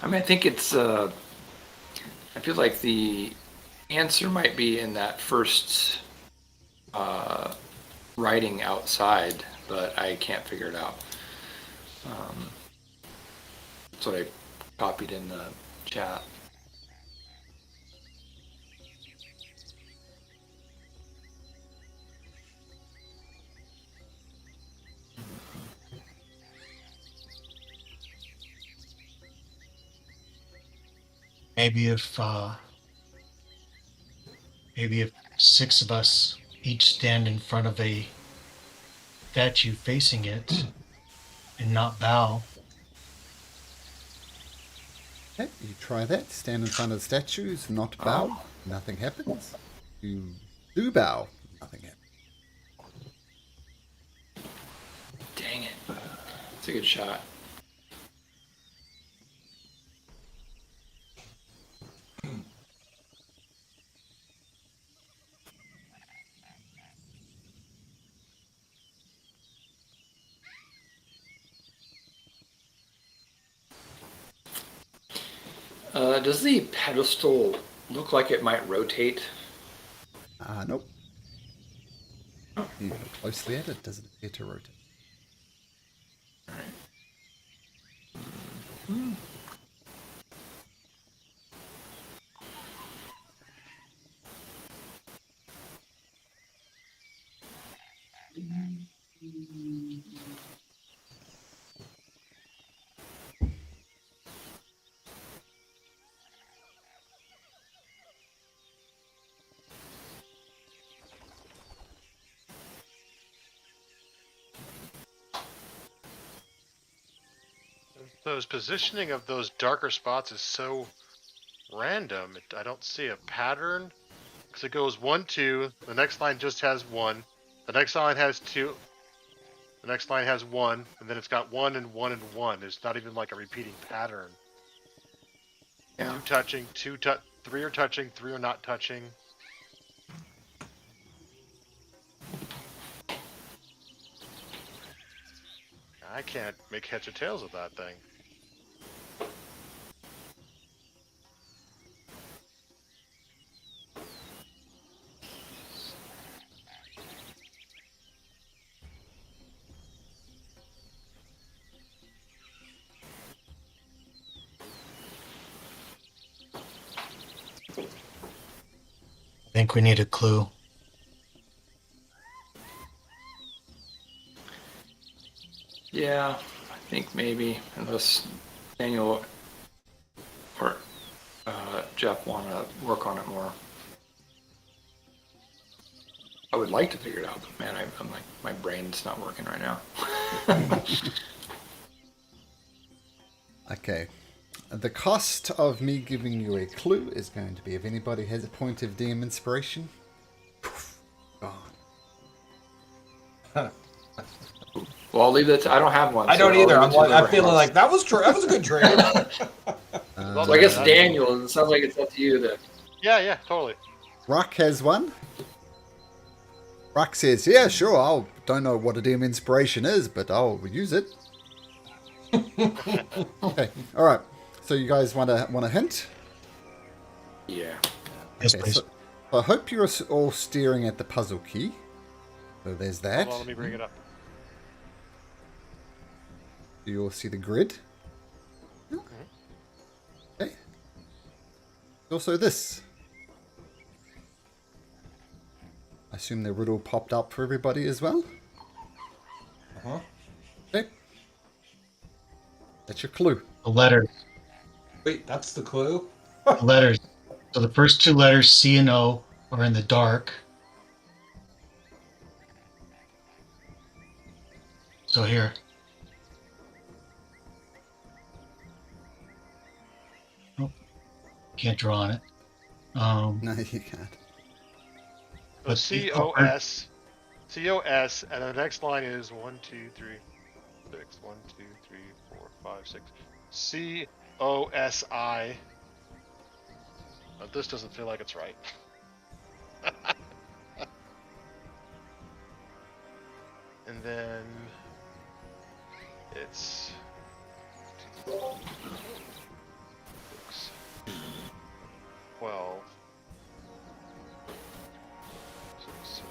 I mean, I think it's. I feel like the answer might be in that first writing outside, but I can't figure it out. That's what I copied in the chat. Maybe if 6 of us each stand in front of a statue facing it and not bow. Okay, you try that. Stand in front of the statues, not bow. Nothing happens. You do bow. Nothing happens. Dang it. It's a good shot. Does the pedestal look like it might rotate? Nope. You look closely at it, doesn't appear to rotate. Those positioning of those darker spots is so random. I don't see a pattern. Because it goes 1, 2. The next line just has 1. The next line has 2. The next line has 1. And then it's got 1 and 1 and 1. There's not even like a repeating pattern. Yeah. 2 touching, 3 are touching, 3 are not touching. I can't make heads or tails of that thing. I think we need a clue. Yeah, I think maybe, unless Daniel or Jeff want to work on it more. I would like to figure it out, but man, I'm like, my brain's not working right now. Okay. The cost of me giving you a clue is going to be, if anybody has a point of DM inspiration, poof, gone. Well, I'll leave that. I don't have one. I don't so I'll either. leave it to I'm whoever feeling has. like that was a good trade. So I guess Daniel. It sounds like it's up to you to. Yeah, totally. Rock has one. Rock says, "Yeah, sure. I don't know what a dim inspiration is, but I'll use it." Okay. All right. So you guys want a hint? Yeah. Yes, Okay. please. So I hope you're all staring at the puzzle key. So there's that. Hold on, let me bring it up. You all see the grid. Okay. Also this. I assume the riddle popped up for everybody as well. Uh-huh. Okay. That's your clue. The letters. Wait, that's the clue? The letters. So the first two letters, C and O, are in the dark. So here. Oh, can't draw on it. No, you can't. But COS, COS, and the next line is 1, 2, 3, 6. 1, 2, 3, 4, 5, 6. COSI. But this doesn't feel like it's right. And then it's 6, 12. 6, 7,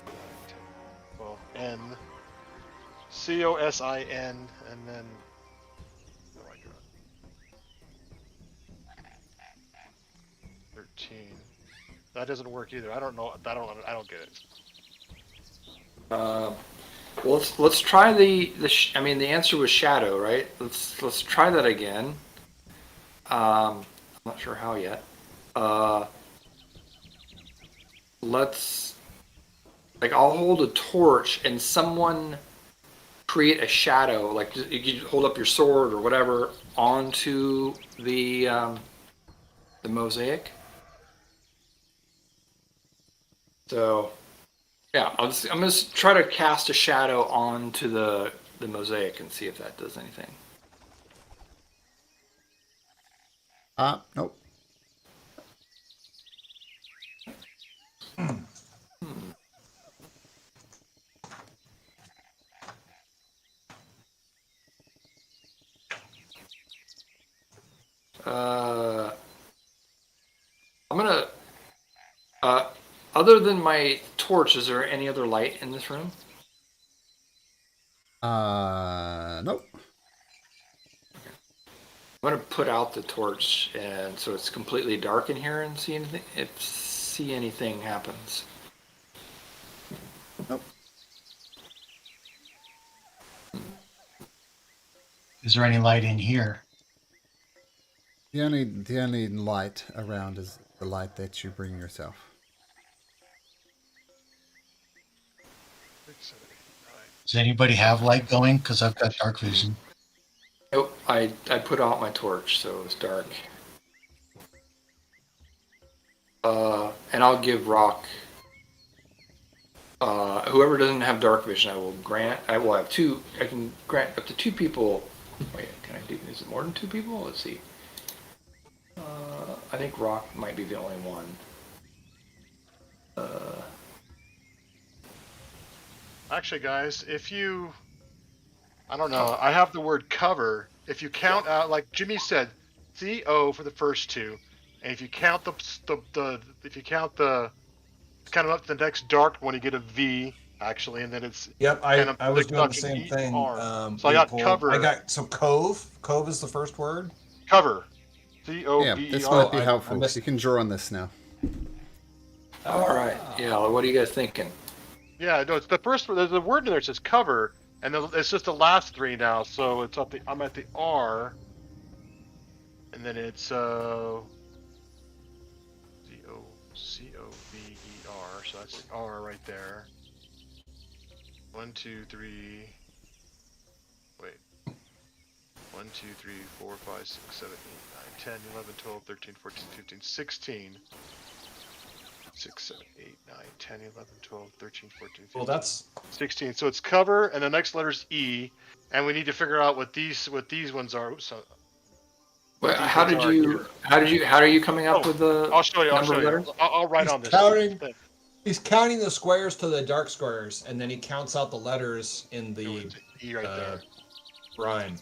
8, 9, 10, 12. N. COSIN, and then. Oh my god. 13. That doesn't work either. I don't know. I don't get it. Well, let's try the I mean, the answer was shadow, right? Let's try that again. I'm not sure how yet. Let's, like, I'll hold a torch and someone create a shadow, like you hold up your sword or whatever onto the mosaic. So, yeah, I'm gonna try to cast a shadow onto the mosaic and see if that does anything. Nope. I'm gonna. Other than my torch, is there any other light in this room? Nope. I'm gonna put out the torch, and so it's completely dark in here, and see anything happens. Nope. is there any light in here? The only light around is the light that you bring yourself. 6, 7, 8, 9. Does anybody have light going? Because I've got dark vision. Nope, I put out my torch, so it was dark. And I'll give Rock. Whoever doesn't have dark vision, I will grant. I will have two. I can grant up to 2 people. Wait, can I do? Is it more than 2 people? Let's see. I think Rock might be the only one. Actually, guys, if you, I don't know, I have the word cover. If you count out, like Jimmy said, CO for the first 2, and if you count count up to the next dark one, you get a V actually, and then it's. Yep, and I was doing the production same thing. ER. So I got Leopold. cover. I got cove. Cove is the first word. Cover. Yeah, this COVER. might be helpful. missed- You can draw on this now. All right. Yeah. What are you guys thinking? Yeah, no, it's the first. There's a word in there that says cover, and it's just the last 3 now. So it's up the. I'm at the R, and then it's COVER. So that's the R right there. 1, 2, 3. Wait. 1, 2, 3, 4, 5, 6, 7, 8, 9, 10, 11, 12, 13, 14, 15, 16. 6, 7, 8, 9, 10, 11, 12, 13, 14, 15. Well, that's 16. So it's cover, and the next letter's E, and we need to figure out what these ones are. Oops, Well, how are you coming up Oh, with the I'll show you. I'll number show of you. letters? I'll write He's on this. counting. thing. He's counting the squares to the dark squares, and then he counts out the letters in Oh, the it's an E right there. rhyme.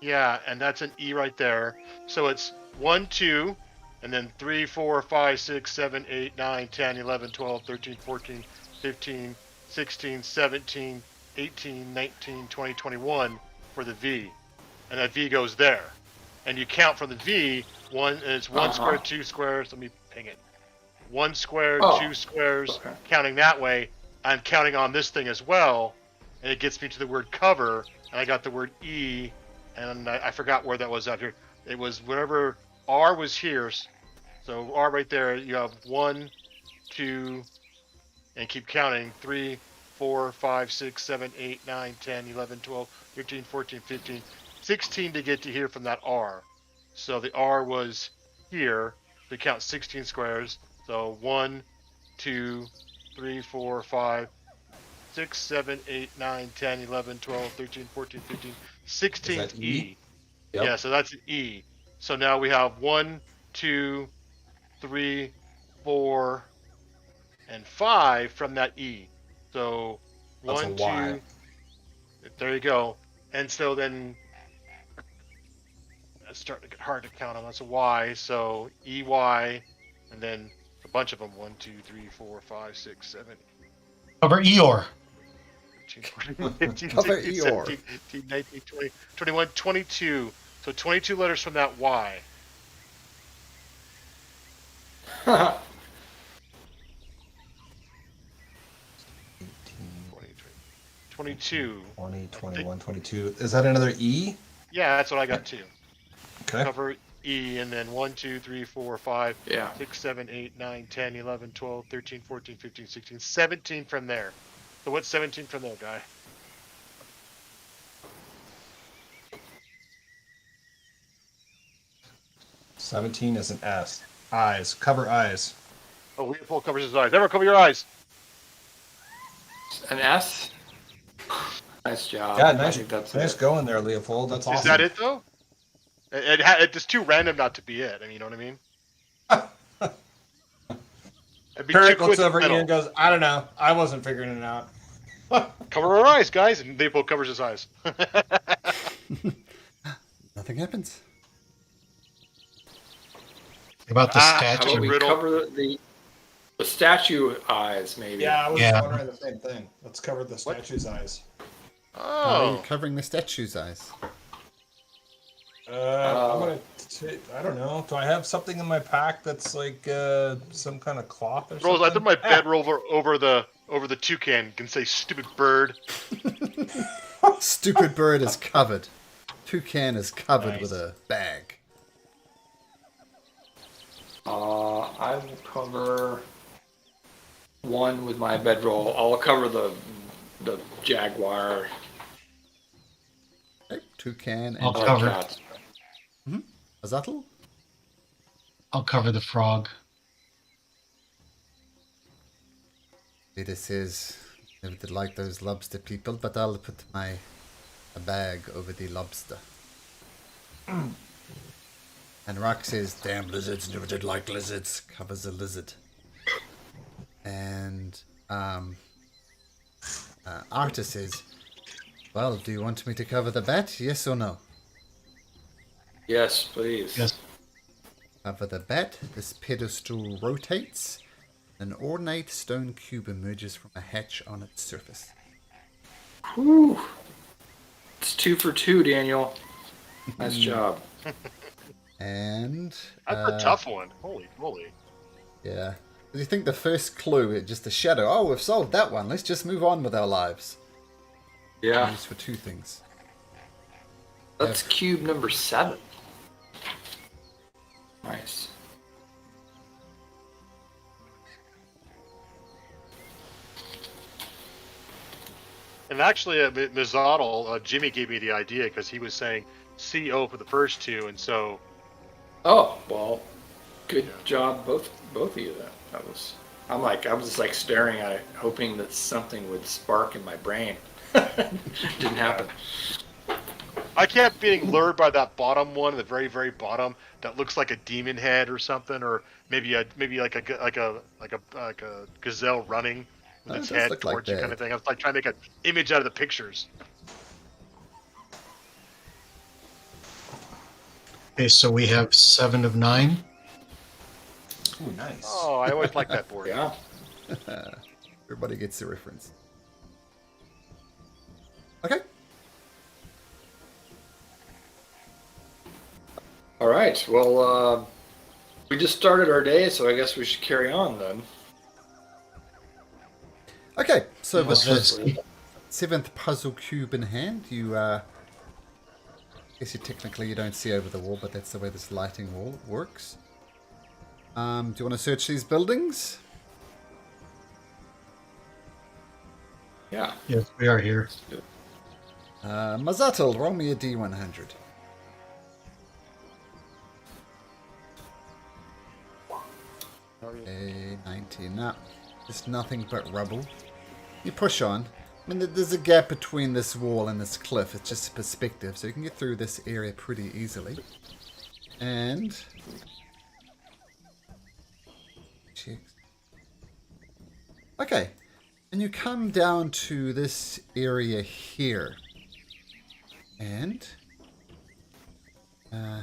Yeah, and that's an E right there. So it's 1, 2, and then 3, 4, 5, 6, 7, 8, 9, 10, 11, 12, 13, 14, 15, 16, 17, 18, 19, 20, 21 for the V. And that V goes there. And you count from the V, and it's one square, 2 squares. Let me ping it. 1 square, 2 squares, okay. counting that way. I'm counting on this thing as well, and it gets me to the word cover, and I got the word E, and I forgot where that was out here. It was wherever R was here, so R right there, you have 1, 2, and keep counting, 3, 4, 5, 6, 7, 8, 9, 10, 11, 12, 13, 14, 15, 16 to get to here from that R. So the R was here, we count 16 squares. So 1, 2, 3, 4, 5, 6, 7, 8, 9, 10, 11, 12, 13, 14, 15, 16 Is that E? E. Yep. Yeah, so that's an E. So now we have 1, 2, 3, 4, and 5 from that E. So That's a 1, Y. 2, there you go. And so then it's starting to get hard to count on. That's a Y. So EY, and then a bunch of them. 1, 2, 3, 4, 5, 6, 7, Cover Eeyore. 13, 14, 15, Cover 16, Eeyore. 17, 18, 19, 20, 21, 22. So 22 letters from that Y. 22. 20, 21, 22. Is that another E? Yeah, that's what I got too. Okay. Cover E, and then 1, 2, 3, 4, 5, Yeah. 6, 7, 8, 9, 10, 11, 12, 13, 14, 15, 16, 17 from there. So what's 17 from there, guy? $17 is an S. Eyes. Cover eyes. Oh, Leopold covers his eyes. Everyone cover your eyes. An S? Nice job. Yeah, I nice, think that's nice it. going there, Leopold. That's awesome. Is that it, though? It's too random not to be it. I mean, you know what I mean? It'd be too Parrot looks over at you coincidental. and goes, I don't know. I wasn't figuring it out. Cover our eyes, guys. And Leopold covers his eyes. Nothing happens. About the How statue. about we Riddle. cover the statue eyes, maybe? Yeah, I was Yeah. wondering the same thing. Let's cover the statue's eyes. How are you Oh. covering the statue's eyes? I'm gonna. I don't know. Do I have something in my pack that's like some kind of cloth or Rolls, something? I threw my bedroll over the toucan. Can say stupid bird. Stupid bird is covered. Toucan is covered Nice. with a bag. I will cover one with my bedroll. I'll cover the jaguar. Okay, toucan I'll and cover. Cats. Azatl. I'll cover the frog. It says never did like those lobster people, but I'll put a bag over the lobster. And Rock says, damn lizards, never did like lizards. Covers a lizard. And Arta says, well, do you want me to cover the bat? Yes or no? Yes, please. Yes. Cover the bat. This pedestal rotates. An ornate stone cube emerges from a hatch on its surface. Whew. It's 2 for 2, Daniel. Nice job. And That's a tough one. Holy moly. yeah. Do you think the first clue is just a shadow? Oh, we've solved that one. Let's just move on with our lives. Yeah. Just for two things. That's cube number 7. Nice. And actually, Mizadal, Jimmy gave me the idea because he was saying CO for the first two, and so Oh, well, good job, both of you. That was. I was just like staring at it, hoping that something would spark in my brain. Didn't happen. I kept being lured by that bottom one, the very, very bottom, that looks like a demon head or something, or maybe like a gazelle running with Oh, it its does head look like towards you, kind of that. thing. I was like trying to make an image out of the pictures. Okay, so we have 7 of 9. Ooh, nice. Oh, I always like that board. Yeah. Everybody gets the reference. Okay. All right. Well, we just started our day, so I guess we should carry on then. Okay, so with Was the this? 7th puzzle cube in hand, you, guess you technically you don't see over the wall, but that's the way this lighting wall works. Do you want to search these buildings? Yeah. Yes, we are here. Mazatel, roll me a D100. Okay, 19. No, just nothing but rubble. You push on. I mean, there's a gap between this wall and this cliff. It's just a perspective, so you can get through this area pretty easily. And... checks. Okay, and you come down to this area here. And... yeah,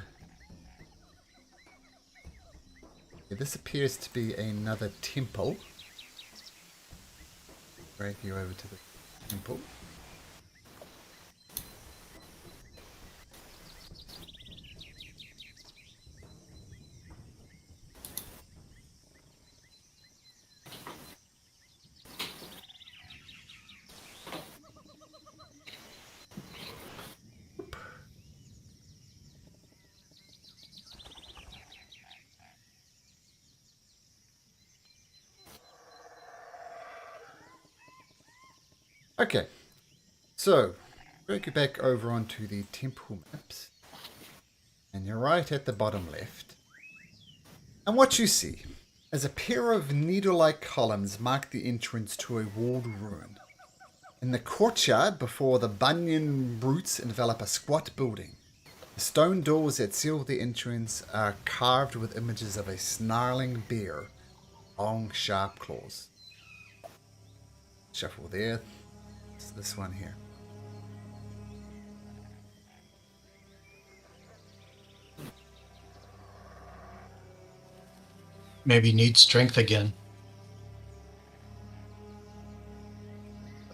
this appears to be another temple. Drag you over to the temple. Okay, so drag you back over onto the temple maps, and you're right at the bottom left. And what you see is a pair of needle-like columns mark the entrance to a walled ruin. In the courtyard before the banyan roots envelop a squat building. The stone doors that seal the entrance are carved with images of a snarling bear, long sharp claws. Shuffle there. It's this one here. Maybe need strength again.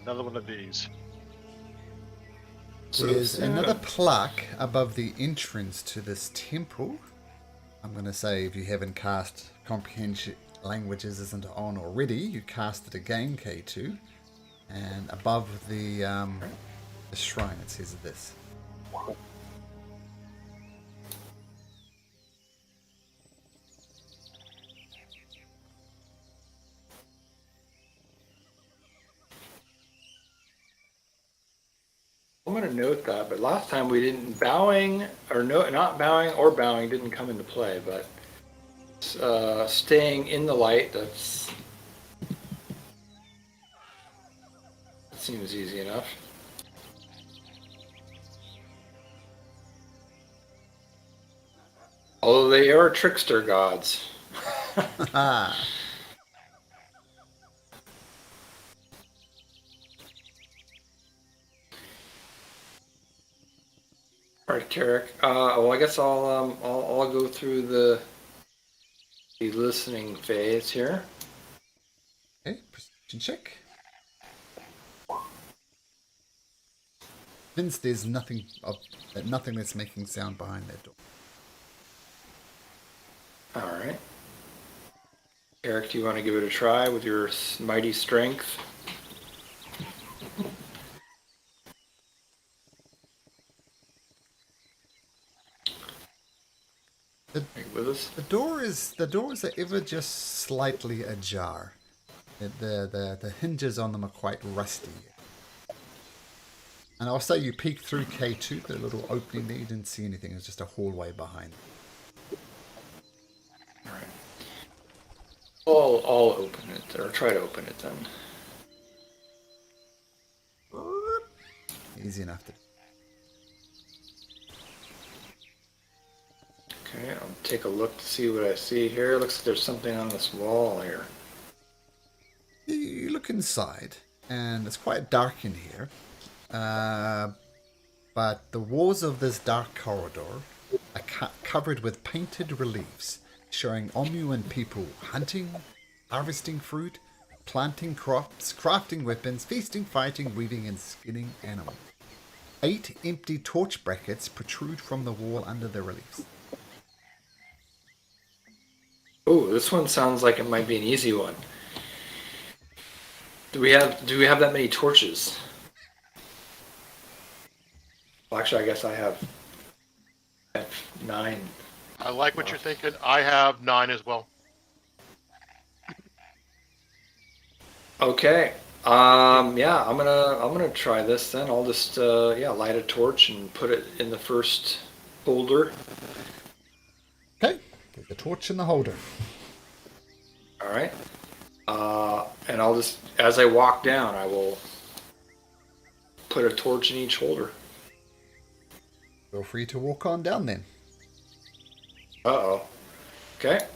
Another one of these. There's another plaque above the entrance to this temple. I'm going to say if you haven't cast Comprehension Languages isn't on already, you cast it again, K2. And above the shrine it says this. I'm going to note that, but last time we didn't bowing or no, not bowing or bowing didn't come into play, but staying in the light, that seems easy enough. Although they are trickster gods. All right, Carrick. Well, I guess I'll go through the listening phase here. Okay, perception check. Since there's nothing that's making sound behind that door. All right. Eric, do you want to give it a try with your mighty strength? Are you with us? The door is ever just slightly ajar. The hinges on them are quite rusty. And I'll say you peeked through K2, the little opening there, you didn't see anything. It was just a hallway behind. All right. I'll open it, or try to open it then. Easy enough to. Okay, I'll take a look to see what I see here. Looks like there's something on this wall here. You look inside, and it's quite dark in here. But the walls of this dark corridor are covered with painted reliefs showing Omuan people hunting, harvesting fruit, planting crops, crafting weapons, feasting, fighting, weaving, and skinning animals. 8 empty torch brackets protrude from the wall under the reliefs. Oh, this one sounds like it might be an easy one. Do we have that many torches? Well, actually, I guess I have 9. I like what you're thinking. I have 9 as well. Okay. Yeah, I'm gonna try this then. I'll just light a torch and put it in the first holder. Okay, get the torch in the holder. All right. And I'll just, as I walk down, I will put a torch in each holder. Feel free to walk on down then. Uh-oh. Okay.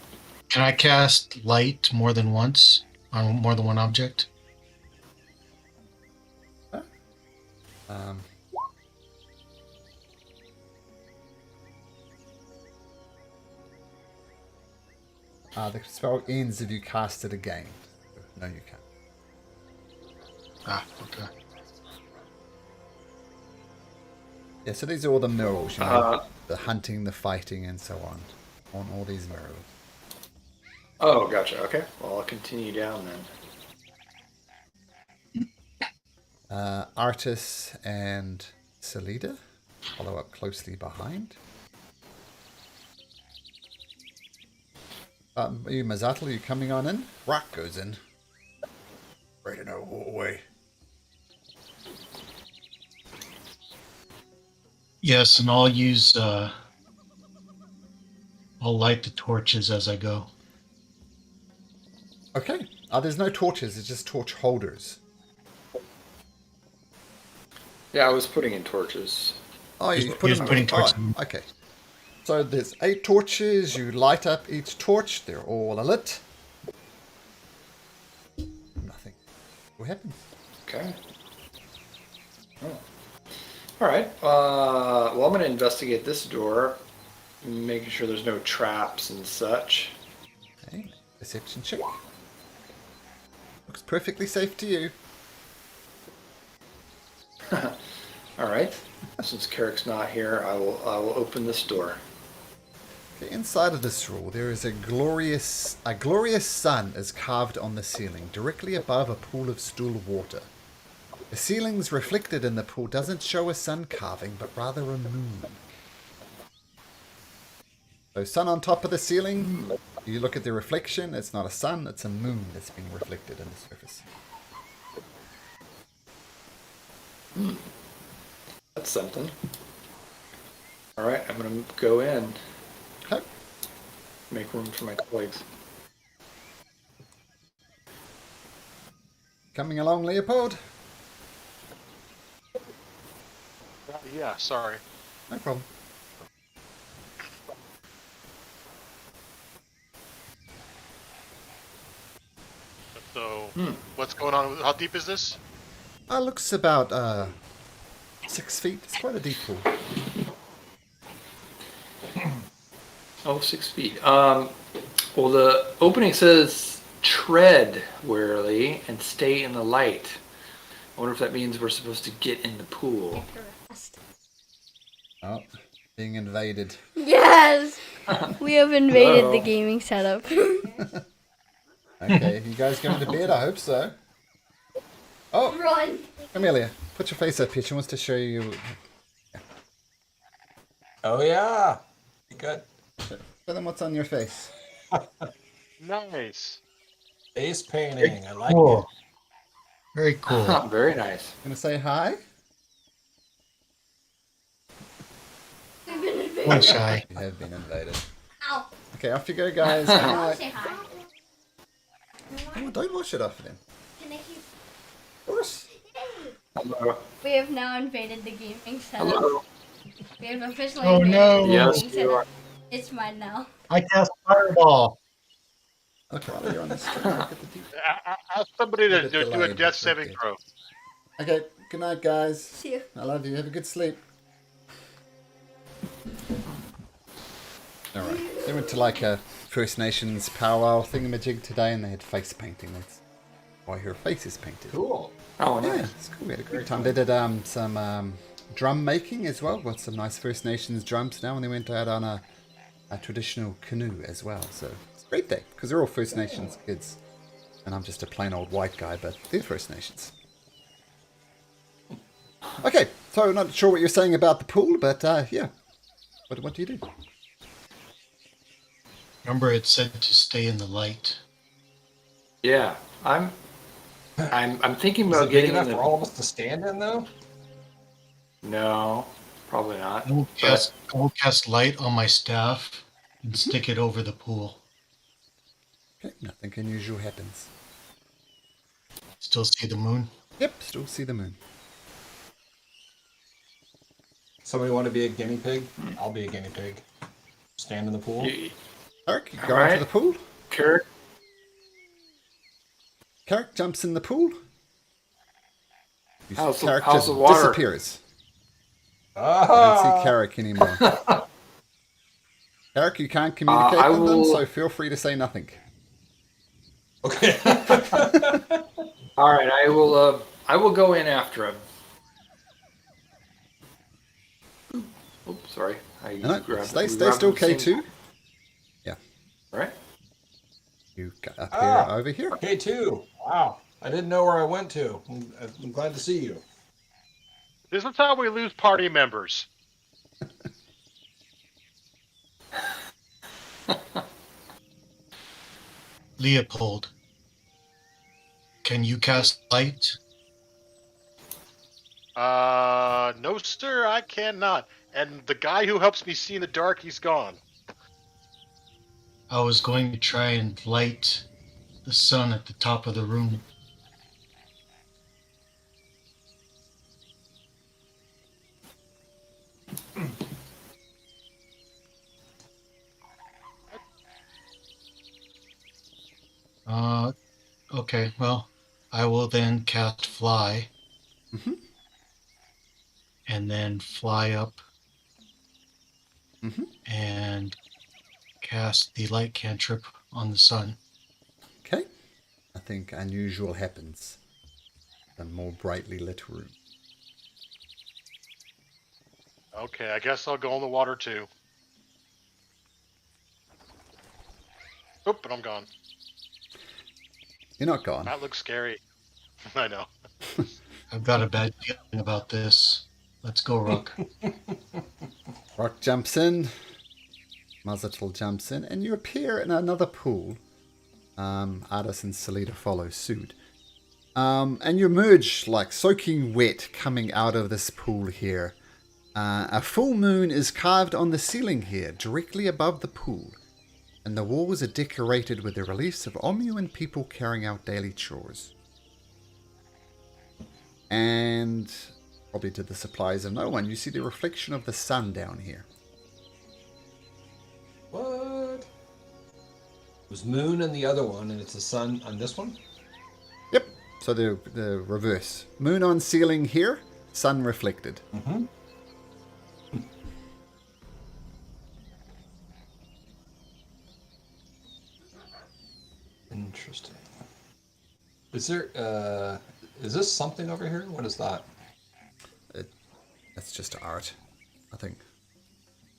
Can I cast light more than once on more than one object? The spell ends if you cast it again. No, you can't. Ah, okay. Yeah, so these are all the mirrors, you know, the hunting, the fighting, and so on all these mirrors. Oh, gotcha. Okay. Well, I'll continue down then. Artis and Salida follow up closely behind. You, Mazatl, are you coming on in? Rock goes in. Right in our hallway. Yes, and I'll use. I'll light the torches as I go. Okay. There's no torches, it's just torch holders. Yeah, I was putting in torches. Oh, you He's put them putting torches. Oh, okay. So there's 8 torches. You light up each torch. They're all lit. Nothing. What happens? Okay. Oh. All right. Well, I'm going to investigate this door, making sure there's no traps and such. Okay. Perception check. Looks perfectly safe to you. All right. Since Carrick's not here, I will open this door. Okay, inside of this room, there is a glorious sun is carved on the ceiling, directly above a pool of still water. The ceiling's reflected in the pool doesn't show a sun carving, but rather a moon. So sun on top of the ceiling, you look at the reflection, it's not a sun, it's a moon that's being reflected in the surface. That's something. All right, I'm going to go in. Okay. Make room for my colleagues. Coming along, Leopold? Yeah, sorry. No problem. So, what's going on? How deep is this? Looks about 6 feet. It's quite a deep pool. Oh, 6 feet. Well, the opening says tread warily and stay in the light. I wonder if that means we're supposed to get in the pool. Oh, being invaded. Yes! We have invaded the Hello. gaming setup. Okay, you guys going to bed? I hope so. Oh, Run! Amelia, put your face up here. She wants to show you. Oh yeah. Good. Show them what's on your face. Nice. Face painting. I like Cool. it. Very cool. Very nice. Gonna say hi? We've been invaded. One shy. You have been invaded. Ow. Okay, off you go, guys. Good night. Say hi. Oh, don't wash it off then. Of course. Hello. We have now invaded the gaming setup. Hello. We have officially Oh, invaded no. the Yes, gaming you setup. are. It's mine now. I cast Fireball. Okay, while you're on the screen, look at the Ask somebody Bit to of do a delayed, death but saving okay. throw. Okay, good night, guys. See you. I love you. Have a good sleep. Alright. They went to like a First Nations powwow thingamajig today and they had face painting. That's why her face is painted. Cool. Oh, Yeah, nice. it's cool. We had a Very great time. cool. They did some drum making as well. Got some nice First Nations drums now, and they went out on a traditional canoe as well. So it's a great day because they're all First Nations kids, and I'm just a plain old white guy, but they're First Nations. Okay, so not sure what you're saying about the pool, but yeah, what do you do? Remember, it said to stay in the light. Yeah, I'm thinking Is about it big getting in enough the. for all of us to stand in, though? No, probably not. I will cast light on my staff and stick it over the pool. Okay, nothing unusual happens. Still see the moon. Yep, still see the moon. Somebody want to be a guinea pig? I'll be a guinea pig. Stand in the pool. Carrick, you All go into right. the pool. Kurt, Carrick jumps in the pool. You see How's the- Carrick how's just the water? disappears. I don't see Ah! Carrick anymore. Carrick, you can't communicate I with them, will- so feel free to say nothing. Okay. all right, I will go in after him. Oops, sorry. I No, grabbed. stay we still grabbed the same- K2. Yeah, Right. you appear over here. K2. Wow. I didn't know where I went to. I'm glad to see you. This is how we lose party members. Leopold, can you cast light? No, sir, I cannot. And the guy who helps me see in the dark, he's gone. I was going to try and light the sun at the top of the room. Okay, well, I will then cast fly. Mhm. And then fly up Mhm. and cast the light cantrip on the sun. Okay, nothing unusual happens. A more brightly lit room. Okay, I guess I'll go in the water too. Oop, but I'm gone. You're not gone. That looks scary. I know. I've got a bad feeling about this. Let's go, Rook. Rock jumps in. Muzzletle jumps in, and you appear in another pool. Artis and Salida follow suit. And you emerge like soaking wet coming out of this pool here. A full moon is carved on the ceiling here, directly above the pool. And the walls are decorated with the reliefs of Omu people carrying out daily chores. And, probably to the surprise of no one, you see the reflection of the sun down here. What? It was moon in the other one, and it's the sun on this one? Yep, so the reverse. Moon on ceiling here, sun reflected. Mm-hmm. Interesting. Is there, is this something over here? What is that? That's just art, nothing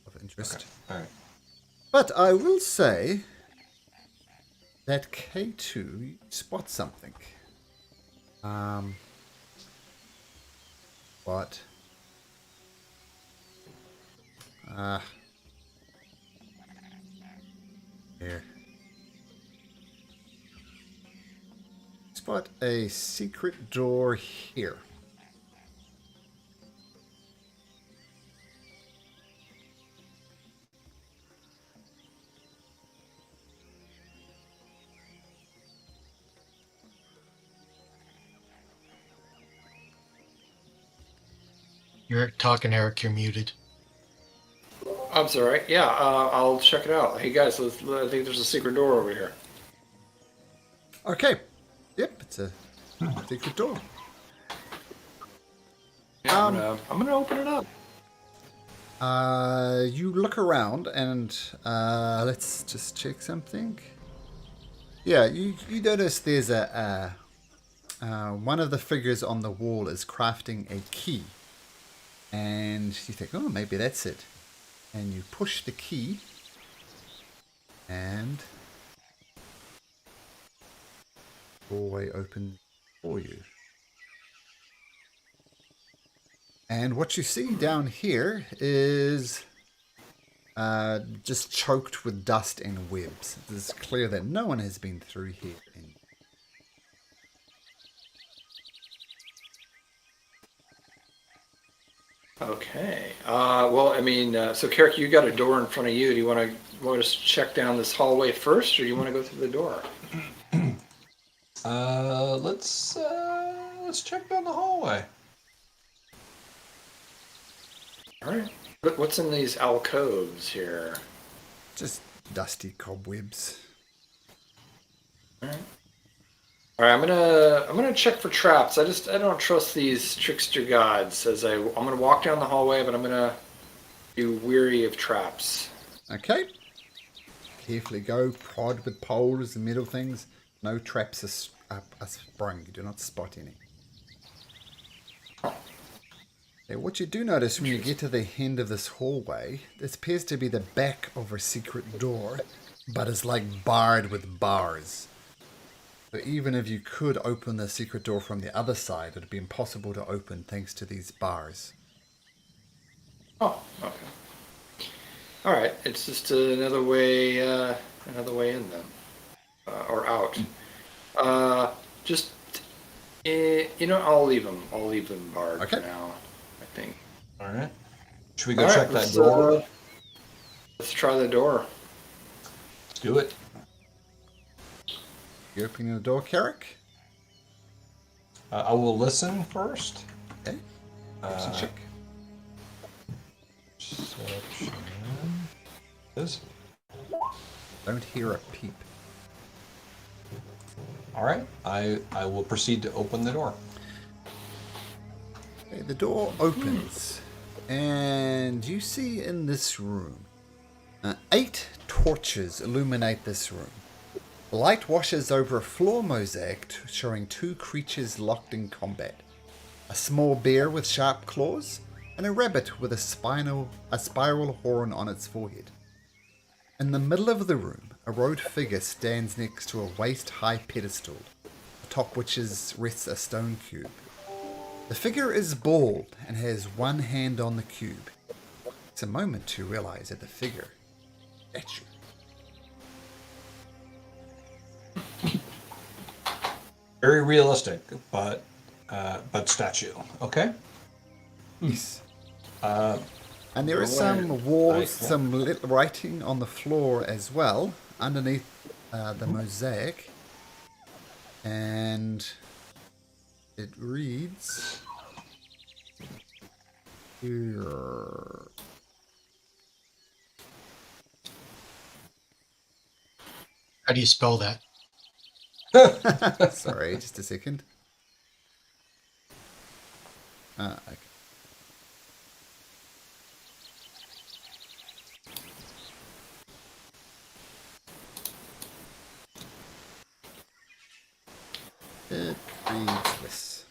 of interest. Okay. All right. But I will say that K2 spots something. What? Here. Spot a secret door here. You're talking, Eric. You're muted. I'm sorry. Yeah, I'll check it out. Hey guys, I think there's a secret door over here. Okay. Yep, it's a secret door. Yeah, I'm gonna open it up. You look around and let's just check something. Yeah, you notice there's a one of the figures on the wall is crafting a key, and you think, oh, maybe that's it, and you push the key, and doorway opens for you. And what you see down here is just choked with dust and webs. It's clear that no one has been through here. Okay. Well, I mean, so Carrick, you got a door in front of you. Do you want us to check down this hallway first, or do you want to go through the door? Let's check down the hallway. All right. What's in these alcoves here? Just dusty cobwebs. All right. All right. I'm gonna check for traps. I don't trust these trickster gods. I'm gonna walk down the hallway, but I'm gonna be weary of traps. Okay. Carefully go, prod with poles and metal things. No traps are sprung. You do not spot any. Okay, what you do notice when you get to the end of this hallway, this appears to be the back of a secret door, but is like barred with bars. So even if you could open the secret door from the other side, it would be impossible to open thanks to these bars. Oh, okay. All right. It's just another way in then, or out. I'll leave them. I'll leave them barred Okay. for now. I think. All right. Should we go All right, check that door? Let's try the door. Let's do it. You opening the door, Carrick? I will listen first. Okay. Check. Perception. This. Don't hear a peep. All right. I will proceed to open the door. Okay, the door opens, and you see in this room 8 torches illuminate this room. Light washes over a floor mosaic showing 2 creatures locked in combat. A small bear with sharp claws, and a rabbit with a spiral horn on its forehead. In the middle of the room, a robed figure stands next to a waist-high pedestal, atop which rests a stone cube. The figure is bald and has one hand on the cube. It's a moment to realize that the figure is a statue. Very realistic, but statue. Okay. Yes. And there is some walls, some writing on the floor as well, underneath the mosaic. And it reads here. How do you spell that? Sorry, just a second. Okay. It reads this.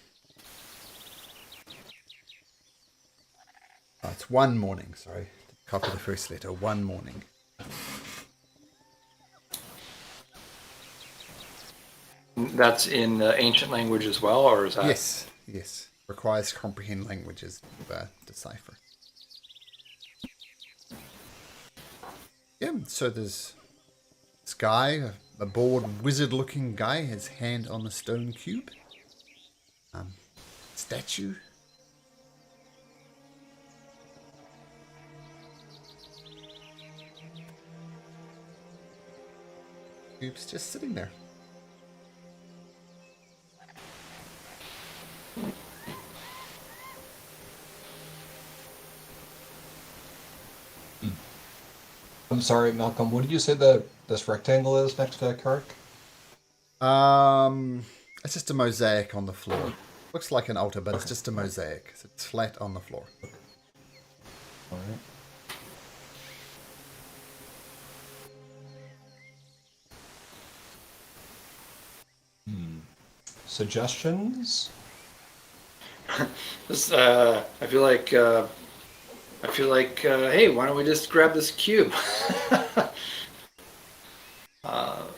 Oh, it's one morning, sorry. Copy the first letter, one morning. That's in ancient language as well, or is that? Yes, yes. Requires comprehend languages to decipher. Yeah, so there's this guy, a bored wizard-looking guy, his hand on the stone cube. Statue. Cube's just sitting there. I'm sorry, Malcolm. What did you say this rectangle is next to Kirk? It's just a mosaic on the floor. Looks like an altar, but it's just a mosaic. So it's flat on the floor. All right. Suggestions? This, I feel like, hey, why don't we just grab this cube?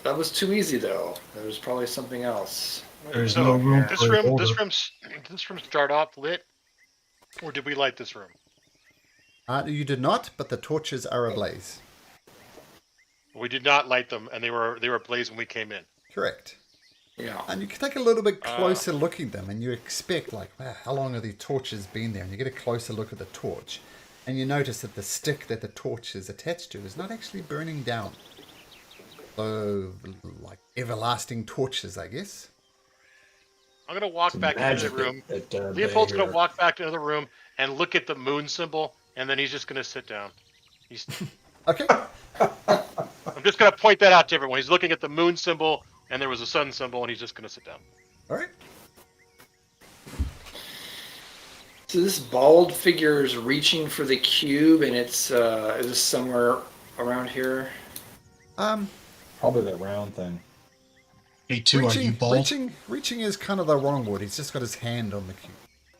That was too easy, though. There was probably something else. There's no room This for room, order. this room start off lit, or did we light this room? You did not, but the torches are ablaze. We did not light them, and they were ablaze when we came in. Correct. Yeah. And you can take a little bit closer look at them, and you expect, like, wow, how long have these torches been there? And you get a closer look at the torch, and you notice that the stick that the torch is attached to is not actually burning down. So, like, everlasting torches, I guess. I'm gonna walk back into the room. Leopold's gonna walk back into the room and look at the moon symbol, and then he's just gonna sit down. Okay. I'm just gonna point that out to everyone. He's looking at the moon symbol, and there was a sun symbol, and he's just gonna sit down. All right. So this bald figure is reaching for the cube, and it's is this somewhere around here? Probably that round thing. K2, are you bald? Reaching is kind of the wrong word. He's just got his hand on the cube.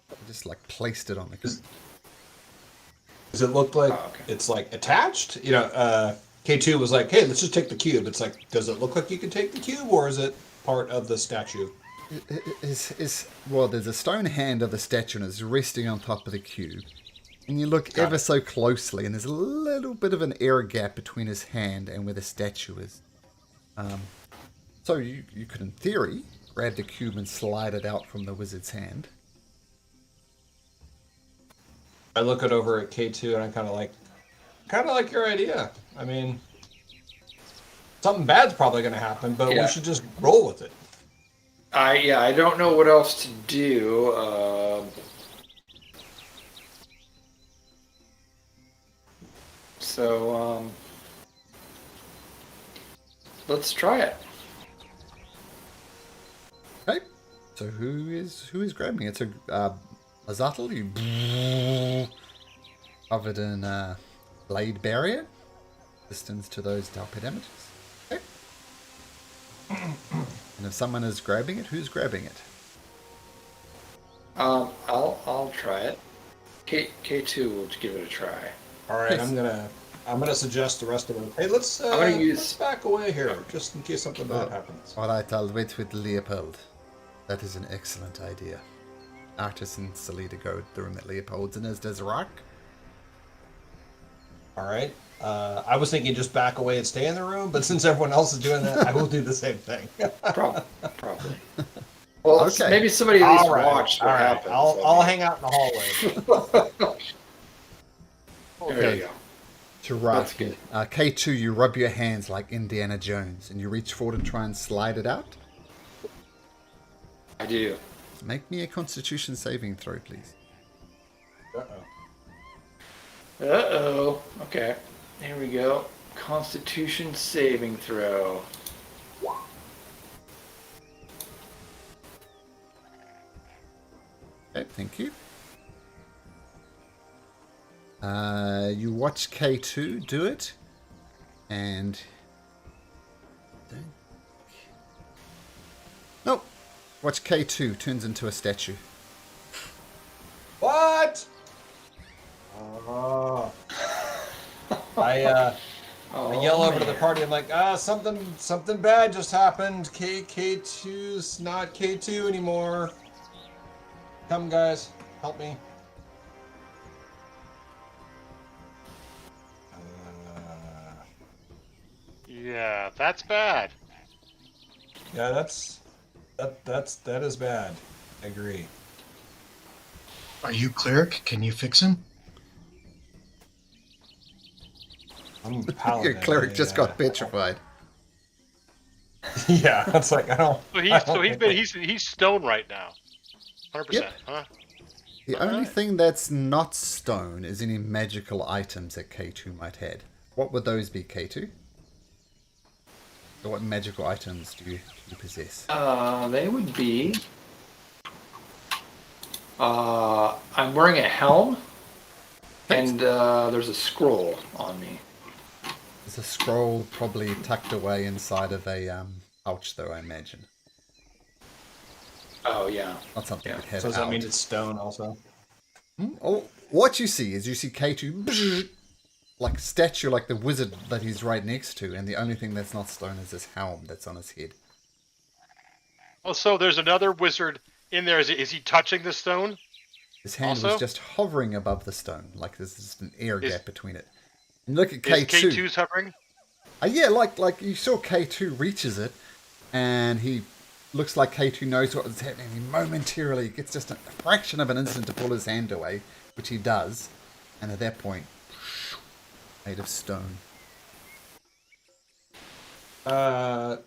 He just like placed it on the cube. Does it look like it's like attached? You know, K2 was like, "Hey, let's just take the cube." It's like, does it look like you can take the cube, or is it part of the statue? Well, there's a stone hand of the statue, and it's resting on top of the cube. And you look ever so closely, and there's a little bit of an air gap between his hand and where the statue is. So you could, in theory, grab the cube and slide it out from the wizard's hand. I look it over at K2, and I'm kind of like your idea. I mean, something bad's probably going to happen, but we should just roll with it. I don't know what else to do. So let's try it. Okay. So who is grabbing it? So Azatl, you covered in blade barrier, distance to those Dalpid images. Okay. And if someone is grabbing it, who's grabbing it? I'll try it. K2 will give it a try. All right, I'm gonna suggest the rest of them. Hey, let's back away here, just in case something bad happens. All right, I'll wait with Leopold. That is an excellent idea. Artis and Salida go to the room that Leopold's in, as does Rock. All right. I was thinking just back away and stay in the room, but since everyone else is doing that, I will do the same thing. Probably. Well, Okay. maybe somebody at least watched what happened. I'll hang out in the hallway. There you go. To Rock. That's good. K2, you rub your hands like Indiana Jones, and you reach forward and try and slide it out. I do. Make me a Constitution saving throw, please. Uh-oh. Okay. Here we go. Constitution saving throw. Okay, thank you. You watch K2 do it, and nope. Watch K2 turns into a statue. What? I yell over to the party. I'm like, something bad just happened. K2's not K2 anymore. Come, guys, help me. Yeah, that's bad. Yeah, that is bad. I agree. Are you cleric? Can you fix him? I'm a paladin. Your cleric just got petrified. Yeah, it's like I don't. He's stone right now. 100%. Yep. Huh? The only thing that's not stone is any magical items that K2 might have. What would those be, K2? So what magical items do you possess? They would be. I'm wearing a helm, and there's a scroll on me. There's a scroll probably tucked away inside of a pouch, though, I imagine. Oh yeah. Not something Yeah. you'd have So does that out. mean it's stone also? Oh, what you see is K2 like a statue, like the wizard that he's right next to, and the only thing that's not stone is his helm that's on his head. Oh, so there's another wizard in there. Is he touching the stone? His hand was Also? just hovering above the stone, like there's just an air Is- gap between it. And look at Is K2. K2's hovering? Yeah, like you saw K2 reaches it, and he looks like K2 knows what is happening. He momentarily gets just a fraction of an instant to pull his hand away, which he does, and at that point, made of stone. I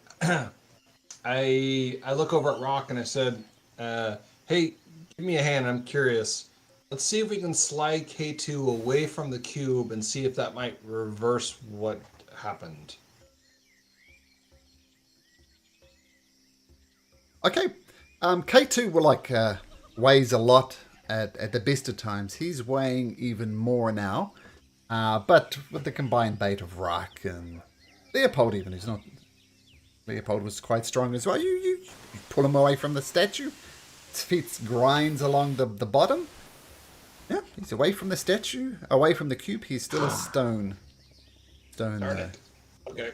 look over at Rock and I said, "Hey, give me a hand. I'm curious. Let's see if we can slide K2 away from the cube and see if that might reverse what happened." Okay, K2 will weighs a lot at the best of times. He's weighing even more now, but with the combined weight of Rock and Leopold, even who's not. Leopold was quite strong as well. You pull him away from the statue. His feet grinds along the bottom. Yeah, he's away from the statue, away from the cube. He's still a stone. Stone. Darn it. Okay.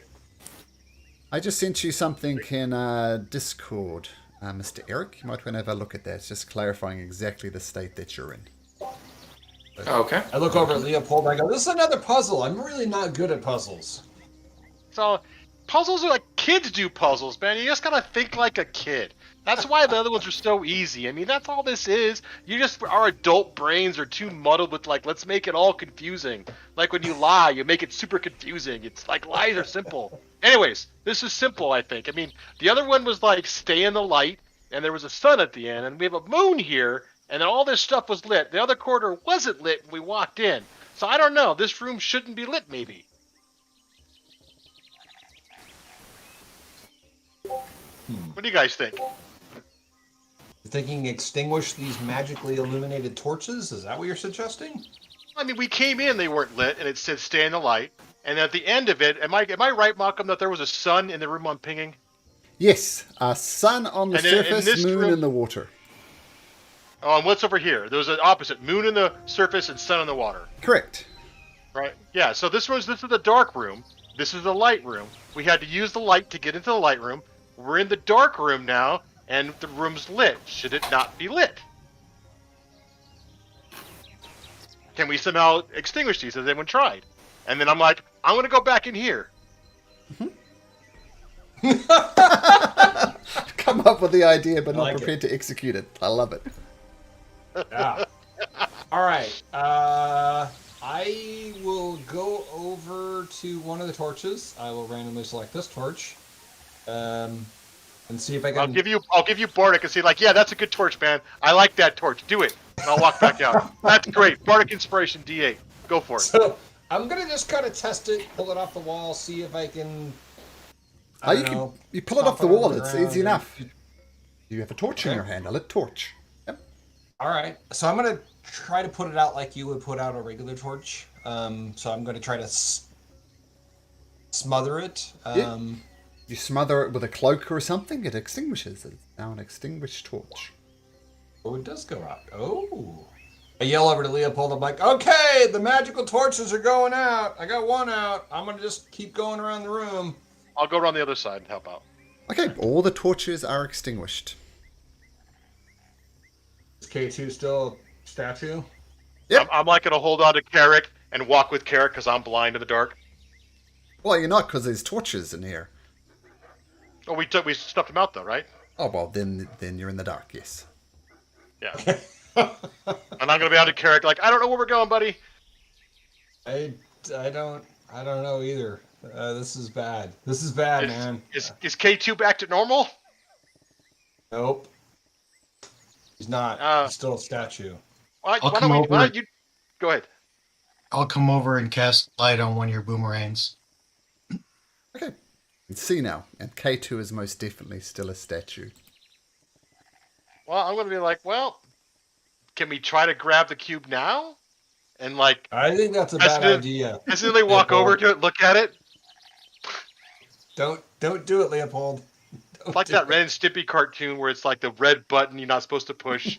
I just sent you something in Discord, Mr. Eric. You might want to have a look at that. It's just clarifying exactly the state that you're in. Okay. I look over at Leopold and I go, "This is another puzzle. I'm really not good at puzzles." So puzzles are like kids do puzzles, man. You just gotta think like a kid. That's why the other ones are so easy. I mean, that's all this is. Our adult brains are too muddled with like, let's make it all confusing. Like when you lie, you make it super confusing. It's like lies are simple. Anyways, this is simple, I think. I mean, the other one was like stay in the light, and there was a sun at the end, and we have a moon here, and then all this stuff was lit. The other quarter wasn't lit when we walked in. So I don't know. This room shouldn't be lit, maybe. What do you guys think? You're thinking extinguish these magically illuminated torches? Is that what you're suggesting? I mean, we came in, they weren't lit, and it said stay in the light. And at the end of it, am I right, Malcolm, that there was a sun in the room I'm pinging? Yes, sun on the And in surface, this moon room- in the water. Oh, and what's over here? There was an opposite, moon in the surface and sun in the water. Correct. Right? Yeah, so this is the dark room. This is the light room. We had to use the light to get into the light room. We're in the dark room now, and the room's lit. Should it not be lit? Can we somehow extinguish these? Has anyone tried? And then I'm like, I'm going to go back in here. Come up with the idea, but I not like prepared to execute it. I love it. Yeah. All right. I will go over to one of the torches. I will randomly select this torch, and see if I can. I'll give you Bardic and say like, yeah, that's a good torch, man. I like that torch. Do it. And I'll walk back out. That's great. Bardic Inspiration D8. Go for it. So I'm gonna just kind of test it, pull it off the wall, see if I can. I don't know, You pull it pop off the on wall. the It's ground easy and- enough. You have a torch in Okay. your hand. A lit torch. Yep. All right. So I'm gonna try to put it out like you would put out a regular torch. So I'm gonna try to smother it. You smother it with a cloak or something. It extinguishes. It's now an extinguished torch. Oh, it does go out. Oh. I yell over to Leopold. I'm like, okay, the magical torches are going out. I got one out. I'm going to just keep going around the room. I'll go around the other side and help out. Okay, all the torches are extinguished. Is K2 still a statue? Yep. I'm like going to hold on to Carrick and walk with Carrick because I'm blind in the dark. Well, you're not, because there's torches in here. Oh, we stuffed him out though, right? Oh, well, then you're in the dark, yes. Yeah. And I'm going to be on to Carrick like, I don't know where we're going, buddy. I don't know either. This is bad. This is bad, man. Is K2 back to normal? Nope. He's not. He's still a statue. Why I'll don't come we? over. Why don't you go ahead? I'll come over and cast light on one of your boomerangs. Okay. You can see now, and K2 is most definitely still a statue. Well, I'm gonna be like, well, can we try to grab the cube now? And like, I think that's a bad idea. hesitantly walk over to it, look at it, Don't do it, Leopold. Don't like do that it. Ren and Stimpy cartoon where it's like the red button you're not supposed to push.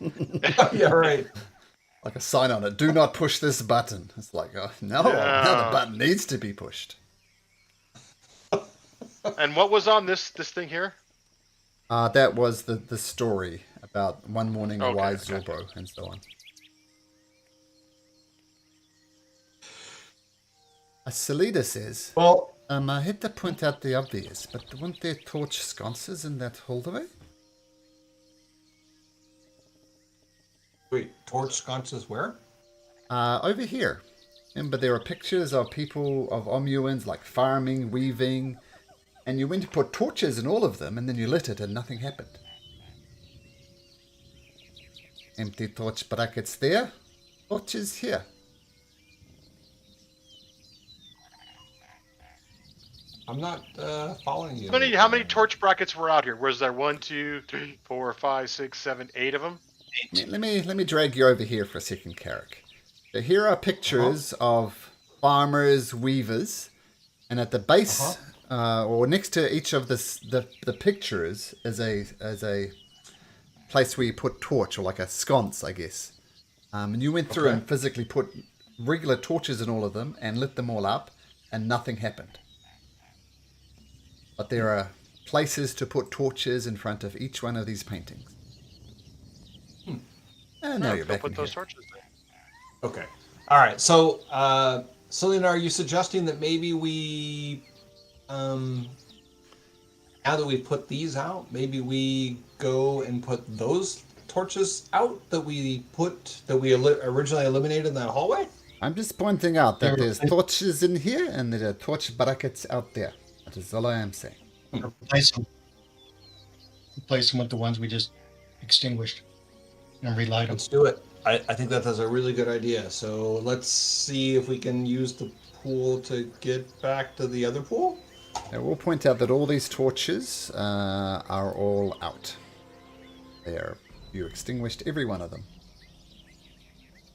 Yeah, right. Like a sign on it, do not push this button. It's like, oh, no, Yeah. now the button needs to be pushed. And what was on this thing here? That was the story about one morning a Okay, wise gotcha. Zorbo and so on. Salida says, Well, I hate to point out the obvious, but weren't there torch sconces in that hallway? wait, torch sconces where? Over here. Remember, there are pictures of people, of Omuans, like farming, weaving, and you went to put torches in all of them, and then you lit it, and nothing happened. Empty torch brackets there, torches here. I'm not following you. How many torch brackets were out here? Was there 1, 2, 3, 4, 5, 6, 7, 8 of them? Let me drag you over here for a second, Carrick. So here are pictures of farmers, weavers, and at the base, or next to each of the pictures, is a place where you put torch, or like a sconce, I guess. And you went through and physically put regular torches in all of them and lit them all up, and nothing happened. But there are places to put torches in front of each one of these paintings. And now you're Go back put in those here. torches there. Okay. All right. So, Selena, are you suggesting that maybe we, now that we put these out, maybe we go and put those torches out that we originally eliminated in that hallway? I'm just pointing out that there's torches in here and there are torch brackets out there. That is all I am saying. Replace them. Replace them with the ones we just extinguished and relight them. Let's do it. I think that is a really good idea. So let's see if we can use the pool to get back to the other pool. I will point out that all these torches are all out. You extinguished every one of them.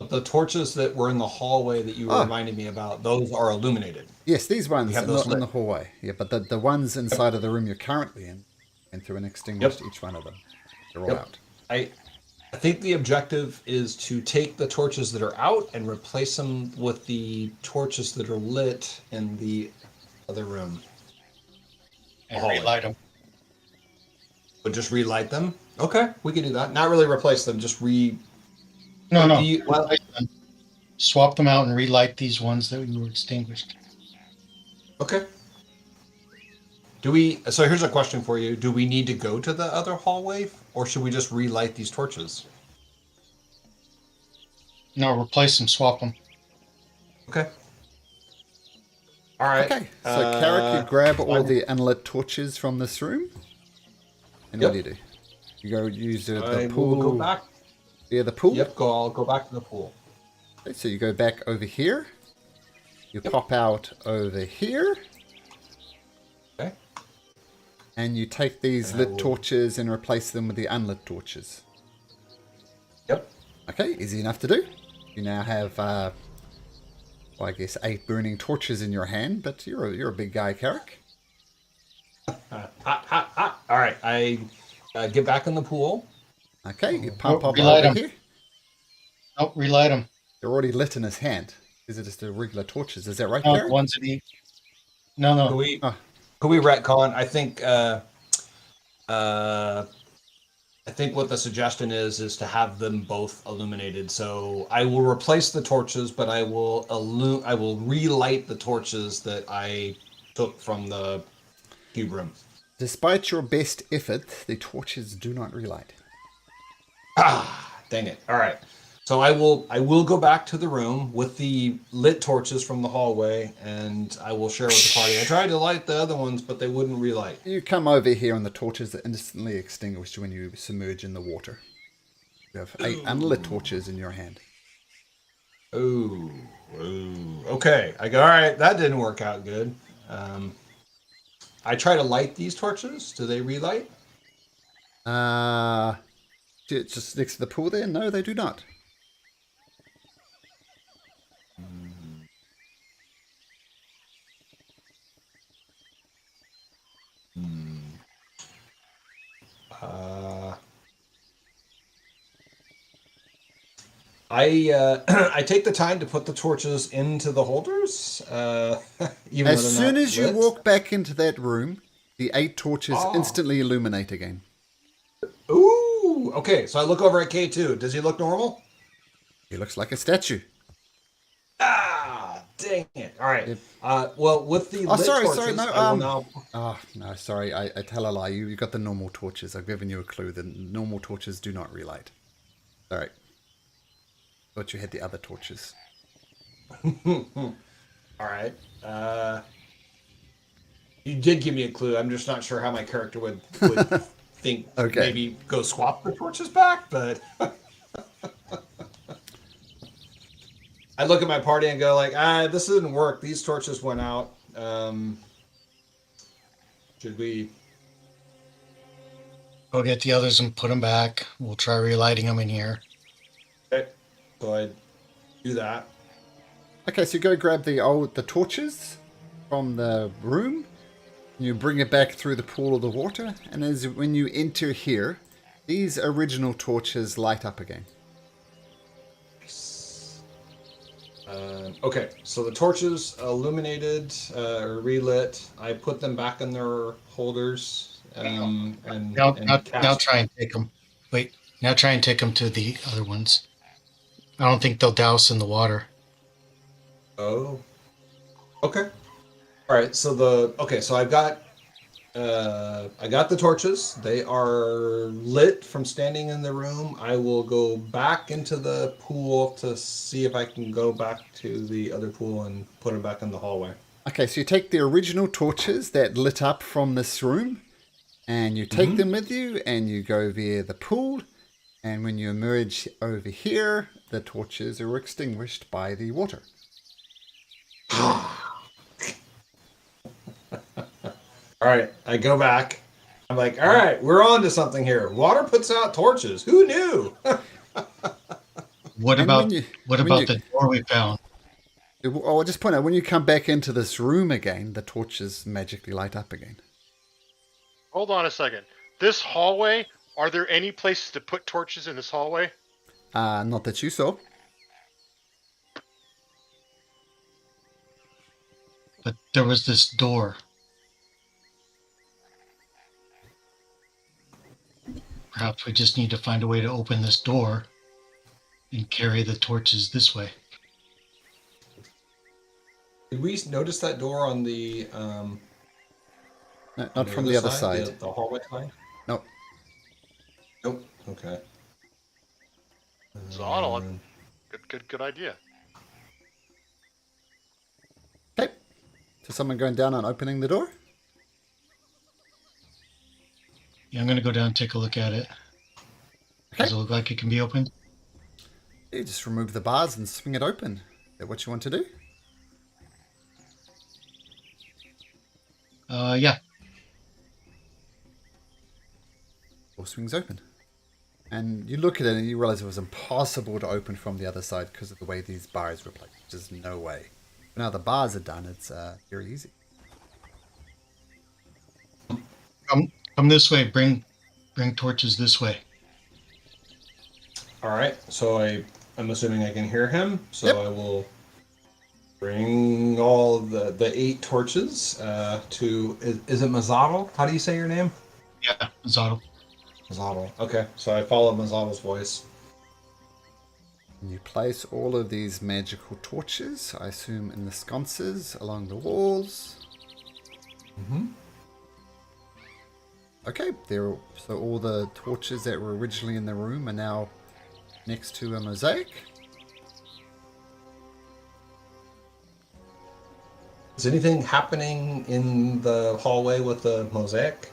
The torches that were in the hallway that you were reminding me about, those are illuminated. Yes, these ones have are those not in lit. the hallway. Yeah, but the ones inside of the room you're currently in, went through and extinguished each one of them. They're all out. I think the objective is to take the torches that are out and replace them with the torches that are lit in the other room. And hallway. relight them. But just relight them? Okay, we can do that. Not really replace them, just No. well, Relight them. Swap them out and relight these ones that we were extinguished. okay. So here's a question for you. Do we need to go to the other hallway, or should we just relight these torches? No, replace them, swap them. Okay. All right. Okay, so Carrick, you grab all the unlit torches from this room. And what do you do? You go use the I pool. will go back. Yeah, the pool. Yep, I'll go back to the pool. Okay, so you go back over here. You pop out over here. Okay. And you take these lit torches and replace them with the unlit torches. Yep. Okay, easy enough to do. You now have, I guess 8 burning torches in your hand, but you're a big guy, Carrick. Hot. All right, I get back in the pool. Okay, you pump up relight over 'em. here. Nope, relight them. They're already lit in his hand. These are just the regular torches. Is that right, No, Carrick? ones that he... No. Can we Oh. retcon? I think what the suggestion is to have them both illuminated. So I will replace the torches, but I will relight the torches that I took from the cube room. Despite your best effort, the torches do not relight. Dang it. All right. So I will go back to the room with the lit torches from the hallway, and I will share with the party. I tried to light the other ones, but they wouldn't relight. You come over here and the torches are instantly extinguished when you submerge in the water. You have 8 unlit torches in your hand. Oh, Ooh, okay. I go, all right, that didn't work out good. I try to light these torches. Do they relight? Just next to the pool there? No, they do not. Uh, I I take the time to put the torches into the holders. Even As though they're soon not as you lit. walk back into that room, the 8 torches Oh. instantly illuminate again. Ooh, okay. So I look over at K2. Does he look normal? He looks like a statue. Ah, dang it. All right. Yep. Well, with the Oh, lit sorry, torches, no, I will now. Oh, no, sorry, I tell a lie. You got the normal torches. I've given you a clue. The normal torches do not relight. Sorry. Thought you had the other torches. All right. You did give me a clue. I'm just not sure how my character would think. Okay. Maybe go swap the torches back, but I look at my party and go like, this didn't work. These torches went out. Should we? Go get the others and put them back. We'll try relighting them in here. Okay. So I do that. Okay, so you go grab the torches from the room. You bring it back through the pool of the water, and when you enter here, these original torches light up again. Okay, so the torches illuminated or relit. I put them back in their holders. And Now cast. try and take them. Wait, now try and take them to the other ones. I don't think they'll douse in the water. Oh. Okay. All right. So I got the torches. They are lit from standing in the room. I will go back into the pool to see if I can go back to the other pool and put them back in the hallway. Okay, so you take the original torches that lit up from this room, and you take them with you, and you go via the pool, and when you emerge over here, the torches are extinguished by the water. All right. I go back. I'm like, all right, we're on to something here. Water puts out torches. Who knew? What And about when you- the door we found? I'll just point out, when you come back into this room again, the torches magically light up again. Hold on a second. This hallway, are there any places to put torches in this hallway? Not that you saw. But there was this door. Perhaps we just need to find a way to open this door and carry the torches this way. Did we notice that door on the No, not from the other side. The hallway side? Nope. Nope. Okay. Zonal. Good idea. Okay. So someone going down and opening the door? Yeah, I'm going to go down and take a look at it. Okay. Does it look like it can be opened? You just remove the bars and swing it open. Is that what you want to do? Yeah. Door swings open. And you look at it and you realize it was impossible to open from the other side because of the way these bars were placed. There's no way. But now the bars are done, it's very easy. Come this way. Bring torches this way. All right. So I'm assuming I can hear him. So Yep. I will bring all the 8 torches to. Is it Mazzotto? How do you say your name? Yeah, Zotto. Mazzotto. Okay. So I follow Mazzotto's voice. And you place all of these magical torches, I assume in the sconces along the walls. Mm-hmm. Okay, so all the torches that were originally in the room are now next to a mosaic. Is anything happening in the hallway with the mosaic?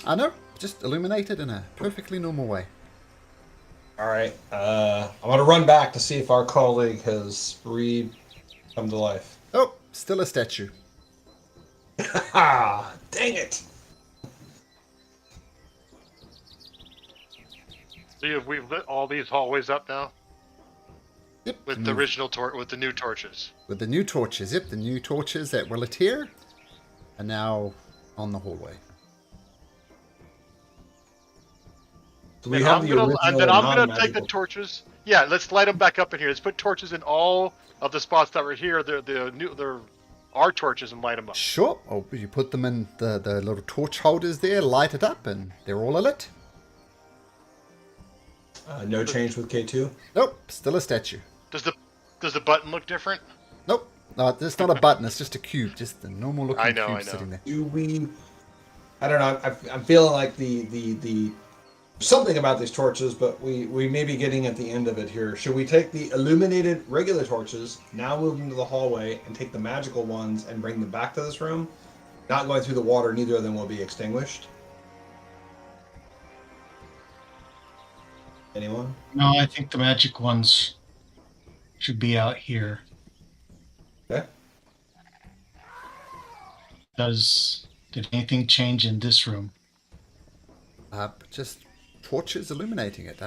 I know, just illuminated in a perfectly normal way. All right. I'm gonna run back to see if our colleague has come to life. Oh, still a statue. Ha! Dang it! So we've lit all these hallways up now Yep. with the original with the new torches. With the new torches. Yep, the new torches that were lit here are now on the hallway. So we And have I'm the gonna original and then I'm gonna take non-magical. the torches. Yeah, let's light them back up in here. Let's put torches in all of the spots that were here. They're our torches and light them up. Sure. Oh, you put them in the little torch holders there, light it up, and they're all lit. No change with K2. Nope, still a statue. Does the button look different? Nope. No, it's not a button. It's just a cube. Just a normal looking I know, cube I know. sitting there. Do we? I don't know. I'm feeling like the something about these torches, but we may be getting at the end of it here. Should we take the illuminated regular torches, now move them to the hallway, and take the magical ones and bring them back to this room? Not going through the water, neither of them will be extinguished. Anyone? No, I think the magic ones should be out here. Okay. Did anything change in this room? Just torches illuminating it.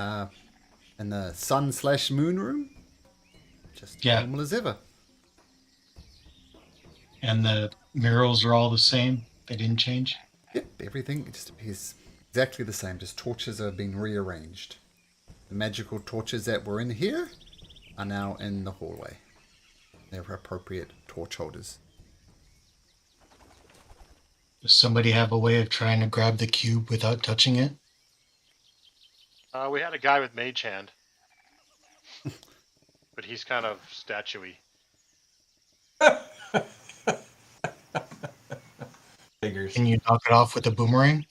In the sun/moon room, just Yeah. normal as ever. And the murals are all the same? They didn't change? Yep, everything just appears exactly the same. Just torches are being rearranged. The magical torches that were in here are now in the hallway. They're appropriate torch holders. Does somebody have a way of trying to grab the cube without touching it? We had a guy with mage hand, but he's kind of statuey. Figures. Can you knock it off with a boomerang?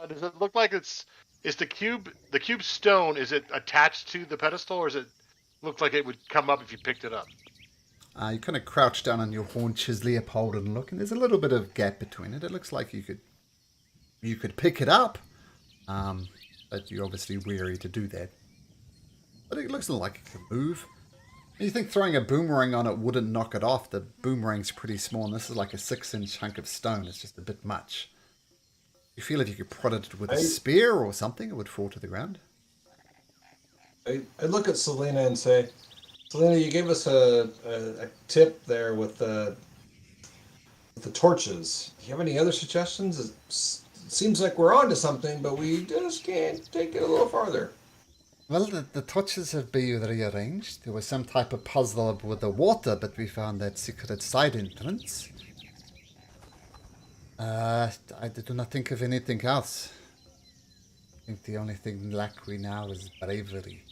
Does it look like is the cube stone? Is it attached to the pedestal, or does it look like it would come up if you picked it up? You kind of crouch down on your haunches, Leopold, and look, and there's a little bit of gap between it. It looks like you could pick it up, but you're obviously weary to do that. But it looks like it can move. You think throwing a boomerang on it wouldn't knock it off? The boomerang's pretty small, and this is like a 6-inch chunk of stone. It's just a bit much. You feel if you could prod it with a spear or something, it would fall to the ground. I look at Selena and say, Selena, you gave us a tip there with the torches. Do you have any other suggestions? It seems like we're onto something, but we just can't take it a little farther. Well, the torches have been rearranged. There was some type of puzzle with the water, but we found that secret side entrance. I do not think of anything else. I think the only thing lacking now is bravery.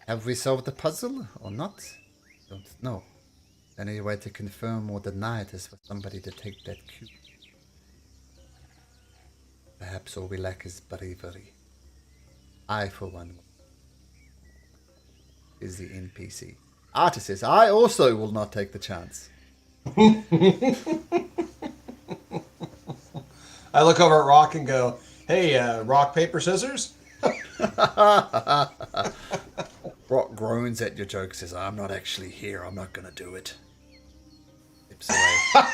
Have we solved the puzzle or not? Don't know. Any way to confirm or deny it is for somebody to take that cube. Perhaps all we lack is bravery. I, for one, is the NPC. Artis says, I also will not take the chance. I look over at Rock and go, hey, rock, paper, scissors? Rock groans at your joke, says, I'm not actually here, I'm not going to do it. Tips away.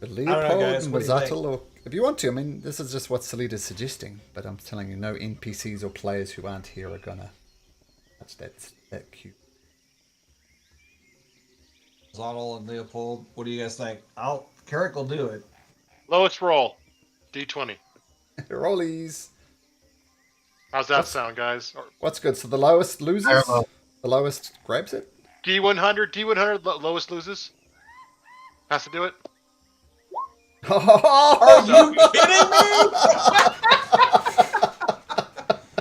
But Leopold guys, and what do you think? Mazatel, or if you want to, I mean, this is just what Salita's suggesting, but I'm telling you, no NPCs or players who aren't here are going to touch that cube. Zottel and Leopold, what do you guys think? Carrick will do it. Lowest roll, D20. Rollies. How's that sound, guys? Or What's good? So the lowest loses? Parallel. The lowest grabs it? D100, lowest loses. Has to do it. Are you kidding me?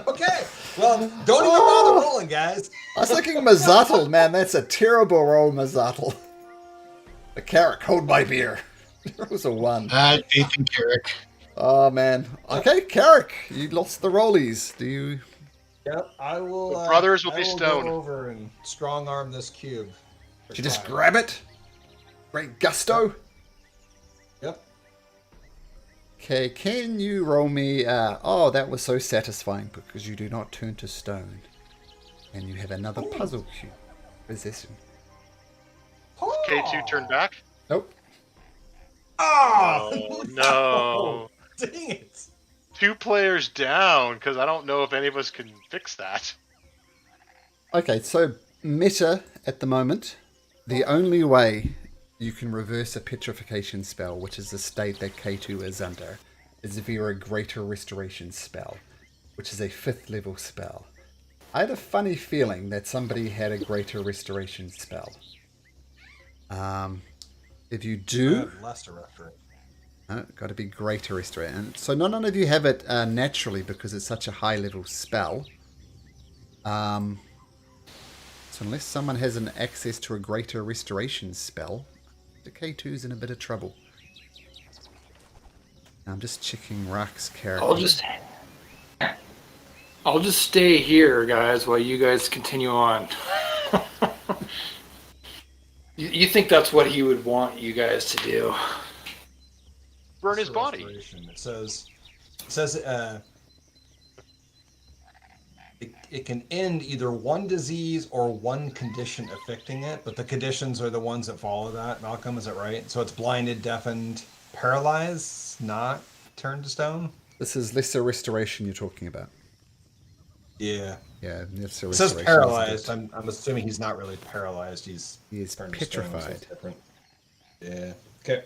Okay, well, don't even bother rolling, guys. I was thinking Mazatel, man, that's a terrible roll, Mazatel. The Carrick, hold my beer. It was a 1. Nathan Carrick. Oh, man. Okay, Carrick, you lost the rollies. Do you... Yep, I will. The brothers will I be will stoned. Go over and strong arm this cube. Did you just grab it? Great gusto? Yep. Okay, can you roll me... oh, that was so satisfying because you do not turn to stone. And you have another puzzle cube. Possession. K2 turn back. Nope. Oh, No. Dang it. 2 players down because I don't know if any of us can fix that. Okay, so meta at the moment, the only way you can reverse a petrification spell, which is the state that K2 is under, is if you're a greater restoration spell, which is a 5th level spell. I had a funny feeling that somebody had a greater restoration spell. If you do, Lesser restoration. got to be greater restoration. So none of you have it naturally because it's such a high level spell. So unless someone has an access to a greater restoration spell, the K2's in a bit of trouble. I'm just checking Rock's character. I'll just stay here, guys, while you guys continue on. You think that's what he would want you guys to do? Burn his body. Restoration. It says it can end either one disease or one condition affecting it, but the conditions are the ones that follow that. Malcolm, is that right? So it's blinded, deafened, paralyzed, not turned to stone? This is lesser restoration you're talking about. Yeah. Yeah, lesser It says restoration. paralyzed. I'm assuming he's not really paralyzed. He is turned to stone, so petrified. it's different. Yeah. Okay.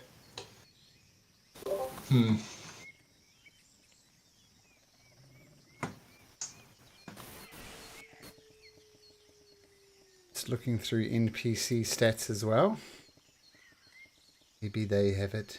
It's looking through NPC stats as well. Maybe they have it.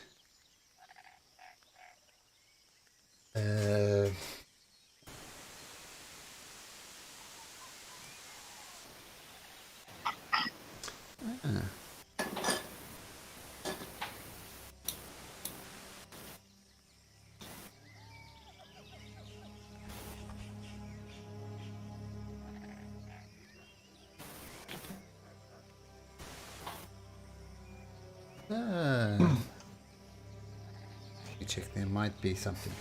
Let me check, there might be something.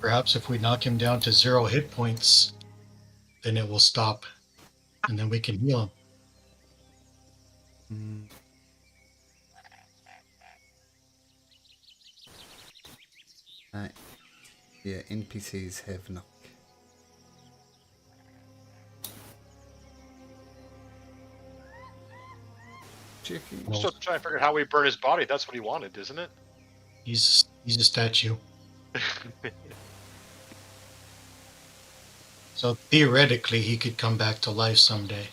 Perhaps if we knock him down to 0 hit points, then it will stop, and then we can heal him. Yeah, NPCs have knock. Checking. I'm still trying to figure out how we burn his body. That's what he wanted, isn't it? He's a statue. So theoretically, he could come back to life someday.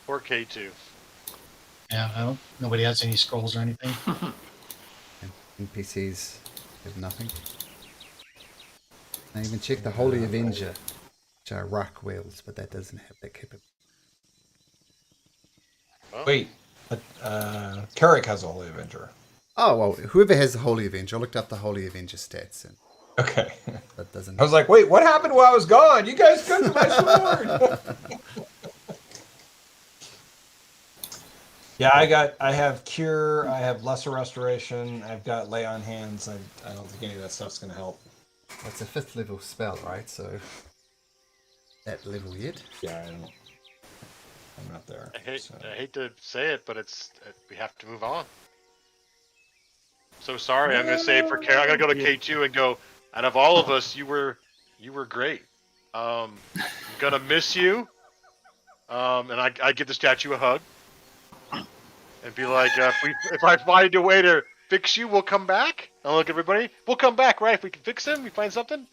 Or K2. Yeah, nobody has any scrolls or anything. NPCs have nothing. I even checked the Holy Avenger, which are rock whales, but that doesn't have that capability. Wait, Carrick has a Holy Avenger. Oh, well, whoever has the Holy Avenger, I looked up the Holy Avenger stats, and Okay. that doesn't... I was like, wait, what happened while I was gone? You guys took my sword! Yeah, I have Cure, I have Lesser Restoration, I've got Lay on Hands. I don't think any of that stuff's going to help. It's a 5th level spell, right? So, that level yet? Yeah, I'm not there. I hate to say it, but we have to move on. So sorry, I'm gonna say it for Kara. I'm gonna go to K2 and go. Out of all of us, you were great. I'm gonna miss you. And I give the statue a hug and be like, if I find a way to fix you, we'll come back. I'll look at everybody. We'll come back, right? If we can fix him, we find something.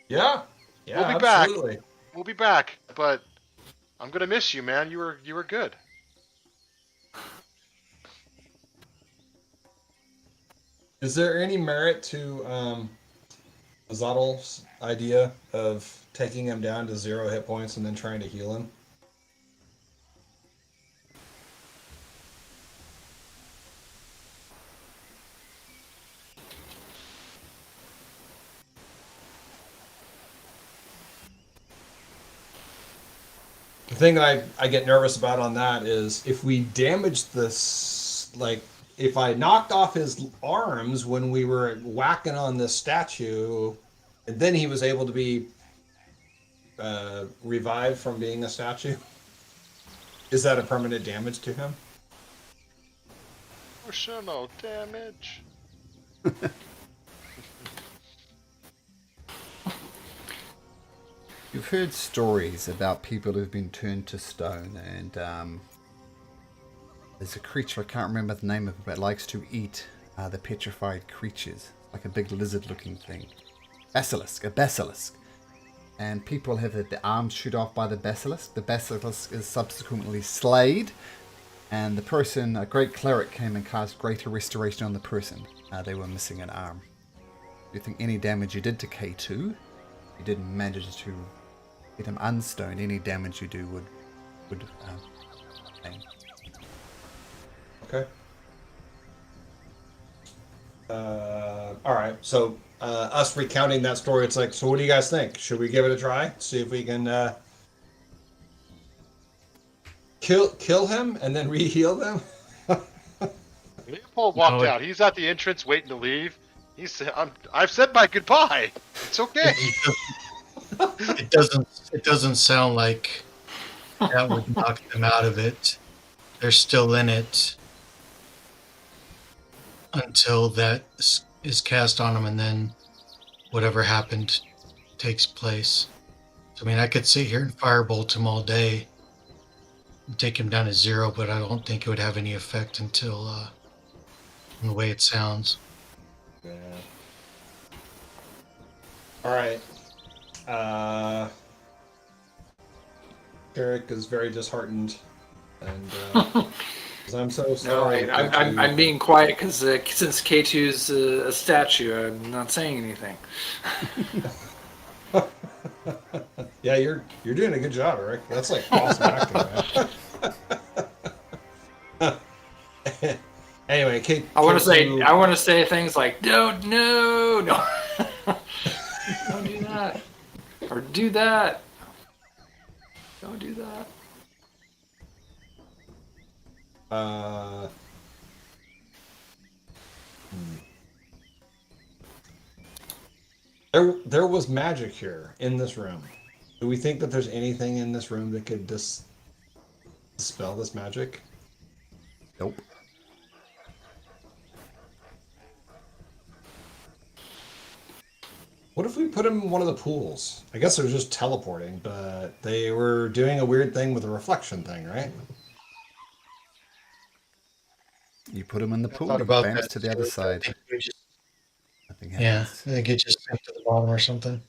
Yeah, We'll be absolutely. back. We'll be back. But I'm gonna miss you, man. You were good. Is there any merit to Azadal's idea of taking him down to 0 hit points and then trying to heal him? The thing that I get nervous about on that is if we damage this, like, if I knocked off his arms when we were whacking on this statue, and then he was able to be revived from being a statue, is that a permanent damage to him? Emotional damage. You've heard stories about people who've been turned to stone, and there's a creature, I can't remember the name of it, but it likes to eat the petrified creatures, like a big lizard-looking thing. A basilisk. And people have had their arms shoot off by the basilisk. The basilisk is subsequently slayed, and the person, a great cleric, came and cast greater restoration on the person. They were missing an arm. Do you think any damage you did to K2, you didn't manage to get him unstoned, any damage you do would pain. Okay. All right. So us recounting that story, it's like, so what do you guys think? Should we give it a try? See if we can kill him and then re-heal them? Leopold walked No, out. He's at the entrance waiting to leave. He said, "I've said my goodbye. It's okay." It doesn't sound like that would knock them out of it. They're still in it until that is cast on them, and then whatever happened takes place. So, I mean, I could sit here and firebolt him all day and take him down to 0, but I don't think it would have any effect until the way it sounds. Yeah. All right. Eric is very disheartened, and 'cause I'm so No, sorry. I'm being quiet because since K2's a statue, I'm not saying anything. Yeah, you're doing a good job, Eric. That's like awesome acting, man. Anyway, Kate. I want to say things like no, don't do that, or do that. Don't do that. There was magic here in this room. Do we think that there's anything in this room that could dispel this magic? Nope. What if we put him in one of the pools? I guess they're just teleporting, but they were doing a weird thing with a reflection thing, right? You put him in the pool, thought he about bounce that to the other too. side. I think we just- Nothing Yeah, I happens. think it just sink to the bottom or something.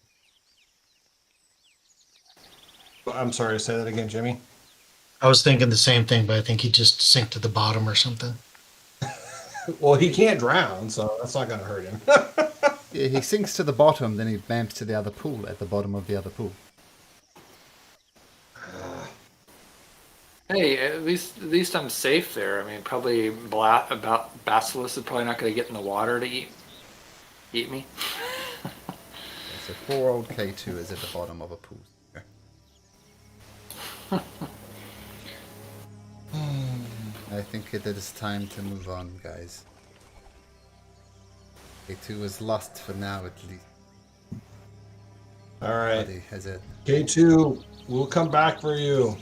I'm sorry, say that again, Jimmy. I was thinking the same thing, but I think he just sink to the bottom or something. Well, he can't drown, so that's not going to hurt him. Yeah, he sinks to the bottom, then he bamps to the other pool at the bottom of the other pool. Hey, at least I'm safe there. I mean, probably about Basilisk is probably not going to get in the water to eat me. So poor old K2 is at the bottom of a pool. I think it is time to move on, guys. K2 is lost for now, at least. All right. Buddy has it. K2, we'll come back for you.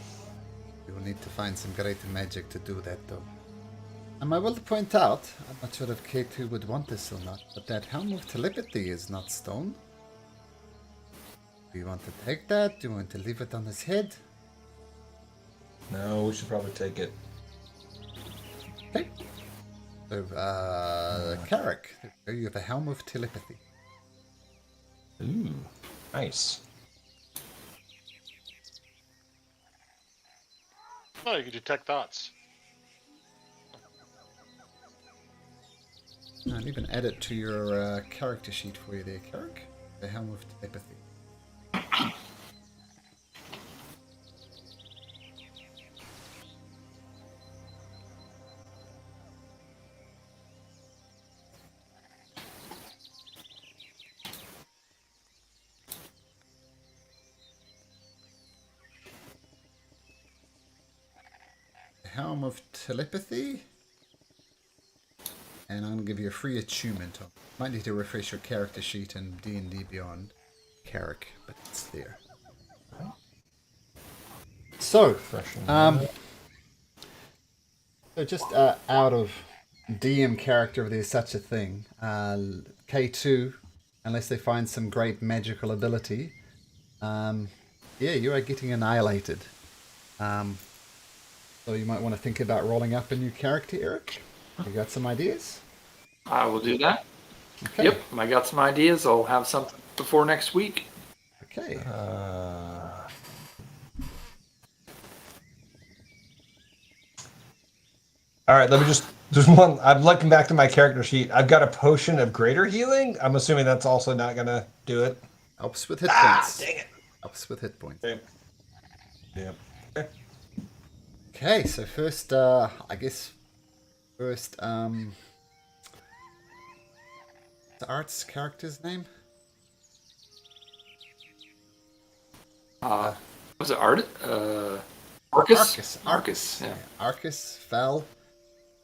We will need to find some great magic to do that, though. And I will point out, I'm not sure if K2 would want this or not, but that helm of telepathy is not stone. Do you want to take that? Do you want to leave it on his head? No, we should probably take it. Okay. So, Carrick, you have a helm of telepathy. Ooh, nice. Oh, you can detect thoughts. I'll even add it to your character sheet for you there, Carrick. The Helm of Telepathy. Helm of Telepathy, and I'm going to give you a free attunement. Might need to refresh your character sheet in D&D Beyond, Carrick, but it's there. So, so just out of DM character, if there's such a thing, K2, unless they find some great magical ability, yeah, you are getting annihilated. So you might want to think about rolling up a new character, Eric. You got some ideas? I will do that. Okay. Yep, I got some ideas. I'll have something before next week. Okay. All right, let me just. There's one. I'm looking back to my character sheet. I've got a potion of greater healing. I'm assuming that's also not gonna do it. Helps with hit points. Dang it. Helps with hit points. Okay. Yeah. Okay. Okay, so first, I guess, the art's character's name? Was it Art? Arcus? Arcus. Yeah. Arcus, Fel,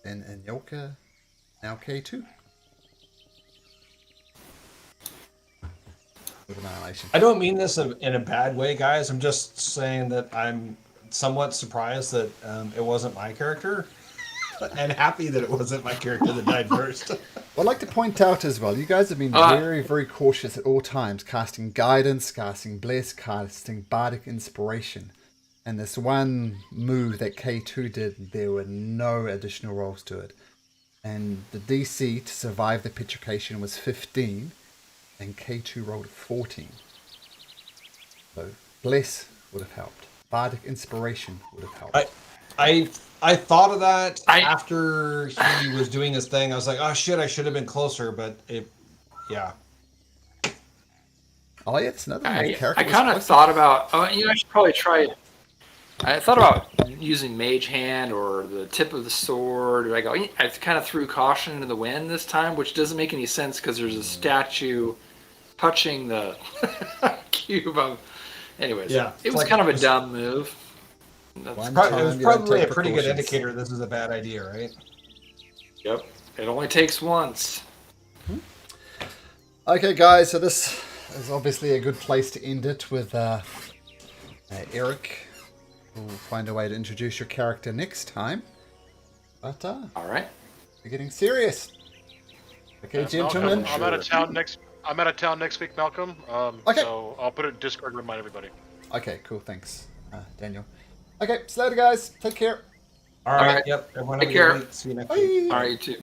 and Yoka, now K2. With Annihilation. I don't mean this in a bad way, guys. I'm just saying that I'm somewhat surprised that it wasn't my character, and happy that it wasn't my character that died first. Well, I'd like to point out as well, you guys have been very, very cautious at all times, casting Guidance, casting Bless, casting Bardic Inspiration. And this one move that K2 did, there were no additional rolls to it. And the DC to survive the petrification was 15, and K2 rolled 14. So Bless would have helped. Bardic Inspiration would have helped. I thought of that after he was doing his thing. I was like, oh shit, I should have been closer, but yeah. Oh yeah, it's another one. I kind of thought about, I should probably try it. I thought about using Mage Hand or the tip of the sword. I kind of threw caution into the wind this time, which doesn't make any sense because there's a statue touching the cube of. Anyways, Yeah, it was kind of a dumb move. It was probably a pretty good indicator this is a bad idea, right? Yep. It only takes once. Okay, guys, so this is obviously a good place to end it with Eric. We'll find a way to introduce your character next time. But, all right. We're getting serious. Okay, gentlemen. Malcolm, I'm out of town next week, Malcolm. Okay. So I'll put it in Discord to remind everybody. Okay, cool. Thanks, Daniel. Okay, see you later, guys. Take care. All right. right. Yep. Everyone Take have a good care. week. See you next Bye. week. All right, you too.